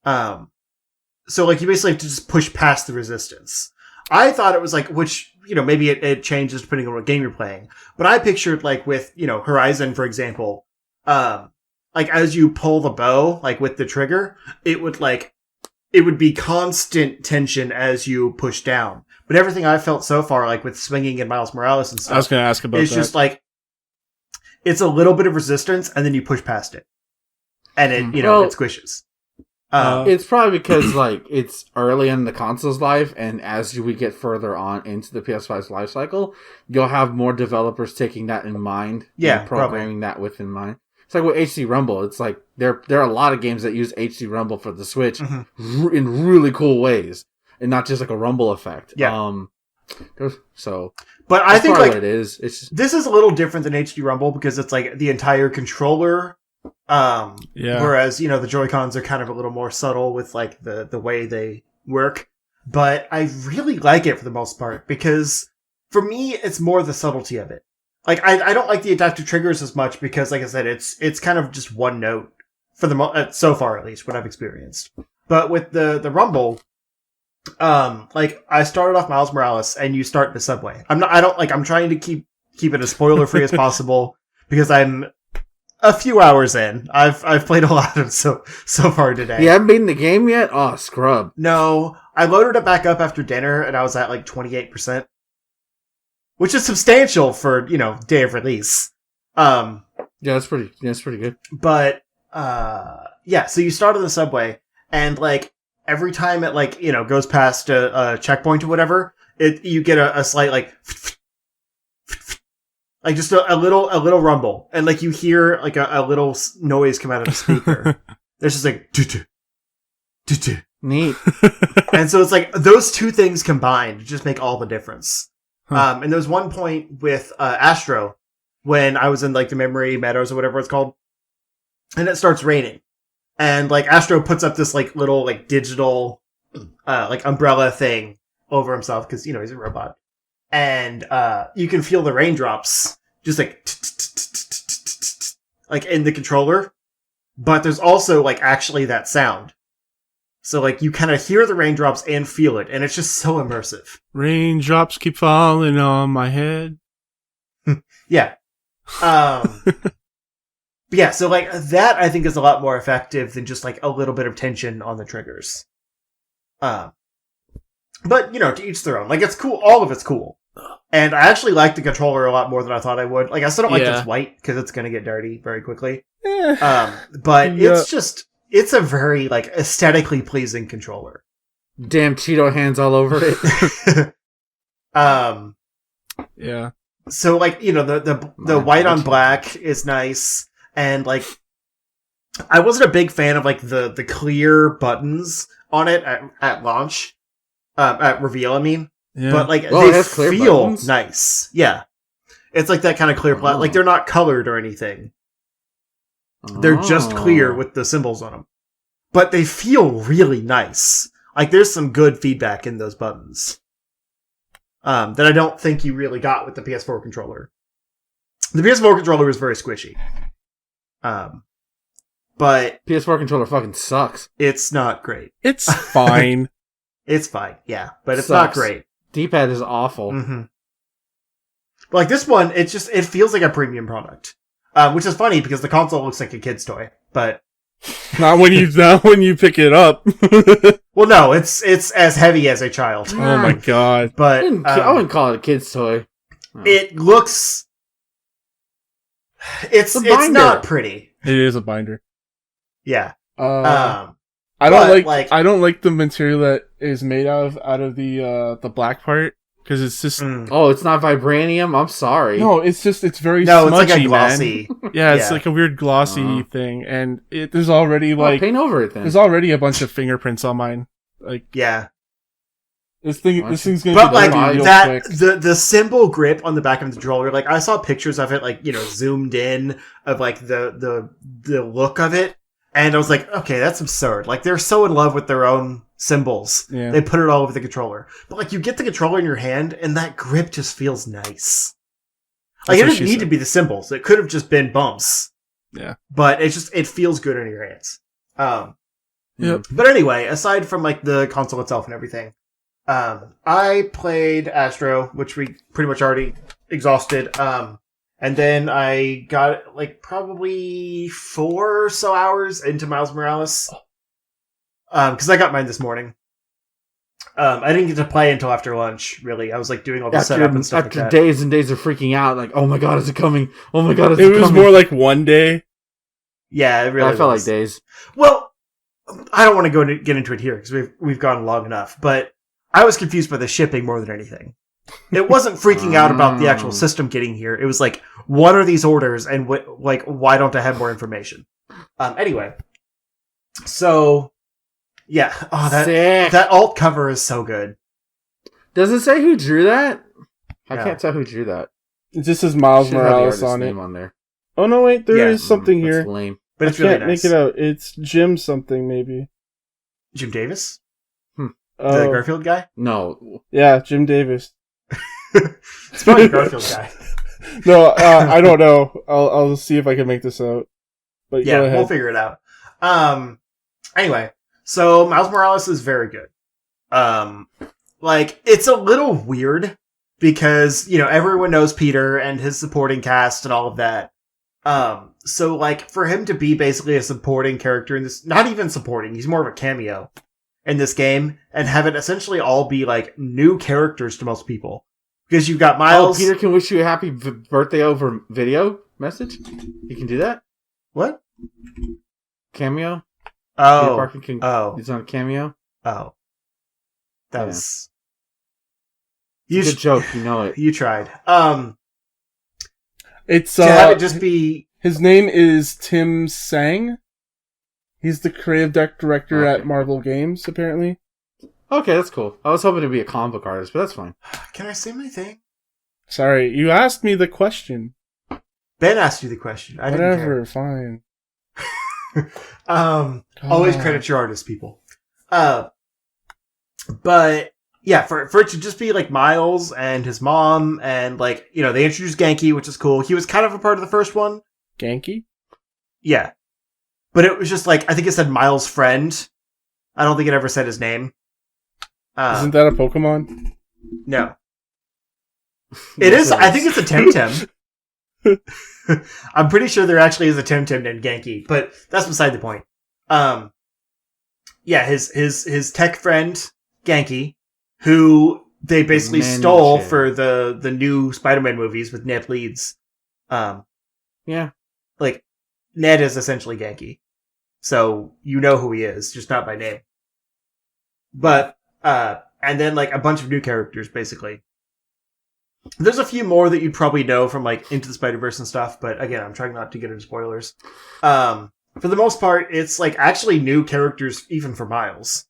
So like you basically have to just push past the resistance. I thought it was like, which, you know, maybe it changes depending on what game you're playing. But I pictured like with, you know, Horizon, for example, like as you pull the bow, like with the trigger, it would be constant tension as you push down. But everything I've felt so far, like with swinging and Miles Morales and stuff, I was going to ask about it's just like, it's a little bit of resistance and then you push past it. And it, you know, it squishes. It's probably because like it's early in the console's life, and as we get further on into the PS5's life cycle, you'll have more developers taking that in mind. Yeah, and programming that with in mind. It's like with HD Rumble. It's like there are a lot of games that use HD Rumble for the Switch in really cool ways, and not just like a rumble effect. Yeah. So, but I think like what it is. It's just, this is a little different than HD Rumble because it's like the entire controller. Whereas, you know, the Joy-Cons are kind of a little more subtle with like the way they work. But I really like it for the most part because for me, it's more the subtlety of it. Like, I don't like the adaptive triggers as much because, like I said, it's kind of just one note for the so far, at least, what I've experienced. But with the Rumble, like I started off Miles Morales and you start in the subway. I'm trying to keep it as spoiler free as possible because I'm a few hours in. I've played a lot of so far today. You haven't beaten the game yet? Oh, scrub. No, I loaded it back up after dinner and I was at like 28%. Which is substantial for, you know, day of release. Yeah, that's pretty good. But, yeah, so you start on the subway, and, like, every time it, like, you know, goes past a checkpoint or whatever, you get a slight, like, like, just a little rumble. And, like, you hear, like, a little noise come out of the speaker. There's just, like, doo-doo. Neat. And so it's, like, those two things combined just make all the difference. And there was one point with Astro when I was in like the Memory Meadows or whatever it's called, and it starts raining, and like Astro puts up this like little like digital like umbrella thing over himself because you know he's a robot, and you can feel the raindrops just like in the controller, but there's also like actually that sound. So, like, you kind of hear the raindrops and feel it, and it's just so immersive. Raindrops keep falling on my head. Yeah. Yeah, so, like, that I think is a lot more effective than just, like, a little bit of tension on the triggers. But, you know, to each their own. Like, it's cool. All of it's cool. And I actually like the controller a lot more than I thought I would. Like, I still don't like this white, because it's going to get dirty very quickly. But it's just... It's a very, like, aesthetically pleasing controller. Damn Cheeto hands all over it. Yeah. So, like, you know, the white on black is nice. And, like, I wasn't a big fan of, like, the clear buttons on it at launch. At reveal, I mean. Yeah. But, like, they feel buttons. Nice. Yeah. It's like that kind of clear like, they're not colored or anything. They're just clear with the symbols on them. But they feel really nice. Like, there's some good feedback in those buttons. That I don't think you really got with the PS4 controller. The PS4 controller is very squishy. But... PS4 controller fucking sucks. It's not great. It's fine. It's fine, yeah. But it's not great. D-pad is awful. Mm-hmm. But, like, this one, it feels like a premium product. Which is funny because the console looks like a kid's toy, but not when you pick it up. well, no, it's as heavy as a child. Oh my god! But I wouldn't call it a kid's toy. It looks. It's not pretty. It is a binder. Yeah. I don't like the material that is made out of the black part because it's just oh, it's not vibranium. I'm sorry. No, it's very no, smudgy, it's like a glossy. Man. Yeah, it's like a weird glossy thing, and there's already paint over it. Then there's already a bunch of fingerprints on mine. Like this thing's gonna but be like real that quick. the symbol grip on the back of the controller. Like I saw pictures of it, like zoomed in of like the look of it. And I was like, okay, that's absurd. Like, they're so in love with their own symbols. Yeah. They put it all over the controller. But, like, you get the controller in your hand, and that grip just feels nice. Like, it didn't need to be the symbols. It could have just been bumps. Yeah. But it feels good in your hands. Yep. But anyway, aside from, like, the console itself and everything, I played Astro, which we pretty much already exhausted. And then I got, like, probably 4 or so hours into Miles Morales. Because I got mine this morning. I didn't get to play until after lunch, really. I was, like, doing all the setup and stuff like that. After days and days of freaking out, like, oh my god, is it coming? Oh my god, is it coming? It was more like one day. Yeah, it really I felt like days. Well, I don't want to get into it here, because we've gone long enough. But I was confused by the shipping more than anything. It wasn't freaking out about the actual system getting here. It was like, what are these orders, and why don't I have more information? Anyway, so yeah, that alt cover is so good. Does it say who drew that? I can't tell who drew that. It just says Miles Morales on it. On there. Oh no, wait, there is something here. Lame. But it's I really can't nice. make it out. It's Jim something maybe. Jim Davis, the Garfield guy. No. Yeah, Jim Davis. It's probably a Garfield guy. No, I don't know. I'll see if I can make this out. But yeah, go ahead. We'll figure it out. Anyway, so Miles Morales is very good. Like, it's a little weird because, everyone knows Peter and his supporting cast and all of that. So like, for him to be basically a supporting character in this, not even supporting, he's more of a cameo in this game, and have it essentially all be like new characters to most people. Because you've got Miles. Oh, Peter can wish you a happy birthday over video message? You can do that? What? Cameo? Oh. Peter Parker can, He's on Cameo? Oh. That was... It's a good joke, you know it. You tried. It's, to have it just be... His name is Tim Sang. He's the creative director at Marvel Games, apparently. Okay, that's cool. I was hoping to be a comic book artist, but that's fine. Can I say my thing? Sorry, you asked me the question. Ben asked you the question. Whatever, fine. Always credit your artists, people. But yeah, for it to just be like Miles and his mom, and like, they introduced Genki, which is cool. He was kind of a part of the first one. Genki? Yeah. But it was just like, I think it said Miles' friend. I don't think it ever said his name. Isn't that a Pokemon? No. It is. I think it's a Temtem. I'm pretty sure there actually is a Temtem named Genki, but that's beside the point. Yeah, his tech friend, Genki, who they basically stole for the new Spider-Man movies with Ned Leeds. Yeah. Like, Ned is essentially Genki. So, you know who he is, just not by name. But, and then, like, a bunch of new characters, basically. There's a few more that you'd probably know from, like, Into the Spider-Verse and stuff, but again, I'm trying not to get into spoilers. For the most part, it's, like, actually new characters, even for Miles.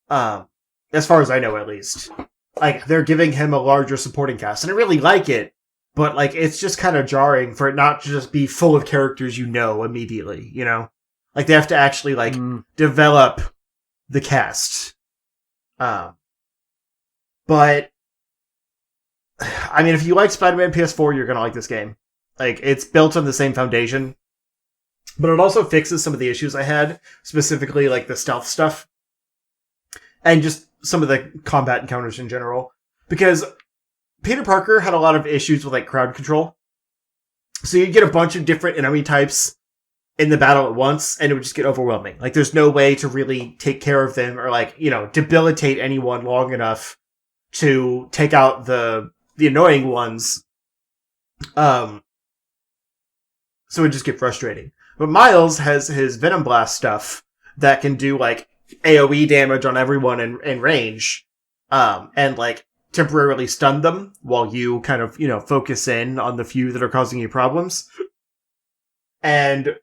As far as I know, at least. Like, they're giving him a larger supporting cast, and I really like it, but, like, it's just kind of jarring for it not to just be full of characters you know immediately, Like, they have to actually, like, develop the cast. But, I mean, if you like Spider-Man PS4, you're gonna like this game. Like, it's built on the same foundation, but it also fixes some of the issues I had, specifically, like, the stealth stuff, and just some of the combat encounters in general. Because Peter Parker had a lot of issues with, like, crowd control. So you get a bunch of different enemy types in the battle at once, and it would just get overwhelming. Like, there's no way to really take care of them or, like, debilitate anyone long enough to take out the annoying ones. So it would just get frustrating. But Miles has his Venom Blast stuff that can do, like, AoE damage on everyone in range, and, like, temporarily stun them while you kind of, focus in on the few that are causing you problems. And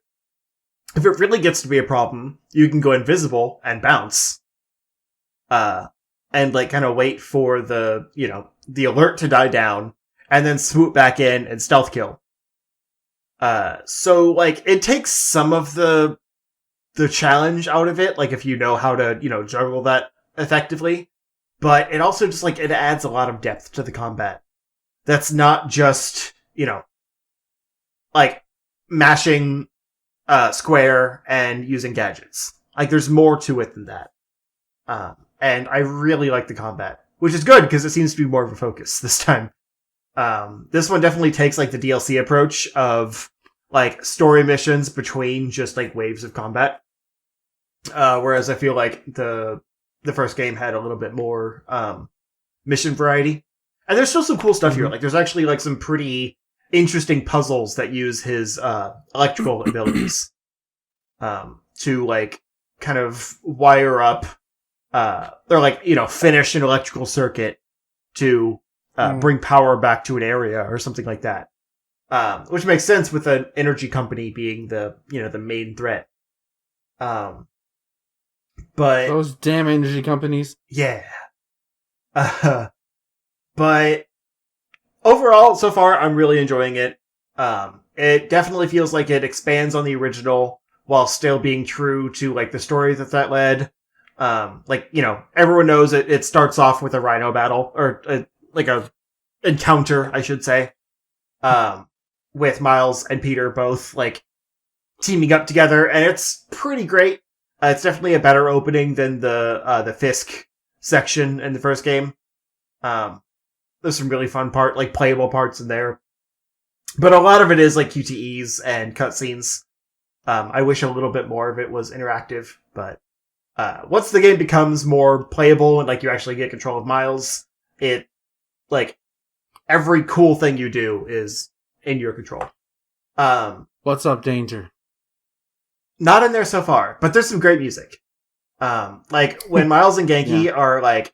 if it really gets to be a problem, you can go invisible and bounce. And, like, kind of wait for the alert to die down, and then swoop back in and stealth kill. So, like, it takes some of the challenge out of it, like, if you know how to, juggle that effectively. But it also just, like, it adds a lot of depth to the combat. That's not just, like, mashing square and using gadgets. Like, there's more to it than that. And I really like the combat, which is good because it seems to be more of a focus this time. This one definitely takes, like, the DLC approach of, like, story missions between just, like, waves of combat. Whereas I feel like the first game had a little bit more mission variety. And there's still some cool stuff here. Like, there's actually, like, some pretty interesting puzzles that use his electrical abilities to, like, kind of wire up or, like, finish an electrical circuit to bring power back to an area or something like that. Which makes sense with an energy company being the main threat. But those damn energy companies. Yeah. But overall, so far, I'm really enjoying it. It definitely feels like it expands on the original while still being true to, like, the story that led. Like, everyone knows it starts off with a rhino battle, or like a encounter, I should say. With Miles and Peter both, like, teaming up together, and it's pretty great. It's definitely a better opening than the Fisk section in the first game. There's some really fun playable parts in there. But a lot of it is, like, QTEs and cutscenes. I wish a little bit more of it was interactive, but once the game becomes more playable and, like, you actually get control of Miles, it, like, every cool thing you do is in your control. What's up, Danger? Not in there so far, but there's some great music. Like, when Miles and Genki are, like,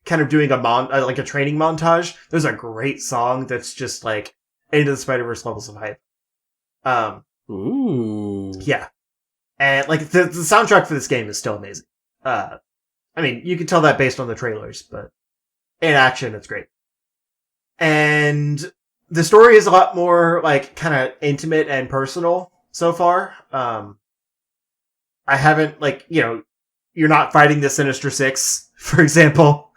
kind of doing a training montage, there's a great song that's just, like, Into the Spider-Verse levels of hype. Ooh. Yeah. And, like, the soundtrack for this game is still amazing. I mean, you can tell that based on the trailers, but in action, it's great. And the story is a lot more, like, kind of intimate and personal so far. I haven't, like, you're not fighting the Sinister Six, for example.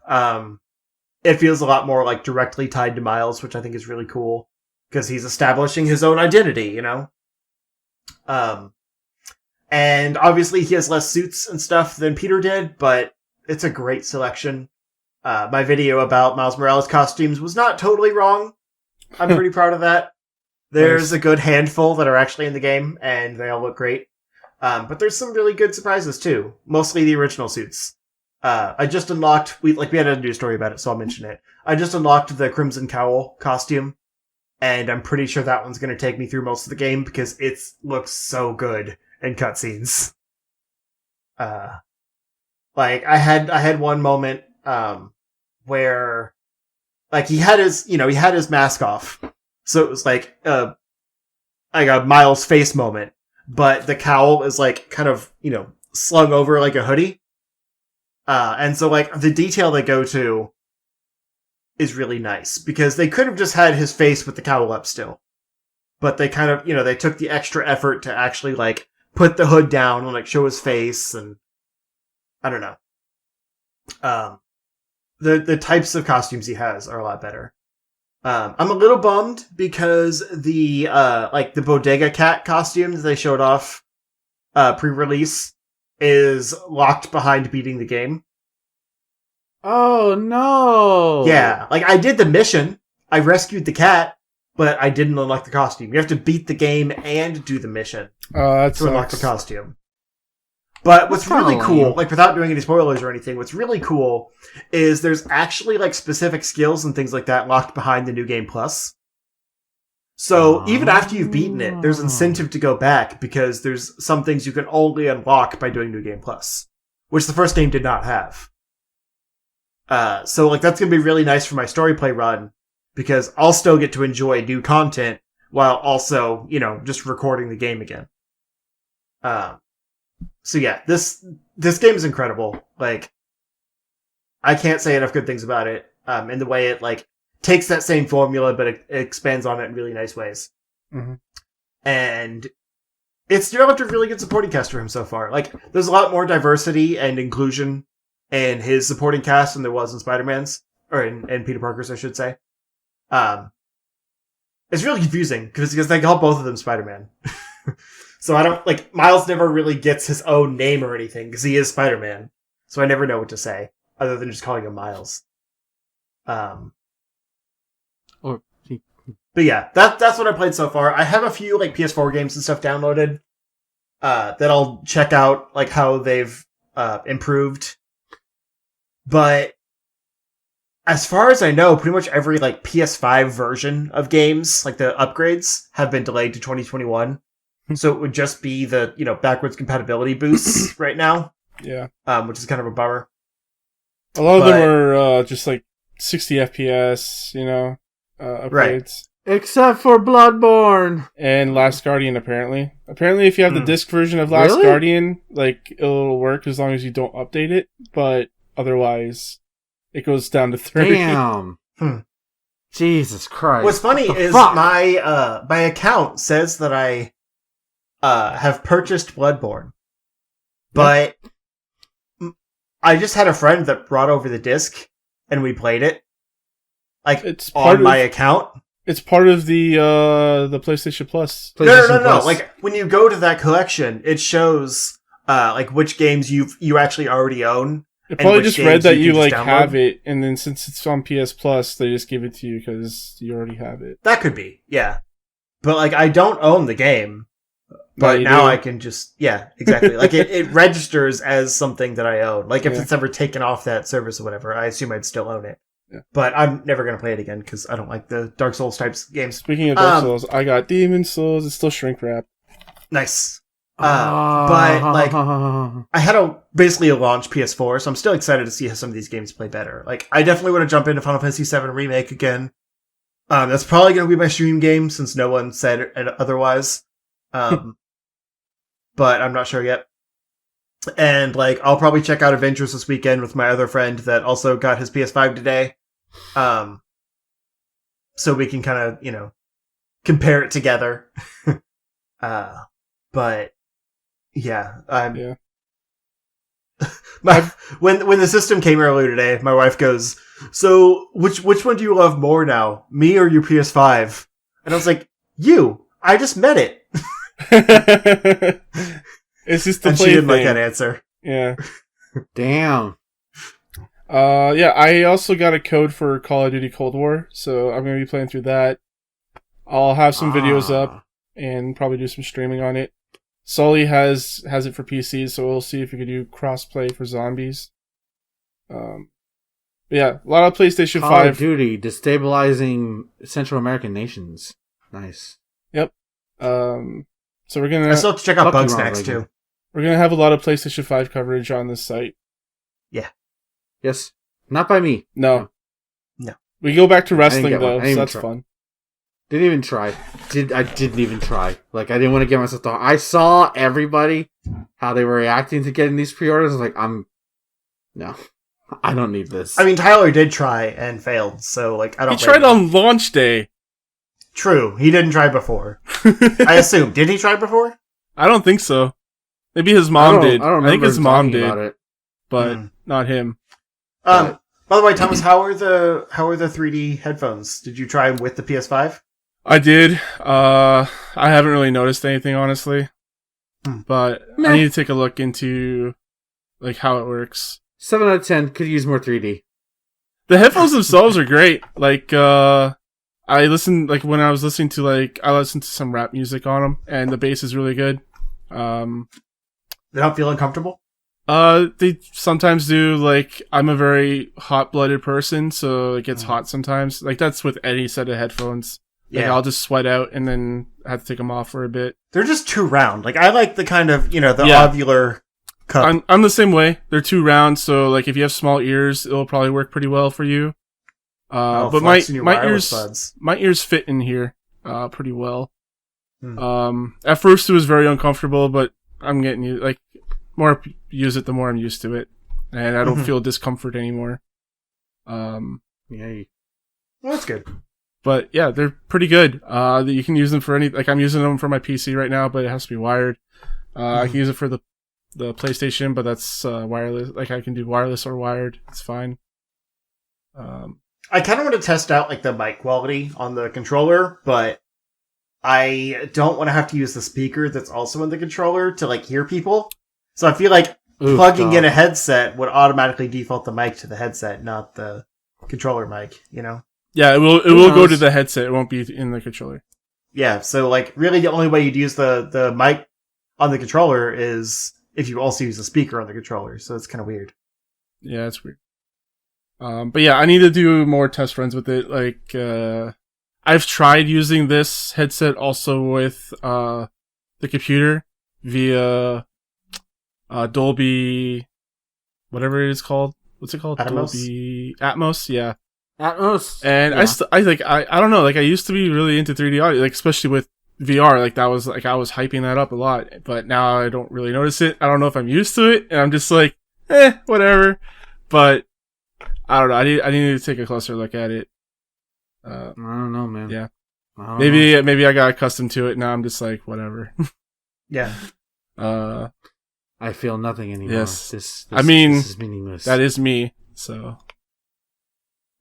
It feels a lot more, like, directly tied to Miles, which I think is really cool, because he's establishing his own identity, And obviously he has less suits and stuff than Peter did, but it's a great selection. My video about Miles Morales costumes was not totally wrong. I'm pretty proud of that. There's a good handful that are actually in the game, and they all look great. But there's some really good surprises too. Mostly the original suits. I just unlocked, we had a news story about it, so I'll mention it. I just unlocked the Crimson Cowl costume, and I'm pretty sure that one's gonna take me through most of the game because it looks so good in cutscenes. Like, I had one moment, where, like, he had his mask off. So it was like a Miles face moment, but the cowl is, like, kind of, slung over like a hoodie. And so, like, the detail they go to is really nice, because they could have just had his face with the cowl up still. But they kind of, they took the extra effort to actually, like, put the hood down and, like, show his face, and I don't know. The types of costumes he has are a lot better. I'm a little bummed because the Bodega Cat costume that they showed off, pre-release is locked behind beating the game. Oh, no! Yeah, like, I did the mission. I rescued the cat, but I didn't unlock the costume. You have to beat the game and do the mission to unlock the costume. But what's really cool, like without doing any spoilers or anything, what's really cool is there's actually like specific skills and things like that locked behind the New Game Plus. So even after you've beaten it, there's incentive to go back because there's some things you can only unlock by doing New Game Plus, which the first game did not have. So like that's going to be really nice for my story play run because I'll still get to enjoy new content while also, just recording the game again. So yeah, this game is incredible. Like, I can't say enough good things about it. In the way it like takes that same formula, but it expands on it in really nice ways. Mm-hmm. And it's developed a really good supporting cast for him so far. Like, there's a lot more diversity and inclusion in his supporting cast than there was in Spider-Man's, or in Peter Parker's, I should say. It's really confusing because they call both of them Spider-Man. So I don't, like, Miles never really gets his own name or anything, because he is Spider-Man. So I never know what to say, other than just calling him Miles. But yeah, that's what I played so far. I have a few, like, PS4 games and stuff downloaded, that I'll check out, like, how they've, improved. But, as far as I know, pretty much every, like, PS5 version of games, like, the upgrades, have been delayed to 2021. So it would just be the, backwards compatibility boosts right now. Yeah. Which is kind of a bummer. A lot of them are just like 60 FPS, upgrades. Right. Except for Bloodborne. And Last Guardian, apparently. Apparently, if you have the disc version of Last Guardian, like, it'll work as long as you don't update it. But otherwise, it goes down to 30. Damn. Jesus Christ. What's funny is my account says that I have purchased Bloodborne, but I just had a friend that brought over the disc and we played it, like, it's on my account. It's part of the PlayStation Plus. No. Like, when you go to that collection, it shows like which games you actually already own. It probably just read that you like have it, and then since it's on PS Plus, they just give it to you because you already have it. That could be, yeah. But like, I don't own the game. But now I can just, yeah, exactly. Like, it registers as something that I own. Like, if it's ever taken off that service or whatever, I assume I'd still own it. Yeah. But I'm never going to play it again because I don't like the Dark Souls types games. Speaking of Dark Souls, I got Demon Souls. It's still shrink wrap. Nice. But, like, I had basically a launch PS4, so I'm still excited to see how some of these games play better. Like, I definitely want to jump into Final Fantasy VII Remake again. That's probably going to be my stream game since no one said it otherwise. But I'm not sure yet. And, like, I'll probably check out Avengers this weekend with my other friend that also got his PS5 today. So we can kind of, compare it together. But, yeah. When the system came earlier today, my wife goes, so, which one do you love more now? Me or your PS5? And I was like, you! I just met it! It's just the and play she didn't thing. like that answer. Yeah. Damn. Yeah, I also got a code for Call of Duty Cold War, so I'm going to be playing through that. I'll have some videos up and probably do some streaming on it. Sully has it for PC, so we'll see if we can do cross-play for zombies. Yeah, a lot of PlayStation 5. Call of Duty, destabilizing Central American nations. Nice. Yep. So we're gonna. I still have to check out Bugsnax too. We're gonna have a lot of PlayStation 5 coverage on this site. Yeah. Yes. Not by me. No. We go back to wrestling though, so that's try. fun. Didn't even try. I didn't even try. Like, I didn't want to get myself to. I saw everybody how they were reacting to getting these pre-orders. I was like, no, I don't need this. I mean, Tyler did try and failed, so like, I don't. He tried on launch day. True, he didn't try before. I assume. Did he try before? I don't think so. Maybe his mom did. I think his mom did, it. but not him. By the way, Thomas, how are the 3D headphones? Did you try them with the PS5? I did. I haven't really noticed anything, honestly. But I need to take a look into like how it works. 7 out of 10 could use more 3D. The headphones themselves are great. Like, I I listen, like, when I was listening to, like, I listened to some rap music on them, and the bass is really good. They don't feel uncomfortable? They sometimes do. Like, I'm a very hot-blooded person, so it gets hot sometimes. Like, that's with any set of headphones. Like, I'll just sweat out and then have to take them off for a bit. They're just too round. Like, I like the kind of, the ovular cup. I'm the same way. They're too round, so, like, if you have small ears, it'll probably work pretty well for you. But my ears fit in here, pretty well. At first it was very uncomfortable, but I'm getting used, like, more I use it, the more I'm used to it. And I don't feel discomfort anymore. Well, that's good. But yeah, they're pretty good. You can use them for like, I'm using them for my PC right now, but it has to be wired. I can use it for the PlayStation, but that's wireless. Like, I can do wireless or wired. It's fine. I kind of want to test out, like, the mic quality on the controller, but I don't want to have to use the speaker that's also in the controller to, like, hear people. So I feel like plugging in a headset would automatically default the mic to the headset, not the controller mic, Yeah, it will go to the headset. It won't be in the controller. Yeah, so, like, really the only way you'd use the mic on the controller is if you also use a speaker on the controller, so it's kind of weird. Yeah, it's weird. But yeah, I need to do more test runs with it. Like, I've tried using this headset also with the computer via Dolby, whatever it is called. What's it called? Atmos? Dolby Atmos, yeah. Atmos. And yeah. I don't know, like, I used to be really into 3D audio, like, especially with VR, like, that was, like, I was hyping that up a lot, but now I don't really notice it. I don't know if I'm used to it, and I'm just like, whatever. But I don't know. I need to take a closer look at it. I don't know, man. Yeah. Maybe I got accustomed to it. Now I'm just like, whatever. Yeah. I feel nothing anymore. Yes. This is meaningless. That is me. So.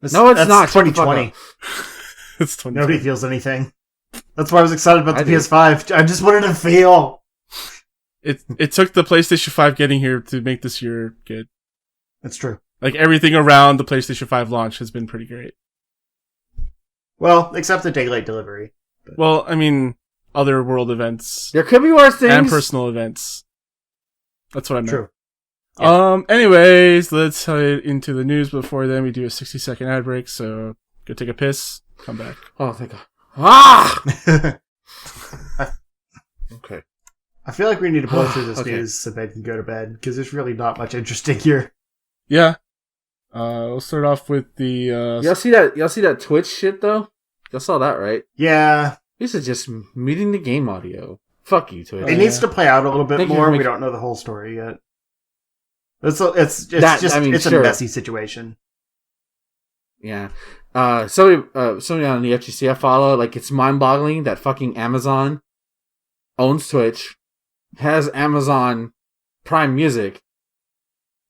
That's not 2020. It's 2020. Nobody feels anything. That's why I was excited about the PS5. I just wanted to feel. It took the PlayStation 5 getting here to make this year good. That's true. Like, everything around the PlayStation 5 launch has been pretty great. Well, except the daylight delivery. But. Well, I mean, other world events. There could be worse things. And personal events. That's what I meant. True. Yeah. Anyways, let's head into the news. Before then, we do a 60-second ad break, so go take a piss, come back. Oh, thank God. Ah! Okay. I feel like we need to blow through this news so Ben can go to bed, because there's really not much interesting here. Yeah. We'll start off with the, Y'all see that Twitch shit, though? Y'all saw that, right? Yeah. This is just muting the game audio. Fuck you, Twitch. It needs to play out a little bit more. We don't know the whole story yet. It's a messy situation. Yeah. Somebody on the FGC I follow, like, it's mind-boggling that fucking Amazon owns Twitch, has Amazon Prime Music,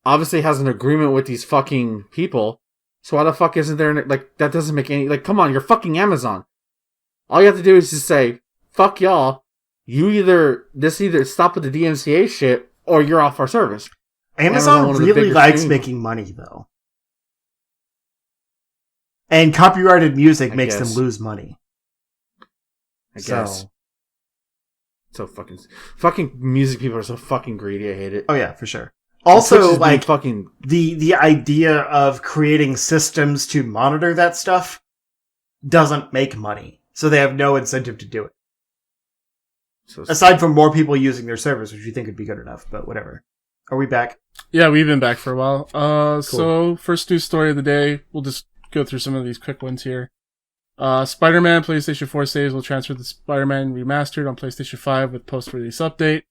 obviously has an agreement with these fucking people, so why the fuck isn't there, like, that doesn't make any, like, come on, you're fucking Amazon. All you have to do is just say, fuck y'all, you either stop with the DMCA shit, or you're off our service. Amazon really likes making money, though. And copyrighted music makes them lose money. I guess. So fucking music people are so fucking greedy. I hate it. Oh yeah, for sure. Also, like, fucking the idea of creating systems to monitor that stuff doesn't make money, so they have no incentive to do it. Aside from more people using their service, which you think would be good enough, but whatever. Are we back? Yeah, we've been back for a while. Cool. So first news story of the day. We'll just go through some of these quick ones here. Spider-Man PlayStation 4 saves will transfer the Spider-Man Remastered on PlayStation 5 with post-release update.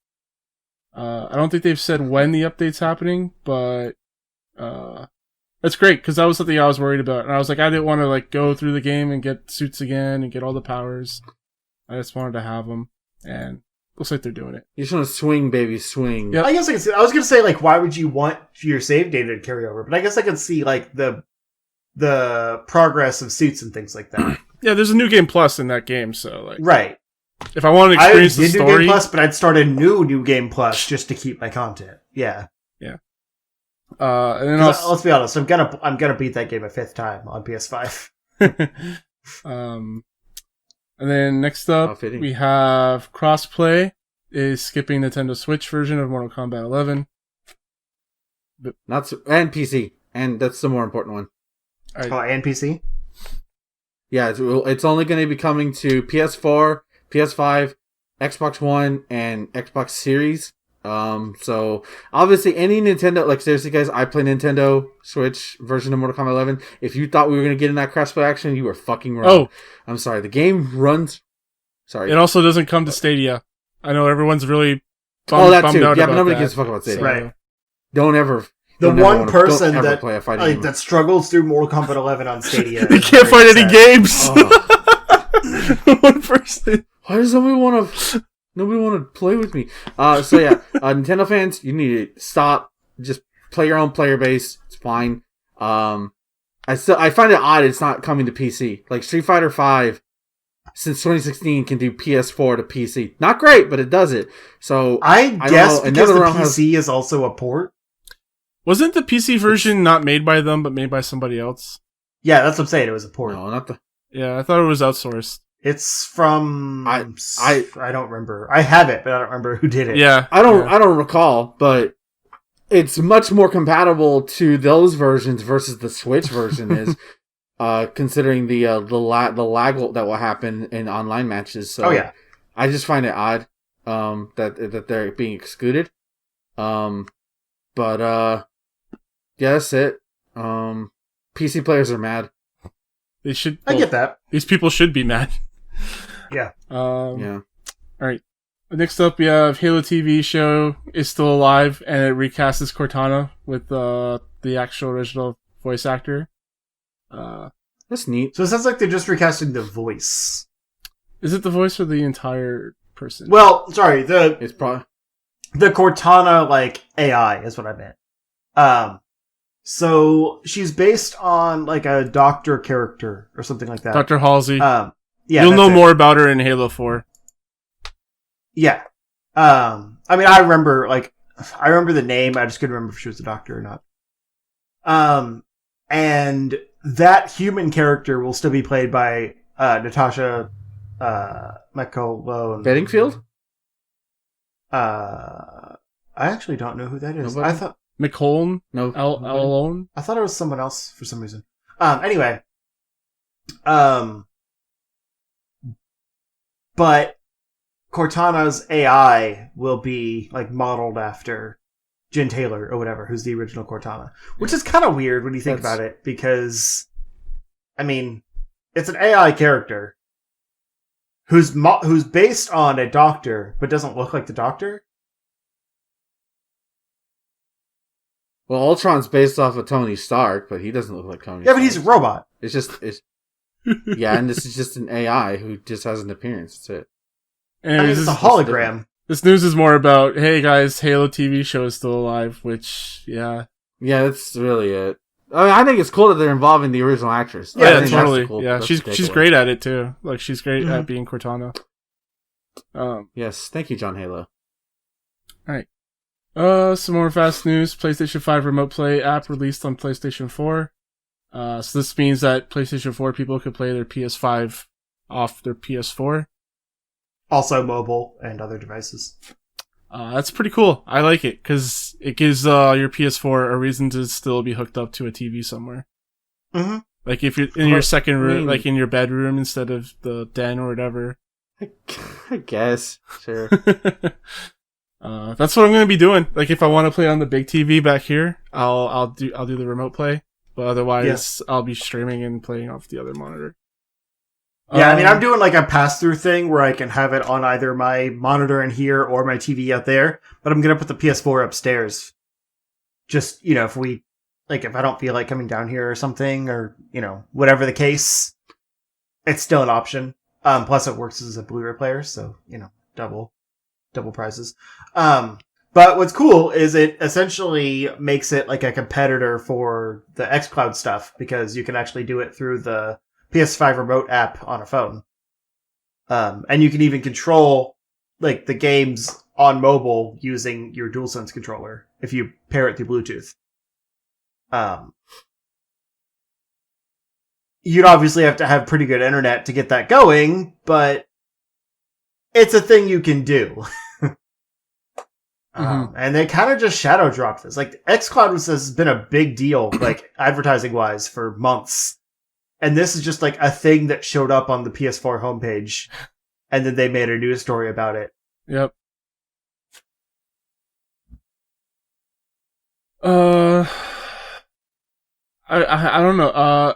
I don't think they've said when the update's happening, but that's great, because that was something I was worried about. And I was like, I didn't want to, like, go through the game and get suits again and get all the powers. I just wanted to have them, and looks like they're doing it. You just want to swing, baby, swing. Yep. I guess I was going to say, like, why would you want your save data to carry over? But I guess I could see, like, the progress of suits and things like that. Yeah, there's a New Game Plus in that game, so, like... Right. If I want to experience the story... New Game Plus, but I'd start a New Game Plus just to keep my content. Yeah. Yeah. And then let's be honest, I'm gonna beat that game a fifth time on PS5. And then next up, we have crossplay is skipping Nintendo Switch version of Mortal Kombat 11. And PC, and that's the more important one. And PC? Yeah, it's only going to be coming to PS4, PS5, Xbox One, and Xbox Series. So obviously any Nintendo, like seriously guys, I play Nintendo Switch version of Mortal Kombat 11. If you thought we were going to get in that crossplay action, you were fucking wrong. Oh, I'm sorry. The game runs. Sorry. It also doesn't come to Stadia. I know everyone's really bummed out yeah, but nobody gives a fuck about Stadia. Right. Don't ever. The one person that play a fighting game. that struggles through Mortal Kombat 11 on Stadia. They can't find any games. Oh. One person. Why does nobody want to play with me? So yeah, Nintendo fans, you need to stop. Just play your own player base. It's fine. I find it odd it's not coming to PC. Like Street Fighter V, since 2016, can do PS4 to PC. Not great, but it does it. So I guess because the PC is also a port. Wasn't the PC version not made by them, but made by somebody else? Yeah, that's what I'm saying. It was a port. No, not the. Yeah, I thought it was outsourced. It's from I don't remember. I have it, but I don't remember who did it. Yeah, I don't recall, but it's much more compatible to those versions versus the Switch version is, considering the lag that will happen in online matches. So yeah, I just find it odd that they're being excluded. But yeah, that's it. PC players are mad. They should. I get that. These people should be mad. Yeah. Yeah. All right. Next up, we have Halo TV show is still alive, and it recasts Cortana with the actual original voice actor. That's neat. So it sounds like they're just recasting the voice. Is it the voice or the entire person? Well, sorry. It's probably the Cortana like AI is what I meant. So she's based on like a doctor character or something like that. Dr. Halsey. Yeah, you'll know more about her in Halo 4. Yeah. I mean, I remember the name. I just couldn't remember if she was a doctor or not. And that human character will still be played by Natasha McElhone. Bedingfield? I actually don't know who that is. Nobody? I thought McCollum? No. Alone? I thought it was someone else for some reason. Anyway. But Cortana's AI will be like modeled after Jen Taylor or whatever, who's the original Cortana. Which is kind of weird when you think about it, because I mean, it's an AI character who's based on a doctor but doesn't look like the doctor. Well, Ultron's based off of Tony Stark, but he doesn't look like Tony Stark. Yeah, but he's a robot. Yeah, and this is just an AI who just has an appearance. That's it. And it's a hologram. This news is more about, hey guys, Halo TV show is still alive, which, yeah. Yeah, that's really it. I think it's cool that they're involving the original actress. Yeah, totally. Cool. Yeah, she's great at it too. Like, she's great at being Cortana. Yes, thank you, John Halo. Alright. Some more fast news. PlayStation 5 Remote Play app released on PlayStation 4. So this means that PlayStation 4 people could play their PS5 off their PS4. Also mobile and other devices. That's pretty cool. I like it, because it gives your PS4 a reason to still be hooked up to a TV somewhere. Mm-hmm. Like if you're in your second room, like in your bedroom instead of the den or whatever. I guess. Sure. That's what I'm going to be doing. Like if I want to play on the big TV back here, I'll do the remote play. But otherwise, I'll be streaming and playing off the other monitor. Yeah, I mean, I'm doing like a pass-through thing where I can have it on either my monitor in here or my TV out there, but I'm going to put the PS4 upstairs. Just, if I don't feel like coming down here or something, or, whatever the case, it's still an option. Plus it works as a Blu-ray player, so, double prizes. But what's cool is it essentially makes it like a competitor for the xCloud stuff, because you can actually do it through the PS5 remote app on a phone. And you can even control like the games on mobile using your DualSense controller if you pair it through Bluetooth. you'd obviously have to have pretty good internet to get that going, but it's a thing you can do. And they kind of just shadow dropped this. Like, xCloud has been a big deal, like, advertising-wise for months. And this is just, like, a thing that showed up on the PS4 homepage. And then they made a news story about it. Yep. I don't know.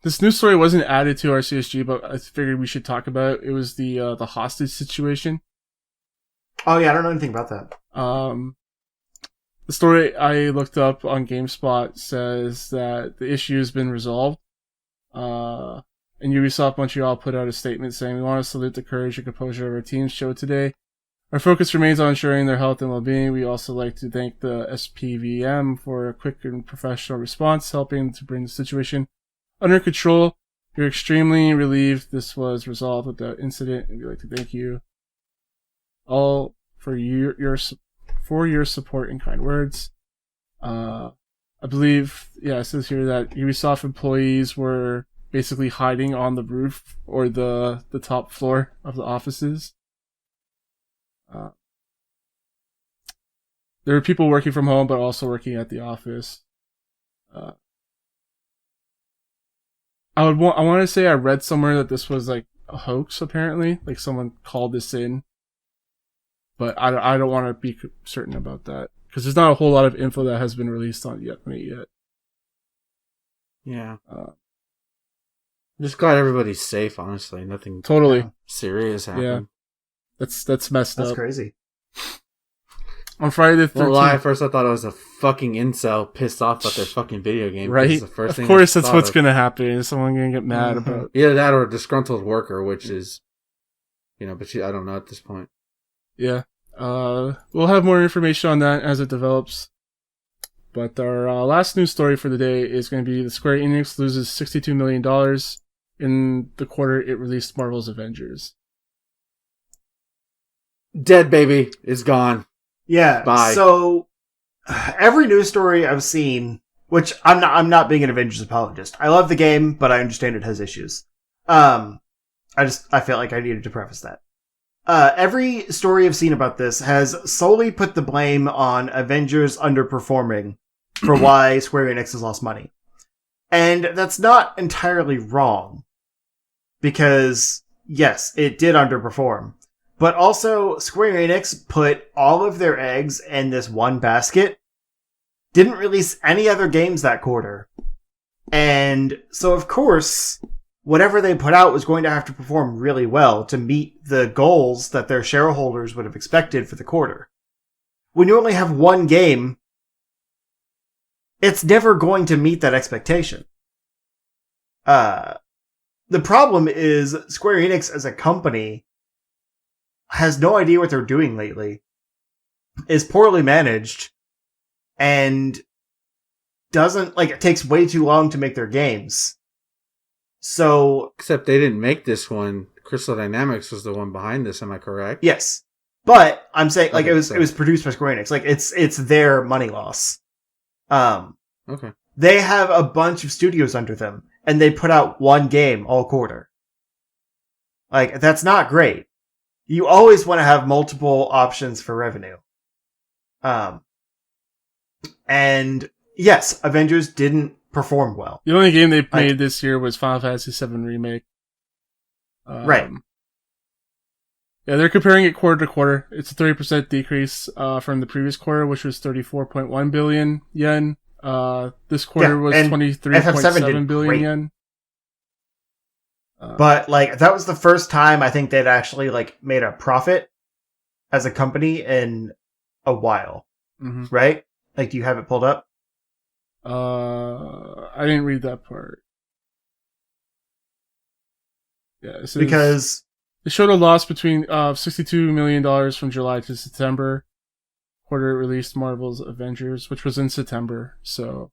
This news story wasn't added to our CSG, but I figured we should talk about it. It was the hostage situation. Oh yeah, I don't know anything about that. The story I looked up on GameSpot says that the issue has been resolved. And Ubisoft Montreal put out a statement saying, "We want to salute the courage and composure of our teams showed today. Our focus remains on ensuring their health and well-being. We also like to thank the SPVM for a quick and professional response, helping to bring the situation under control. We're extremely relieved this was resolved without incident, and we'd like to thank you all for your support and kind words." I believe, it says here that Ubisoft employees were basically hiding on the roof or the top floor of the offices. There were people working from home, but also working at the office. I want to say I read somewhere that this was like a hoax. Apparently, like someone called this in, but I don't want to be certain about that because there's not a whole lot of info that has been released on it yet. Yeah. Just glad everybody's safe. Honestly, nothing totally serious happened. Yeah. That's messed up. That's crazy. On Friday the 13th... Well, at first I thought it was a fucking incel pissed off about their fucking video game. Right? Of course that's what's going to happen. Someone going to get mad about... Either that or a disgruntled worker, which is... but I don't know at this point. Yeah. We'll have more information on that as it develops. But our last news story for the day is going to be the Square Enix loses $62 million in the quarter it released Marvel's Avengers. Dead, baby. It's gone. Yeah. Bye. So every news story I've seen, which I'm not being an Avengers apologist. I love the game, but I understand it has issues. I felt like I needed to preface that. Every story I've seen about this has solely put the blame on Avengers underperforming for why Square Enix has lost money. And that's not entirely wrong. Because, yes, it did underperform. But also, Square Enix put all of their eggs in this one basket, didn't release any other games that quarter. And so, of course, whatever they put out was going to have to perform really well to meet the goals that their shareholders would have expected for the quarter. When you only have one game, it's never going to meet that expectation. The problem is Square Enix as a company has no idea what they're doing lately, is poorly managed, and it takes way too long to make their games. So... Except they didn't make this one. Crystal Dynamics was the one behind this, am I correct? Yes. But I'm saying, it was produced by Square Enix. It's their money loss. Okay. They have a bunch of studios under them, and they put out one game all quarter. That's not great. You always want to have multiple options for revenue. And yes, Avengers didn't perform well. The only game they made this year was Final Fantasy VII Remake. Right. Yeah, they're comparing it quarter to quarter. It's a 30% decrease from the previous quarter, which was 34.1 billion yen. This quarter was 23.7 billion yen. But that was the first time I think they'd actually made a profit as a company in a while. Mm-hmm. Right? Do you have it pulled up? I didn't read that part. Yeah, because it showed a loss between $62 million from July to September. Quarter released Marvel's Avengers, which was in September. So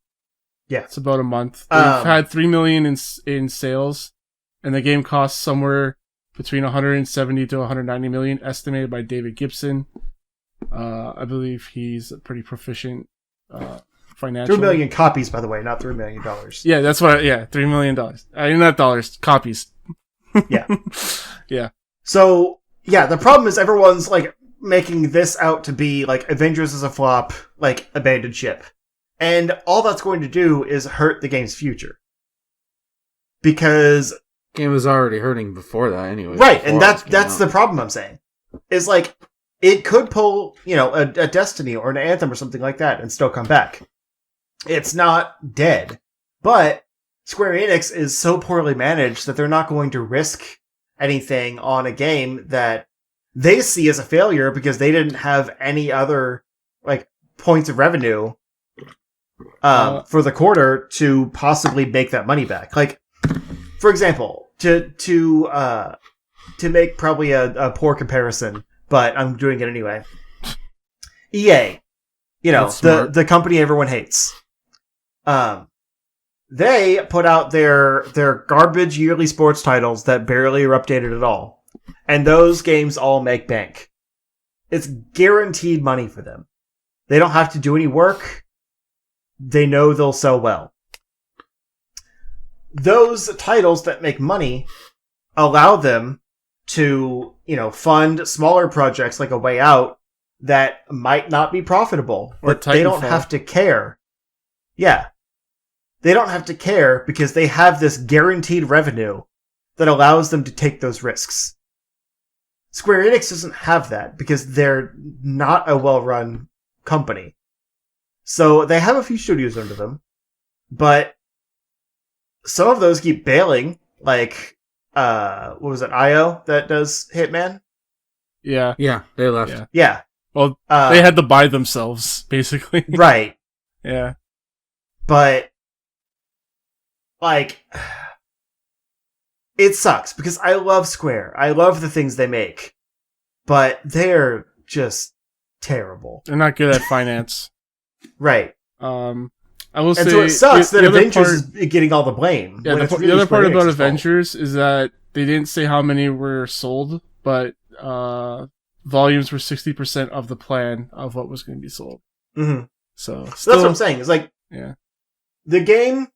yeah, it's about a month. They've had $3 million in sales, and the game costs somewhere between 170 to 190 million, estimated by David Gibson. I believe he's a pretty proficient financially. 3 million copies, by the way, not $3 million. Yeah, that's what. $3 million. Not dollars, copies. Yeah. Yeah. So yeah, the problem is everyone's like making this out to be like Avengers is a flop, like abandoned ship, and all that's going to do is hurt the game's future. Because game was already hurting before that anyway. Right, and that's the problem I'm saying. Is like it could pull, a Destiny or an Anthem or something like that and still come back. It's not dead. But Square Enix is so poorly managed that they're not going to risk anything on a game that they see as a failure because they didn't have any other like points of revenue for the quarter to possibly make that money back. Like, for example, to make probably a poor comparison, but I'm doing it anyway. EA, the company everyone hates. They put out their garbage yearly sports titles that barely are updated at all. And those games all make bank. It's guaranteed money for them. They don't have to do any work. They know they'll sell well. Those titles that make money allow them to, fund smaller projects like A Way Out that might not be profitable. But they don't have to care. Yeah. They don't have to care because they have this guaranteed revenue that allows them to take those risks. Square Enix doesn't have that because they're not a well-run company. So they have a few studios under them, but some of those keep bailing, like, what was it, IO that does Hitman? Yeah. Yeah, they left. Yeah. Well, they had to buy themselves, basically. Right. Yeah. But, like, it sucks because I love Square. I love the things they make, but they're just terrible. They're not good at finance. Right. I will say, and so it sucks that Avengers is getting all the blame. Yeah, the other part about Avengers is that they didn't say how many were sold, but volumes were 60% of the plan of what was going to be sold. Mm-hmm. So that's what I'm saying. It's like, the game,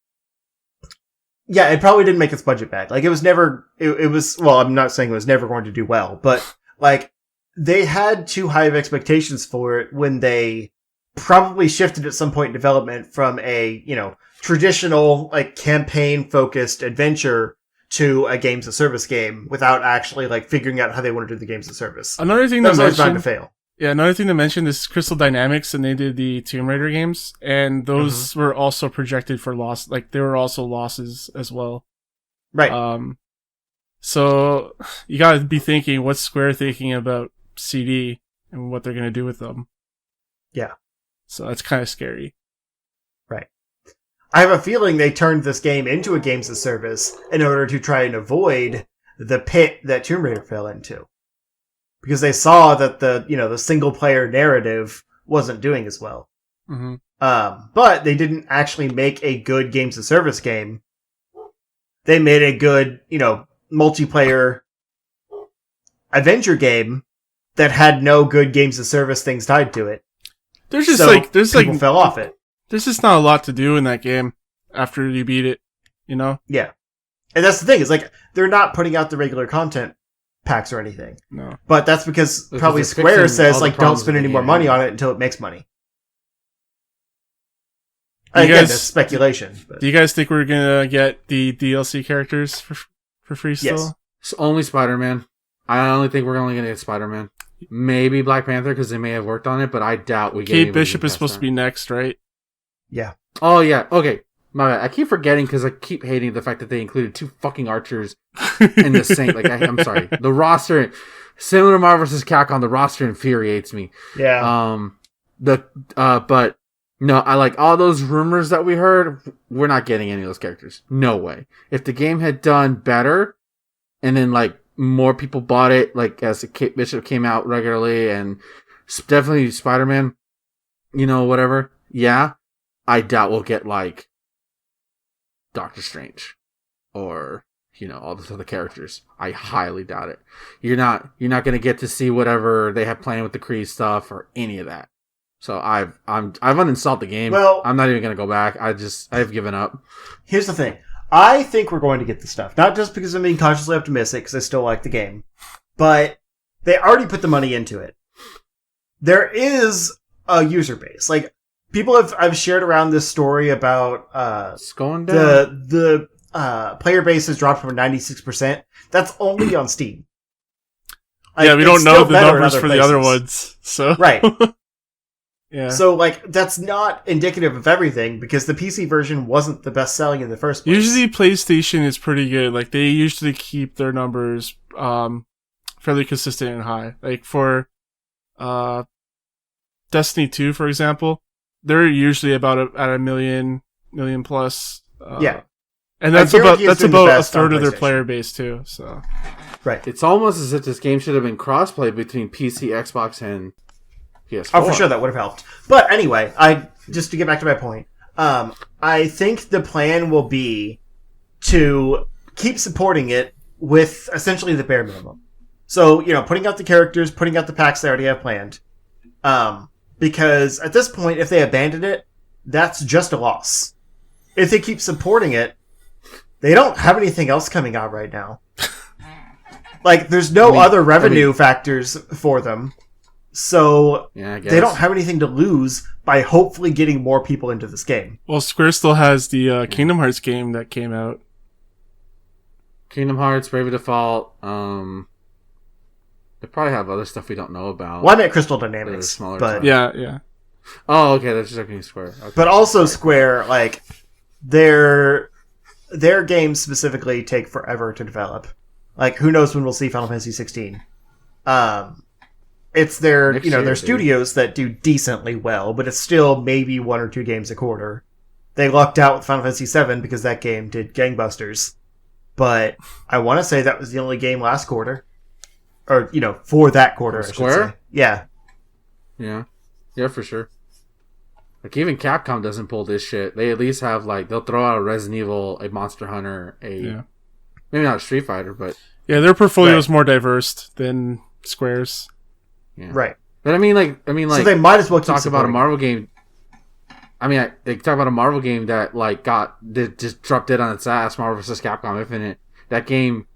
it probably didn't make its budget back. Like, it was never, it was, well, I'm not saying it was never going to do well, but, like, they had too high of expectations for it when they probably shifted at some point in development from a, traditional, like, campaign-focused adventure to a games of service game without actually, like, figuring out how they want to do the games of service. Another thing that was bound to fail. Yeah, another thing to mention is Crystal Dynamics, and they did the Tomb Raider games, and those were also projected for loss. Like, there were also losses as well. Right. So you gotta be thinking, what's Square thinking about CD and what they're gonna do with them? Yeah. So that's kind of scary. Right. I have a feeling they turned this game into a games of service in order to try and avoid the pit that Tomb Raider fell into. Because they saw that the single player narrative wasn't doing as well. Mm-hmm. But they didn't actually make a good games of service game. They made a good, multiplayer adventure game that had no good games of service things tied to it. There's just people fell off it. There's just not a lot to do in that game after you beat it, Yeah. And that's the thing, is like, they're not putting out the regular content packs or anything. No. But that's because probably Square says, like, don't spend any more money on it until it makes money. Again, that's speculation. But. Do you guys think we're gonna get the DLC characters for free still? Yes. It's only Spider-Man. I only think we're only gonna get Spider-Man. Maybe Black Panther, because they may have worked on it, but I doubt we get Kate Bishop is supposed to be next, right? Yeah. Oh, yeah. Okay. My bad. I keep forgetting because I keep hating the fact that they included 2 fucking archers in the same. Like, I'm sorry. The roster, similar to Marvel vs. Capcom, the roster infuriates me. Yeah. But no, I like all those rumors that we heard. We're not getting any of those characters. No way. If the game had done better, and then like more people bought it, like as Kate Bishop came out regularly, and definitely Spider-Man, whatever. Yeah, I doubt we'll get like Doctor Strange or all those other characters. I highly doubt it. You're not going to get to see whatever they have planned with the Kree stuff or any of that. So I've uninstalled the game. Well, I'm not even gonna go back. I've given up. Here's the thing. I think we're going to get the stuff. Not just because I'm being cautiously optimistic, because I still like the game, but they already put the money into it. There is a user base. Like, I've shared around this story about it's going down. The player base has dropped from 96%. That's only on Steam. Like, yeah, we don't know the numbers for the other ones. So right. Yeah. So, like, that's not indicative of everything because the PC version wasn't the best selling in the first place. Usually PlayStation is pretty good. Like, they usually keep their numbers fairly consistent and high. Like, for Destiny 2, for example, they're usually about at a million plus. Yeah. And that's about a third of their player base, too. So, right. It's almost as if this game should have been crossplay between PC, Xbox, and PS4. Oh, for sure, that would have helped. But anyway, just to get back to my point, I think the plan will be to keep supporting it with essentially the bare minimum. So, putting out the characters, putting out the packs they already have planned. Because at this point, if they abandon it, that's just a loss. If they keep supporting it, they don't have anything else coming out right now. Like, there's no other revenue factors for them. So, they don't have anything to lose by hopefully getting more people into this game. Well, Square still has the Kingdom Hearts game that came out. Kingdom Hearts, Bravely Default. They probably have other stuff we don't know about. Well, I meant Crystal Dynamics. But yeah. Oh, okay, that's just okay, Square. Okay. But also Square, like, their games specifically take forever to develop. Like, who knows when we'll see Final Fantasy 16. It's their, their studios that do decently well, but it's still maybe 1 or 2 games a quarter. They lucked out with Final Fantasy 7 because that game did gangbusters. But I want to say that was the only game last quarter. Or, for that quarter, Square? I should say. Yeah. Yeah. Yeah, for sure. Like, even Capcom doesn't pull this shit. They at least have, like, they'll throw out a Resident Evil, a Monster Hunter, maybe not a Street Fighter, but... Yeah, their portfolio is more diverse than Square's. Yeah. Right. But I mean, like, so they might as well talk about a Marvel game. I mean, they talk about a Marvel game that, like, just dropped dead on its ass, Marvel vs. Capcom Infinite. That game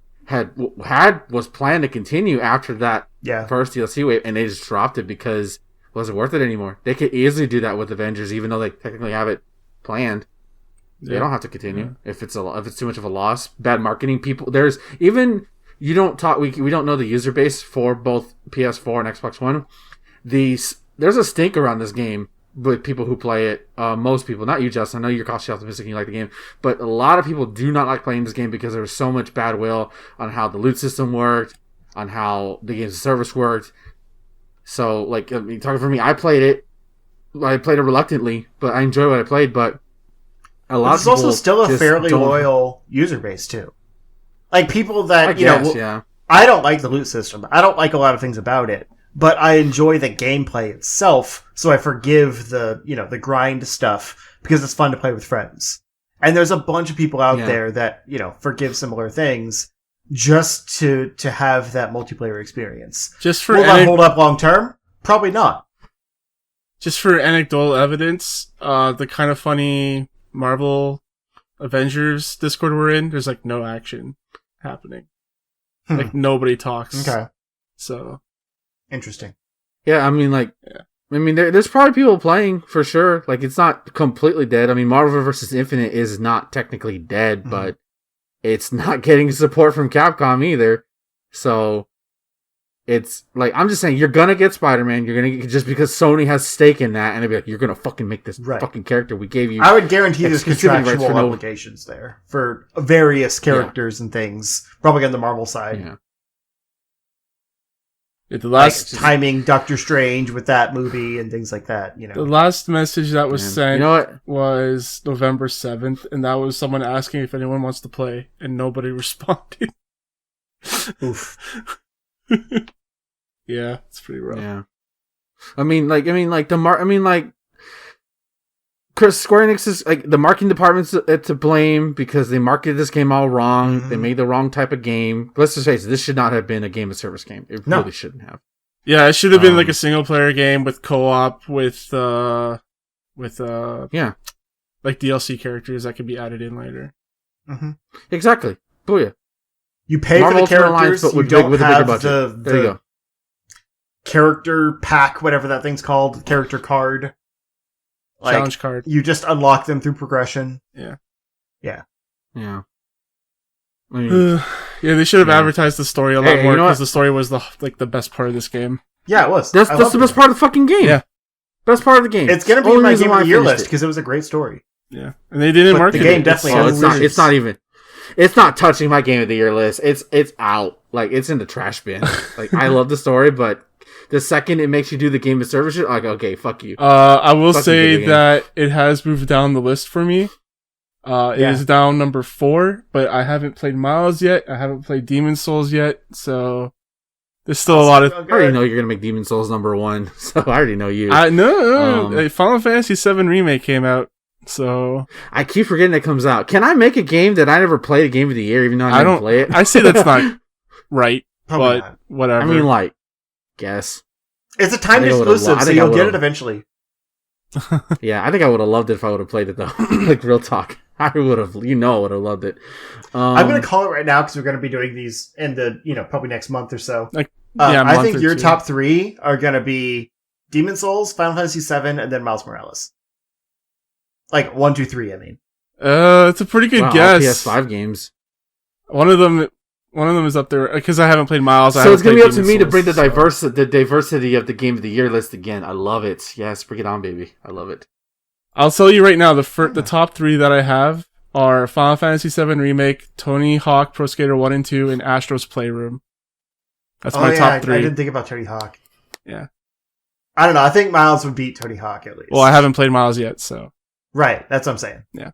was planned to continue after that first DLC wave, and they just dropped it because it wasn't worth it anymore. They could easily do that with Avengers, even though they technically have it planned. Yeah. They don't have to continue if it's too much of a loss. Bad marketing. People, there's even we don't know the user base for both PS4 and Xbox One. There's a stink around this game with people who play it. Most people, not you, Justin. I know you're cautiously optimistic and you like the game, but a lot of people do not like playing this game because there was so much bad will on how the loot system worked, on how the game's service worked. So, like, talking for me, I played it. I played it reluctantly, but I enjoy what I played. But a lot of people also still a fairly loyal user base too. Like, people that I don't like the loot system. I don't like a lot of things about it. But I enjoy the gameplay itself, so I forgive the grind stuff because it's fun to play with friends. And there's a bunch of people out there that, forgive similar things just to have that multiplayer experience. Will that hold up long term? Probably not. Just for anecdotal evidence, the kind of funny Marvel Avengers Discord we're in, there's like no action happening. Like nobody talks. Okay. So interesting. Yeah, I mean, there's probably people playing for sure. Like, it's not completely dead. I mean, Marvel vs. Infinite is not technically dead, but it's not getting support from Capcom either. So it's like, I'm just saying, you're gonna get Spider-Man. You're gonna get, just because Sony has stake in that, and they'll be like, you're gonna fucking make this fucking character we gave you. I would guarantee there's contractual obligations there for various characters and things. Probably on the Marvel side. Yeah. The last timing Doctor Strange with that movie and things like that, The last message that was sent was November 7th, and that was someone asking if anyone wants to play, and nobody responded. Oof. Yeah, it's pretty rough. Yeah. Square Enix is like the marketing department's to blame because they marketed this game all wrong. They made the wrong type of game. Let's just face it, this should not have been a game of service game. It really shouldn't have. Yeah, it should have been like a single player game with co-op with like DLC characters that could be added in later. Mm-hmm. Exactly. Booyah. You pay for the characters, but you don't have the character pack, whatever that thing's called, character card. Challenge card. You just unlock them through progression. Yeah. I mean, yeah, they should have advertised the story a lot more because the story was the best part of this game. Yeah, it was. That's the best part of the fucking game. Yeah. Best part of the game. It's going to be in my Game of the Year list because it was a great story. Yeah. And they didn't market the game definitely it's not even. It's not touching my Game of the Year list. It's out. Like, it's in the trash bin. Like, I love the story, but the second it makes you do the game of service shit, like, okay, fuck you. I will say that it has moved down the list for me. It is down number 4, but I haven't played Miles yet. I haven't played Demon's Souls yet, so there's still a lot of... I already know you're going to make Demon's Souls number 1, so I already know you. No. Final Fantasy VII Remake came out, so... I keep forgetting it comes out. Can I make a game that I never played a Game of the Year, even though I didn't play it? I say that's not right, Probably but not. whatever. I mean, like, guess. It's a timed exclusive, so you'll get it eventually. Yeah, I think I would have loved it if I would have played it, though. Like, real talk. I would have, I would have loved it. I'm going to call it right now because we're going to be doing these in the, probably next month or so. I think your top 3 are going to be Demon's Souls, Final Fantasy VII, and then Miles Morales. Like 1, 2, 3. I mean, it's a pretty good guess. PS5 games. One of them is up there because I haven't played Miles. So it's going to be up to me to bring the diversity of the Game of the Year list again. I love it. Yes, bring it on, baby. I love it. I'll tell you right now, the top 3 that I have are Final Fantasy VII Remake, Tony Hawk Pro Skater 1 and 2, and Astro's Playroom. That's my top 3. I didn't think about Tony Hawk. Yeah. I don't know. I think Miles would beat Tony Hawk at least. Well, I haven't played Miles yet, so. Right. That's what I'm saying. Yeah.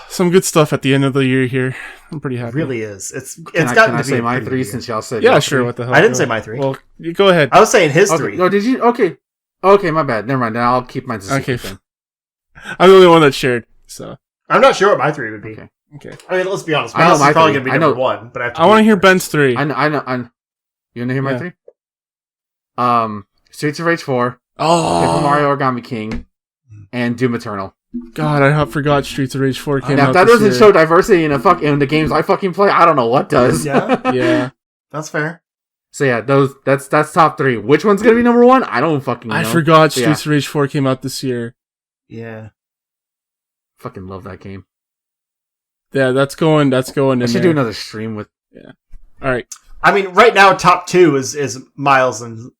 Some good stuff at the end of the year here. I'm pretty happy. It really is. Can I say my 3 since y'all said yeah, sure. What the hell? I didn't say my 3. Well, you go ahead. I was saying his 3. No, did you? Okay. Okay, my bad. Never mind. Then I'll keep mine to secret then. I'm the only one that shared, so. I'm not sure what my 3 would be. Okay. I mean, let's be honest. Miles is probably going to be number 1, but I want to hear Ben's 3. I know. You want to hear my 3? Streets of Rage 4. Paper Mario Origami King. And Doom Eternal. God, I forgot Streets of Rage 4 came out. If that doesn't show diversity in the games I fucking play, I don't know what does. Yeah. That's fair. So yeah, that's top 3. Which one's gonna be number 1? I don't fucking know. I forgot Streets of Rage 4 came out this year. Yeah. Fucking love that game. Yeah, that's going I should do another stream with. Yeah. All right. I mean, right now, top 2 is Miles and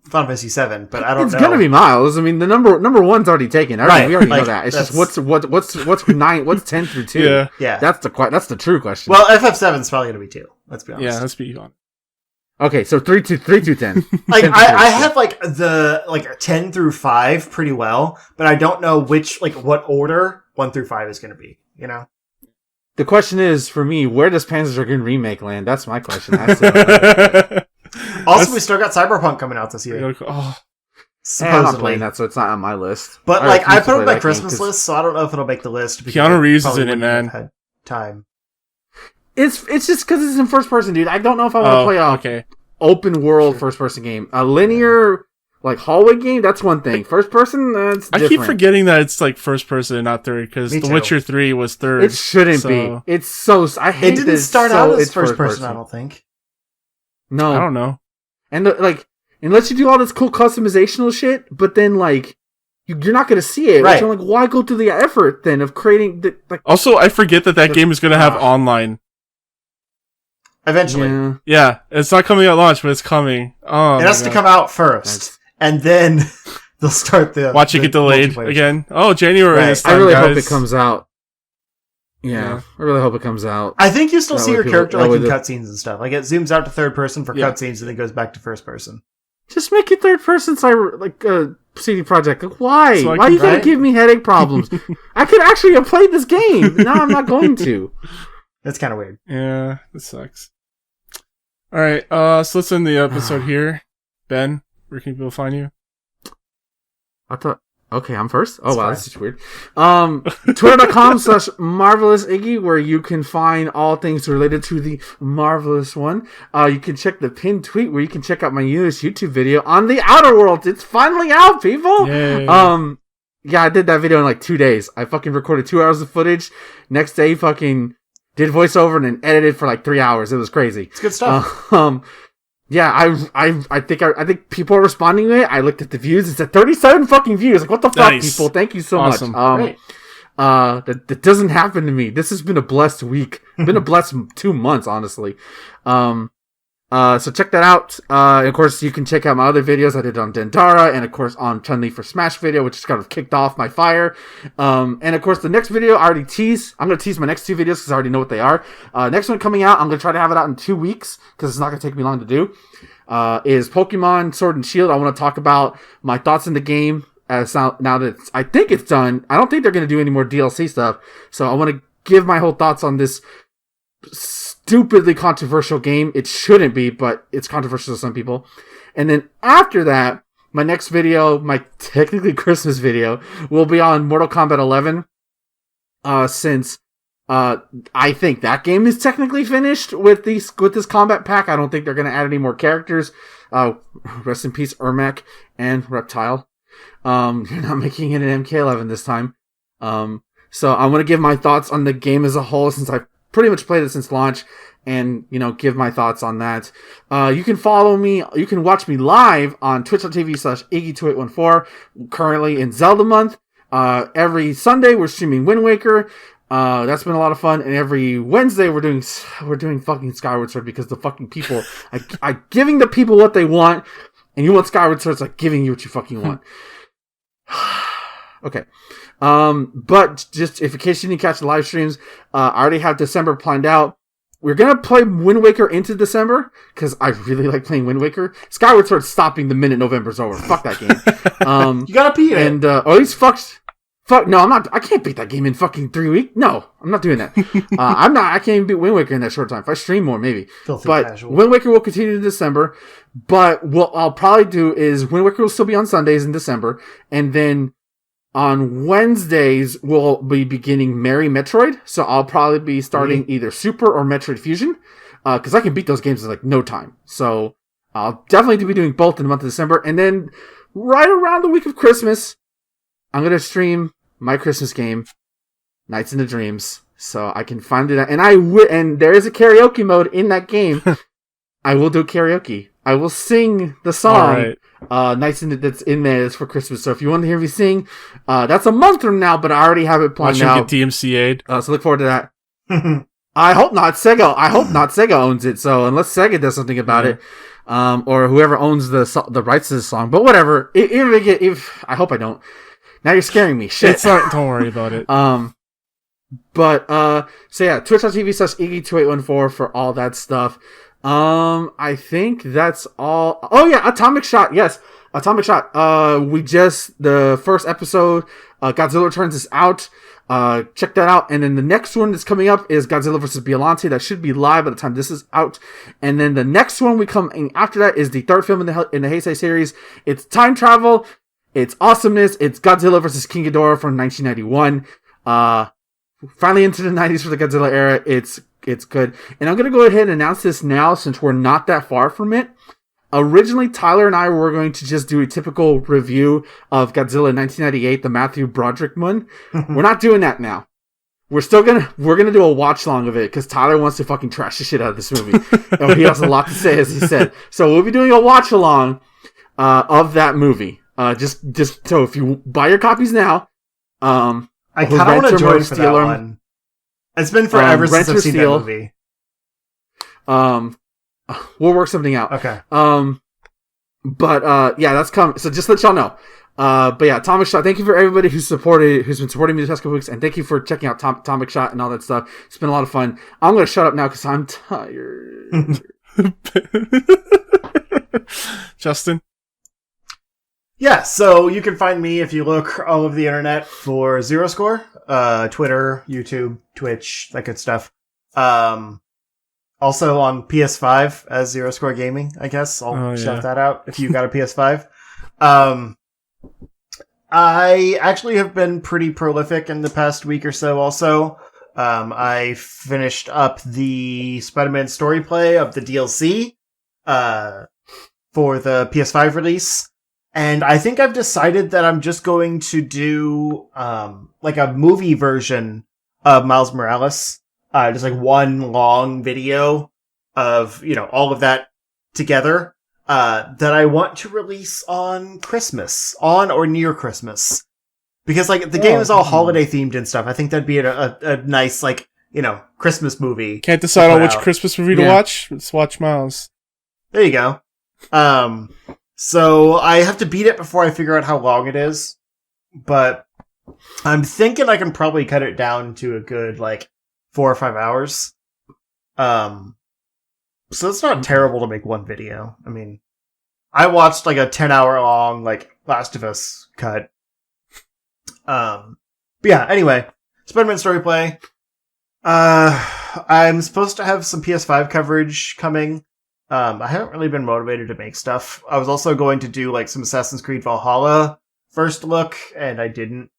Final Fantasy VII, but I don't know. It's gonna be Miles. I mean, the number 1's already taken. We already know that. It's just what's 9, what's 10 through 2. Yeah. That's the true question. Well, FF7 is probably gonna be 2. Let's be honest. Yeah, let's be honest. Okay, so 3 to 10. Like 10 I have the 10 through 5 pretty well, but I don't know what order 1 through 5 is gonna be. The question is for me, where does Panzer Dragoon Remake land? That's my question. Also, we still got Cyberpunk coming out this year. Supposedly. I'm not playing that, so it's not on my list. But I put it on my Christmas list, so I don't know if it'll make the list. Keanu Reeves is in it, man. Had time. It's just because it's in first person, dude. I don't know if I want to play open world first person game. A linear hallway game, that's one thing. First person, that's different. I keep forgetting that it's first person and not third because The Witcher 3 was third. It shouldn't be. It's so. I hate it. It didn't start out as first person. I don't think. No, I don't know. And unless you do all this cool customizational shit, but then you're not gonna see it. Right? Which I'm why go through the effort then of creating the Also, I forget that game is gonna have online. Eventually. Yeah, it's not coming at launch, but it's coming. Oh, it has to come out first, and then they'll start the. Watch it get delayed again. Oh, January this time, I really guys. hope it comes out. Yeah, I really hope it comes out. I think you still see your character in cutscenes and stuff. It zooms out to third person for cutscenes and then goes back to first person. Just make it third person, CD Projekt. Why? Why are you gonna give me headache problems? I could actually have played this game. No, I'm not going to. That's kind of weird. Yeah, this sucks. All right, so let's end the episode here. Ben, where can people find you? I thought Okay, I'm first. Oh, wow, fine. this is weird. Twitter.com/MarvelousIggy, where you can find all things related to the Marvelous One. You can check the pinned tweet where you can check out my newest YouTube video on the Outer Worlds. It's finally out, people! Yay. Yeah, I did that video in like 2 days. I fucking recorded 2 hours of footage. Next day, fucking did voiceover and then edited for like 3 hours. It was crazy. It's good stuff. Yeah, I think people are responding to it. I looked at the views. It's at 37 fucking views. Like, what the fuck, people? Thank you so much. Great. That doesn't happen to me. This has been a blessed week. Been a blessed 2 months, honestly. So check that out. And of course, you can check out my other videos I did on Dendara, and of course on Chun-Li for Smash video, which just kind of kicked off my fire. And of course, the next video I already teased. I'm going to tease my next 2 videos because I already know what they are. Next one coming out, I'm going to try to have it out in 2 weeks because it's not going to take me long to do. Is Pokemon Sword and Shield. I want to talk about my thoughts in the game as now that I think it's done. I don't think they're going to do any more DLC stuff. So I want to give my whole thoughts on this stupidly controversial game. It shouldn't be, but it's controversial to some people. And then after that, my next video, my technically Christmas video, will be on Mortal Kombat 11. Since I think that game is technically finished with this combat pack. I don't think they're going to add any more characters. Rest in peace, Ermac and Reptile. You're not making it an MK11 this time. So I'm going to give my thoughts on the game as a whole since I've pretty much played it since launch, and, give my thoughts on that. You can follow me, you can watch me live on twitch.tv/Iggy2814, currently in Zelda month. Every Sunday we're streaming Wind Waker. That's been a lot of fun, and every Wednesday we're doing fucking Skyward Sword because the fucking people, I giving the people what they want, and you want Skyward Sword, it's like giving you what you fucking want. Okay. But just in case you didn't catch the live streams, I already have December planned out. We're gonna play Wind Waker into December because I really like playing Wind Waker. Skyward Sword's stopping the minute November's over. Fuck that game. You gotta beat it. And or at least fuck. No, I'm not. I can't beat that game in fucking 3 weeks. No, I'm not doing that. I can't even beat Wind Waker in that short time. If I stream more, maybe. But casual. Wind Waker will continue in December. But what I'll probably do is Wind Waker will still be on Sundays in December, and then on Wednesdays, we'll be beginning Merry Metroid. So I'll probably be starting either Super or Metroid Fusion. Because I can beat those games in like no time. So I'll definitely be doing both in the month of December. And then right around the week of Christmas, I'm going to stream my Christmas game, Nights into Dreams. So I can finally do that. And and there is a karaoke mode in that game. I will do karaoke. I will sing the song. Nights in that's in there is for Christmas. So if you want to hear me sing, that's a month from now, but I already have it planned out. Watching get DMCA'd. So look forward to that. I hope not. Sega owns it. So unless Sega does something about it, or whoever owns the rights to the song, but whatever. If I hope I don't. Now you're scaring me. Shit. It's not. Don't worry about it. So yeah, twitch.tv/Iggy2814 for all that stuff. I think that's all. Oh yeah, Atomic Shot. Yes, Atomic Shot. The first episode, Godzilla Returns is out. Check that out. And then the next one that's coming up is Godzilla vs. Biollante. That should be live by the time this is out. And then the next one after that is the third film in the Heisei series. It's time travel. It's awesomeness. It's Godzilla vs. King Ghidorah from 1991. Finally into the 90s for the Godzilla era. It's good. And I'm going to go ahead and announce this now since we're not that far from it. Originally, Tyler and I were going to just do a typical review of Godzilla 1998, the Matthew Broderick one. We're not doing that now. We're gonna do a watch long of it because Tyler wants to fucking trash the shit out of this movie. And he has a lot to say, as he said. So we'll be doing a watch along, of that movie. Just so if you buy your copies now, I kind of want to join for that one. It's been forever since I've seen that movie. We'll work something out. Okay. But yeah, that's coming. So just let y'all know. But yeah, Atomic Shot. Thank you for everybody who's been supporting me the past couple weeks, and thank you for checking out Atomic Shot and all that stuff. It's been a lot of fun. I'm gonna shut up now because I'm tired. Justin. Yeah, so you can find me if you look all over the internet for Zero Score, Twitter, YouTube, Twitch, that good stuff. Also on PS5 as Zero Score Gaming, I guess. I'll shout that out if you got a PS5. I actually have been pretty prolific in the past week or so also. I finished up the Spider-Man story play of the DLC for the PS5 release. And I think I've decided that I'm just going to do like a movie version of Miles Morales. Just like one long video of, all of that together. That I want to release on Christmas, on or near Christmas. Because, like, the game is all holiday themed and stuff. I think that'd be a nice, like, Christmas movie. Can't decide on which Christmas movie to watch? Let's watch Miles. There you go. So I have to beat it before I figure out how long it is. But I'm thinking I can probably cut it down to a good, like, 4 or 5 hours. So it's not terrible to make one video. I mean, I watched like a 10-hour long, like, Last of Us cut. But yeah, anyway, Spider-Man story play. I'm supposed to have some PS5 coverage coming. I haven't really been motivated to make stuff. I was also going to do like some Assassin's Creed Valhalla first look, and I didn't.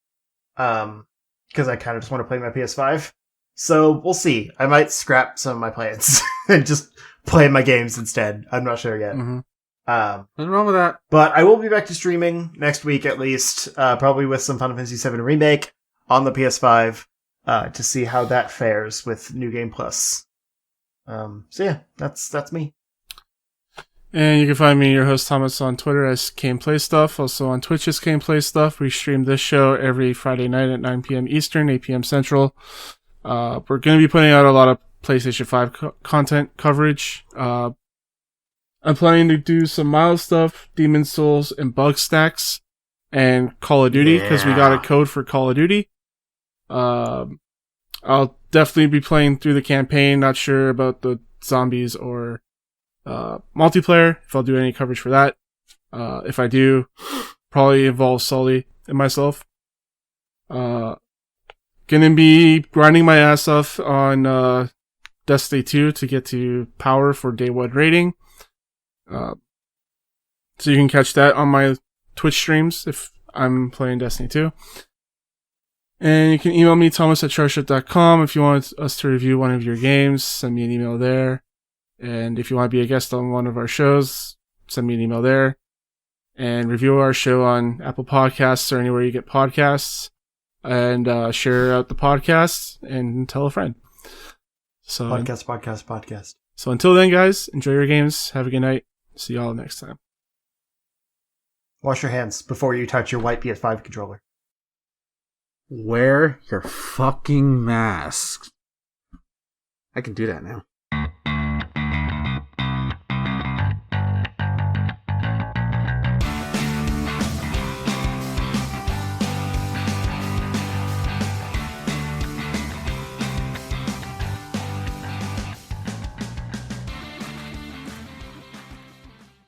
Because I kind of just want to play my PS5. So we'll see. I might scrap some of my plans and just play my games instead. I'm not sure yet. Mm-hmm. Nothing wrong with that. But I will be back to streaming next week at least, probably with some Final Fantasy VII Remake on the PS5, to see how that fares with New Game Plus. So yeah, that's me. And you can find me, your host Thomas, on Twitter as Gameplay Stuff. Also on Twitch as Gameplay Stuff. We stream this show every Friday night at 9 p.m. Eastern, 8 p.m. Central. We're going to be putting out a lot of PlayStation 5 content coverage. I'm planning to do some Miles stuff, Demon Souls, and Bug Stacks, and Call of Duty, because we got a code for Call of Duty. I'll definitely be playing through the campaign, not sure about the zombies or multiplayer, if I'll do any coverage for that. If I do, probably involves Sully and myself. Gonna be grinding my ass off on Destiny 2 to get to power for day 1 rating. So you can catch that on my Twitch streams if I'm playing Destiny 2. And you can email me, thomas@charshot.com, if you want us to review one of your games. Send me an email there. And if you want to be a guest on one of our shows, send me an email there. And review our show on Apple Podcasts or anywhere you get podcasts. And share out the podcast and tell a friend. So Podcast. So until then, guys, enjoy your games. Have a good night. See y'all next time. Wash your hands before you touch your white PS5 controller. Wear your fucking mask. I can do that now.